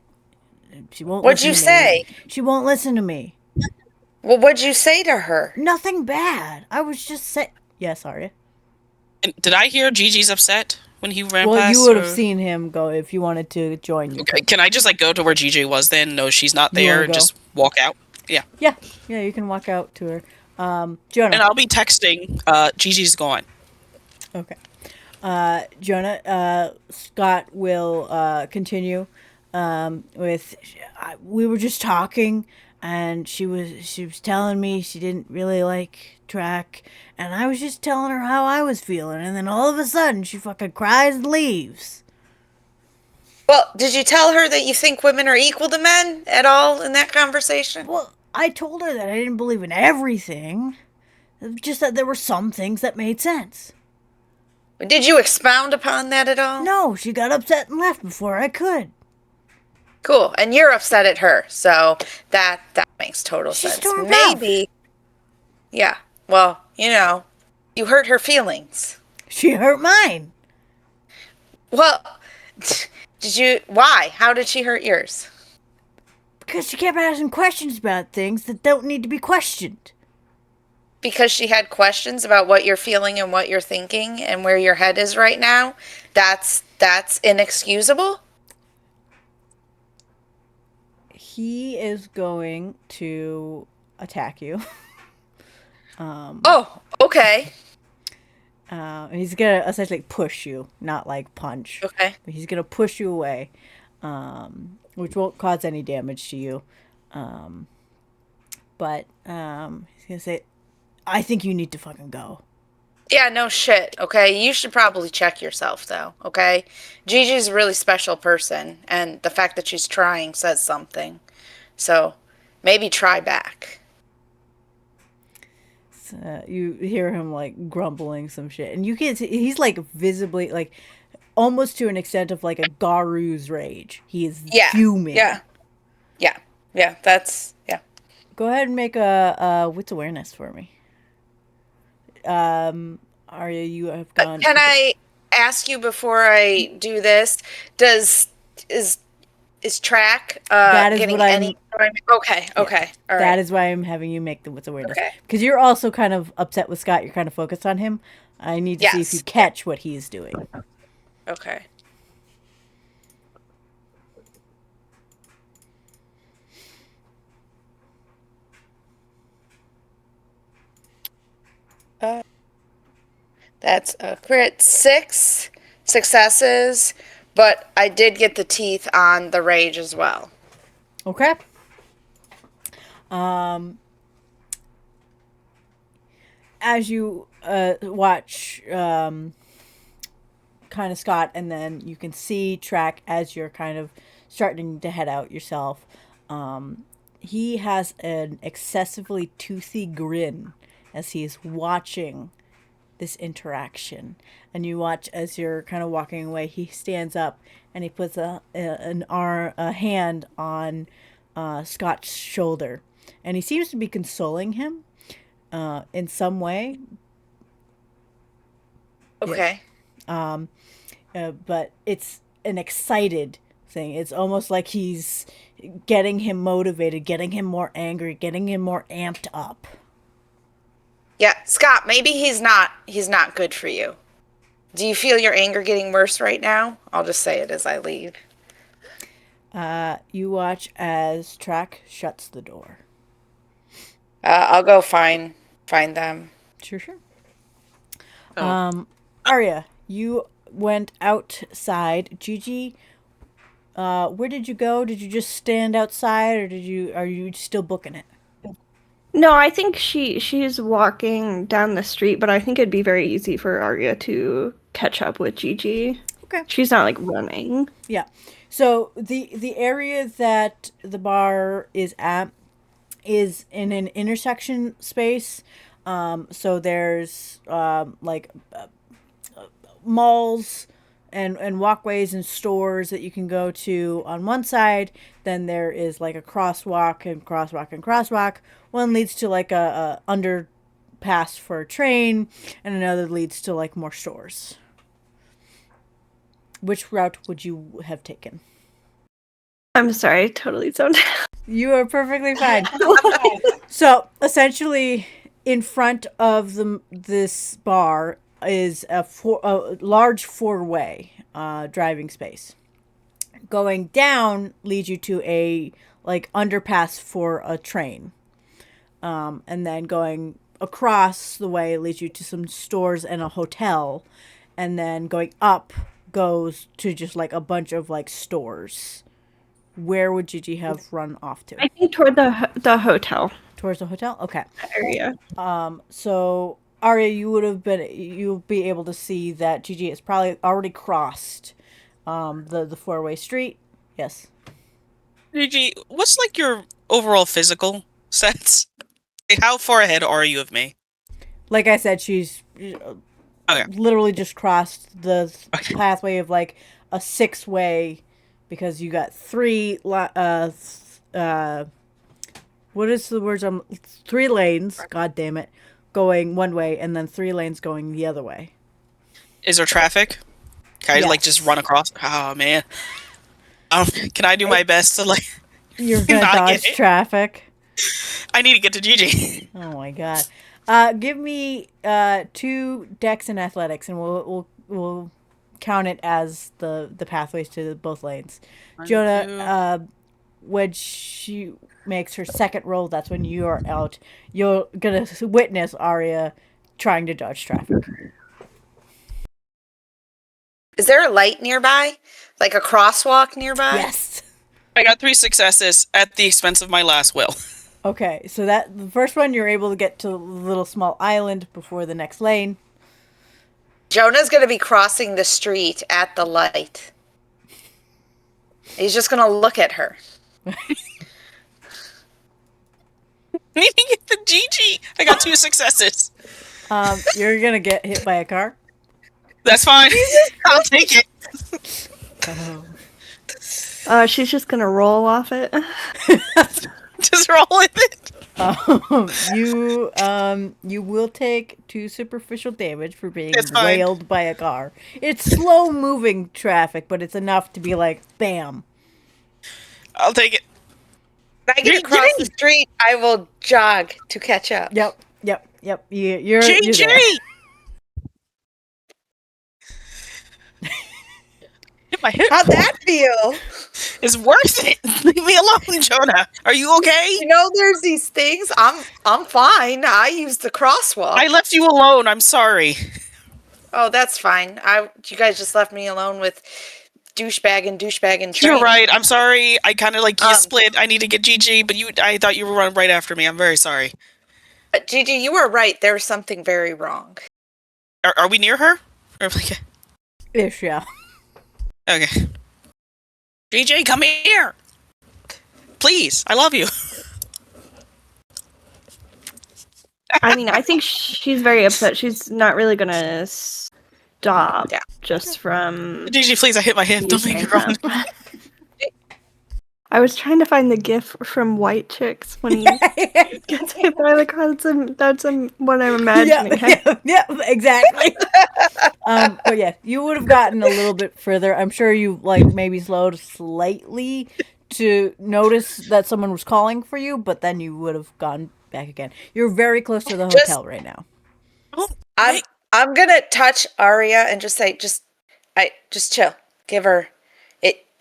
She won't. What'd you listen to say? me. She won't listen to me. Well, what'd you say to her? Nothing bad. I was just saying. Yes, Arya. And did I hear Gigi's upset when he ran Well, past? you would have or- seen him go if you wanted to join. You Okay, could. can I just like go to where Gigi was then? No, she's not You wanna there. go? Just walk out. Yeah, Yeah, you can walk out to her. Jonah. and I'll be texting. Gigi's gone. Okay. Jonah, Scott will continue with. We were just talking, and she was telling me she didn't really like track, and I was just telling her how I was feeling, and then all of a sudden she fucking cries and leaves. Well, did you tell her that you think women are equal to men at all in that conversation? Well, I told her that I didn't believe in everything, just that there were some things that made sense. Did you expound upon that at all? No, she got upset and left before I could. Cool. And you're upset at her, so that makes total She sense. stormed off. Maybe. Yeah. Well, you hurt her feelings. She hurt mine. Well, why? How did she hurt yours? Because she kept asking questions about things that don't need to be questioned. Because she had questions about what you're feeling and what you're thinking and where your head is right now. That's inexcusable. He is going to attack you. Oh, okay. He's going to essentially push you, not like punch. Okay. But he's going to push you away, which won't cause any damage to you. But he's going to say, I think you need to fucking go. Yeah, no shit, okay? You should probably check yourself, though, okay? Gigi's a really special person, and the fact that she's trying says something. So, maybe try back. You hear him like grumbling some shit, and you can see he's like visibly like almost to an extent of like a Garou's rage. He is fuming. Yeah. That's Go ahead and make a wits awareness for me. Arya, you have gone. Can I ask you before I do this? Is track That is getting what any? Okay. All right. That is why I'm having you make the wits awareness. Okay. Because you're also kind of upset with Scott. You're kind of focused on him. I need to see if you catch what he's doing. Okay. That's a crit. 6 successes, but I did get the teeth on the rage as well. Okay. As you watch kind of Scott, and then you can see Track as you're kind of starting to head out yourself. He has an excessively toothy grin as he is watching this interaction. And you watch as you're kind of walking away. He stands up and he puts a hand on Scott's shoulder, and he seems to be consoling him in some way. Okay. But it's an excited thing. It's almost like he's getting him motivated, getting him more angry, getting him more amped up. Yeah, Scott, maybe he's not good for you. Do you feel your anger getting worse right now? I'll just say it as I leave. You watch as Track shuts the door. I'll go find them. Sure, sure. Oh. Arya, you went outside. Gigi, where did you go? Did you just stand outside, or are you still booking it? No, I think she's walking down the street, but I think it'd be very easy for Arya to catch up with Gigi. Okay. She's not like running. Yeah. So the area that the bar is at is in an intersection space. So there's malls and walkways and stores that you can go to on one side. Then there is like a crosswalk and crosswalk and crosswalk. One leads to like a underpass for a train, and another leads to like more stores. Which route would you have taken? I'm sorry, I totally zoned out. You are perfectly fine. So essentially, in front of this bar is a large four-way driving space. Going down leads you to a like underpass for a train, and then going across the way leads you to some stores and a hotel, and then going up goes to just like a bunch of like stores. Where would Gigi have run off to? I think toward the hotel Towards the hotel? Okay. area. So Arya, you'll be able to see that Gigi has probably already crossed the four-way street. Yes. Gigi, what's like your overall physical stats? Like, how far ahead are you of me? Like I said, she's Okay. literally just crossed the pathway of like a six-way, because you got what is the words? 3 lanes. God damn it, going one way, and then 3 lanes going the other way. Is there traffic? Can I Yes. like just run across? Oh man. Can I do my best to like? You're gonna Not dodge get it. traffic. I need to get to Gigi. Oh my god. Give me 2 dex and athletics, and we'll count it as the pathways to both lanes. Jonah, when she makes her second roll, that's when you are out. You're gonna witness Arya trying to dodge traffic. Is there a light nearby? Like a crosswalk nearby? Yes. I got 3 successes at the expense of my last will. Okay, so that the first one you're able to get to the little small island before the next lane. Jonah's going to be crossing the street at the light. He's just going to look at her. I need to get to Gigi. I got 2 successes. You're gonna get hit by a car. That's fine. I'll take it. She's just gonna roll off it. Just roll with it. You will take 2 superficial damage for being It's fine. railed by a car. It's slow moving traffic, but it's enough to be like bam. I'll take it. When I get across the street, I will jog to catch up. Yep. You're Gigi! there. Hit my hip. How'd that feel? It's worth it. Leave me alone, Jonah. Are you okay? You know, there's these things. I'm fine. I used the crosswalk. I left you alone. I'm sorry. Oh, that's fine. You guys just left me alone with douchebag and train. You're right. I'm sorry. I kind of like you split. I need to get Gigi, but I thought you were running right after me. I'm very sorry. Gigi, you were right. There was something very wrong. Are we near her? Or like, Ish, yeah. okay. Gigi, come here. Please. I love you. I mean, I think she's very upset. She's not really gonna stop Yeah. just from Gigi, please, I hit my hand. Don't make me using roll. them. I was trying to find the gif from White Chicks when he gets hit by the car. That's what I'm imagining. Yeah, exactly. But yeah, you would have gotten a little bit further. I'm sure you like maybe slowed slightly to notice that someone was calling for you, but then you would have gone back again. You're very close to the Just- hotel right now. Oh, I'm gonna touch Arya and just say, just chill. Give her.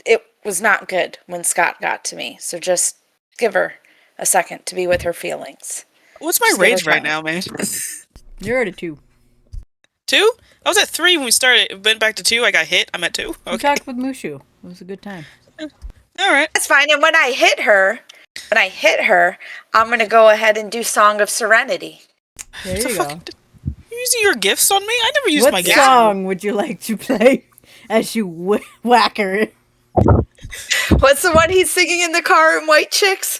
It was not good when Scott got to me, so just give her a second to be with her feelings. what's my Just give her rage right time. now, man? You're at a 2. 2? I was at 3 when we started. It went back to 2. I got hit. I'm at 2. You Okay. talked with Mushu. It was a good time. All right. That's fine. And when I hit her, I'm gonna go ahead and do Song of Serenity. There The you fuck? go. You using your gifts on me? I never used What my gifts. song would you like to play as you whack her? What's the one he's singing in the car in White Chicks?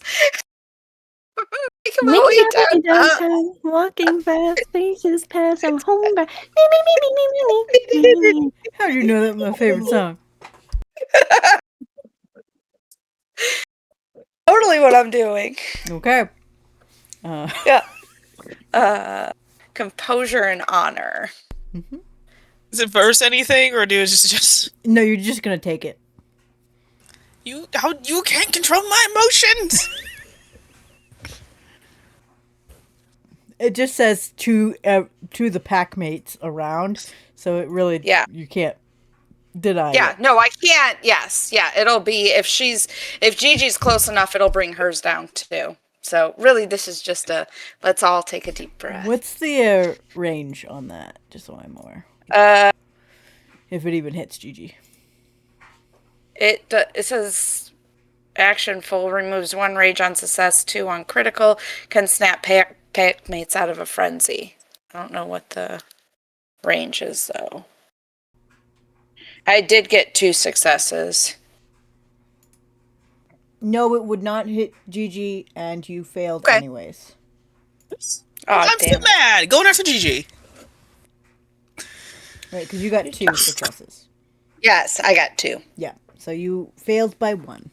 Make him Making way my way downtown. downtown, walking fast, faces pass, I'm home back. Me. How do you know that's my favorite song? Totally what I'm doing. Okay. Yeah. Composure and honor. Is it verse anything, or do it just No, you're just gonna take it. you? How you can't control my emotions? It just says to the pack mates around, so it really you can't deny Yeah, it. no, I can't. Yes, yeah, it'll be if Gigi's close enough, it'll bring hers down too. So really, this is just let's all take a deep breath. What's the range on that? Just so I'm aware. If it even hits Gigi. It says action full removes 1 rage on success, 2 on critical, can snap pack mates out of a frenzy. I don't know what the range is though. I did get 2 successes. No, it would not hit Gigi, and you failed Okay. anyways. I'm damn still it. mad. Going after Gigi. Right, because you got 2 successes. Yes, I got 2. Yeah, so you failed by 1.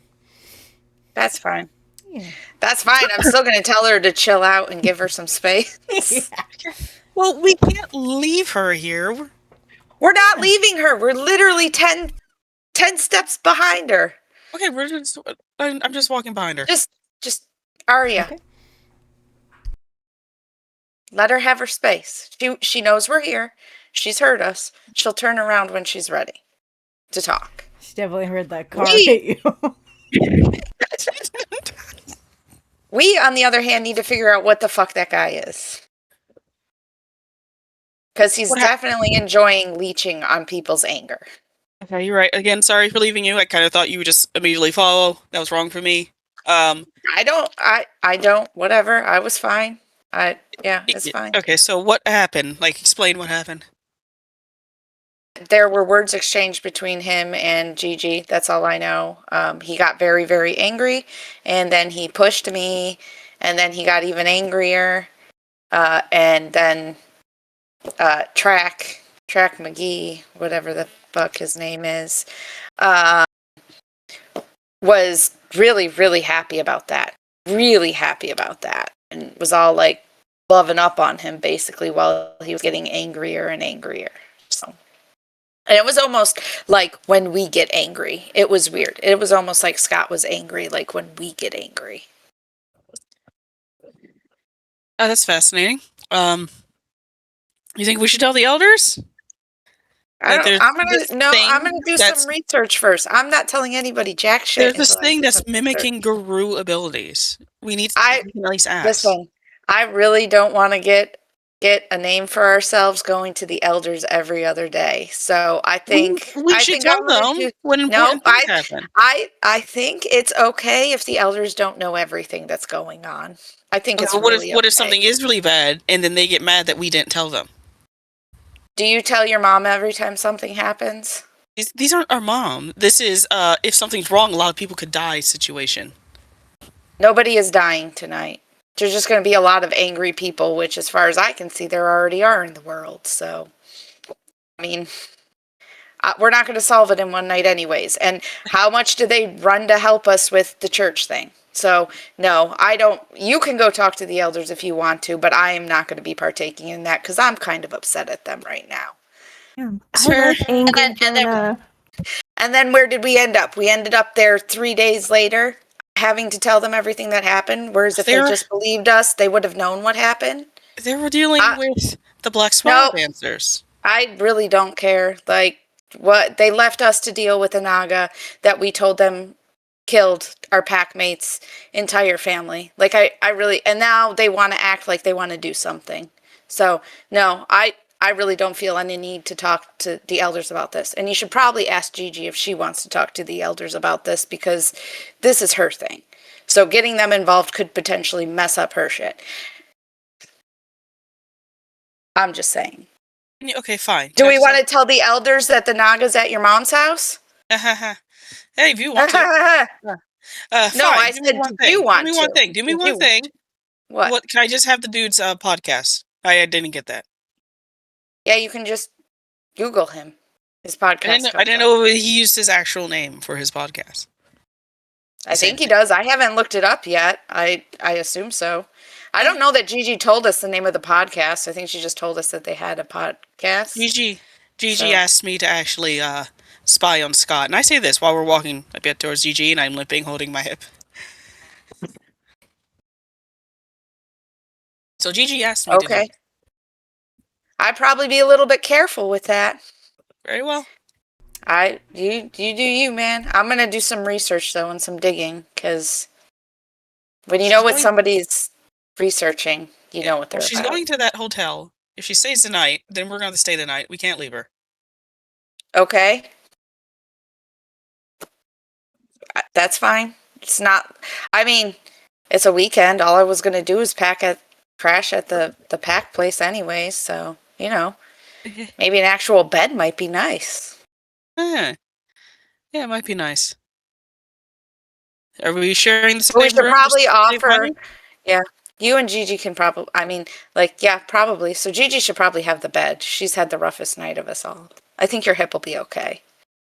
That's fine. Yeah. That's fine. I'm still going to tell her to chill out and give her some space. Well, we can't leave her here. We're not leaving her. We're literally 10 steps behind her. Okay, I'm just walking behind her. Just Arya. Okay. Let her have her space. She knows we're here. She's heard us. She'll turn around when she's ready to talk. She definitely heard that car We- hit you. We, on the other hand, need to figure out what the fuck that guy is. Because he's definitely enjoying leeching on people's anger. Okay, you're right. Again, sorry for leaving you. I kind of thought you would just immediately follow. That was wrong for me. I don't, whatever. I was fine. It's fine. Okay, so what happened? Like, explain what happened. There were words exchanged between him and Gigi. That's all I know. He got very, very angry, and then he pushed me, and then he got even angrier, and then Track McGee, whatever the fuck his name is, was really, really happy about that. Really happy about that, and was all like loving up on him basically while he was getting angrier and angrier. So. And it was almost like when we get angry. It was weird. It was almost like Scott was angry, like when we get angry. Oh, that's fascinating. You think we should tell the elders? I'm there's this gonna do that's- some research first. I'm not telling anybody jack shit. There's this until I thing do that's some mimicking research. Garou abilities. We need to I- we can at least ask. Listen, I really don't want to get a name for ourselves going to the elders every other day. So I think we I should think tell I'm gonna them do- when No, important things happen. I think it's okay if the elders don't know everything that's going on. I think it's But what really if okay. something is really bad and then they get mad that we didn't tell them? Do you tell your mom every time something happens? These aren't our mom. This is if something's wrong, a lot of people could die situation. Nobody is dying tonight. there's just going to be a lot of angry people, which, as far as I can see, there already are in the world. So, I mean, we're not going to solve it in one night anyways. And how much do they run to help us with the church thing? So, no, I don't. You can go talk to the elders if you want to, but I am not going to be partaking in that because I'm kind of upset at them right now. Yeah. Sure. Angry And then- Jonah. And then where did we end up? We ended up there 3 days later, having to tell them everything that happened. Whereas if they just believed us, they would have known what happened. They were dealing with the Black Swan dancers. I really don't care. Like, what they left us to deal with the Naga that we told them killed our pack mates' entire family. Like, I really, and now they want to act like they want to do something. So, no, I really don't feel any need to talk to the elders about this. And you should probably ask Gigi if she wants to talk to the elders about this, because this is her thing. So getting them involved could potentially mess up her shit. I'm just saying. Okay, fine. Do we want to tell the elders that the Naga's at your mom's house? Hey, if you want to. No, Fine. I said, do you want to? Do me one thing. Do me one thing. What? Can I just have the dude's podcast? I didn't get that. Yeah, you can just Google him. His podcast. I didn't know he used his actual name for his podcast. I think he does. I haven't looked it up yet. I assume so. I don't know that Gigi told us the name of the podcast. I think she just told us that they had a podcast. Gigi asked me to actually spy on Scott. And I say this while we're walking a bit towards Gigi and I'm limping, holding my hip. So Gigi asked me to do it. I'd probably be a little bit careful with that. Very well. You do you, man. I'm going to do some research, though, and some digging, because when you know what somebody's researching, you know what they're she's about. going to that hotel. If she stays the night, then we're going to stay the night. We can't leave her. Okay. That's fine. It's not, I mean, it's a weekend. All I was going to do is crash at the pack place anyways, so, you know, maybe an actual bed might be nice. Yeah, it might be nice. Are we sharing the same We should room? probably offer, money? yeah, you and Gigi can probably, probably. So Gigi should probably have the bed. She's had the roughest night of us all. I think your hip will be okay.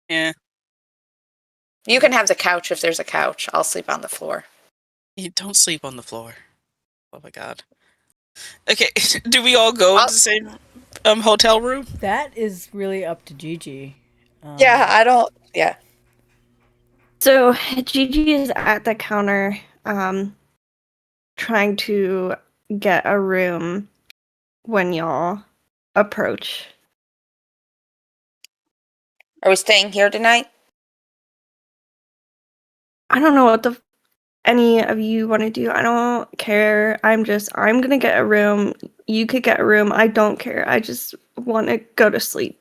Yeah. You can have the couch if there's a couch. I'll sleep on the floor. You don't sleep on the floor. Oh my god. Okay, do we all go to the same hotel room? That is really up to Gigi. Yeah. So Gigi is at the counter, trying to get a room when y'all approach. Are we staying here tonight? I don't know what any of you want to do. I don't care. I'm gonna get a room. You could get a room. I don't care. I just want to go to sleep.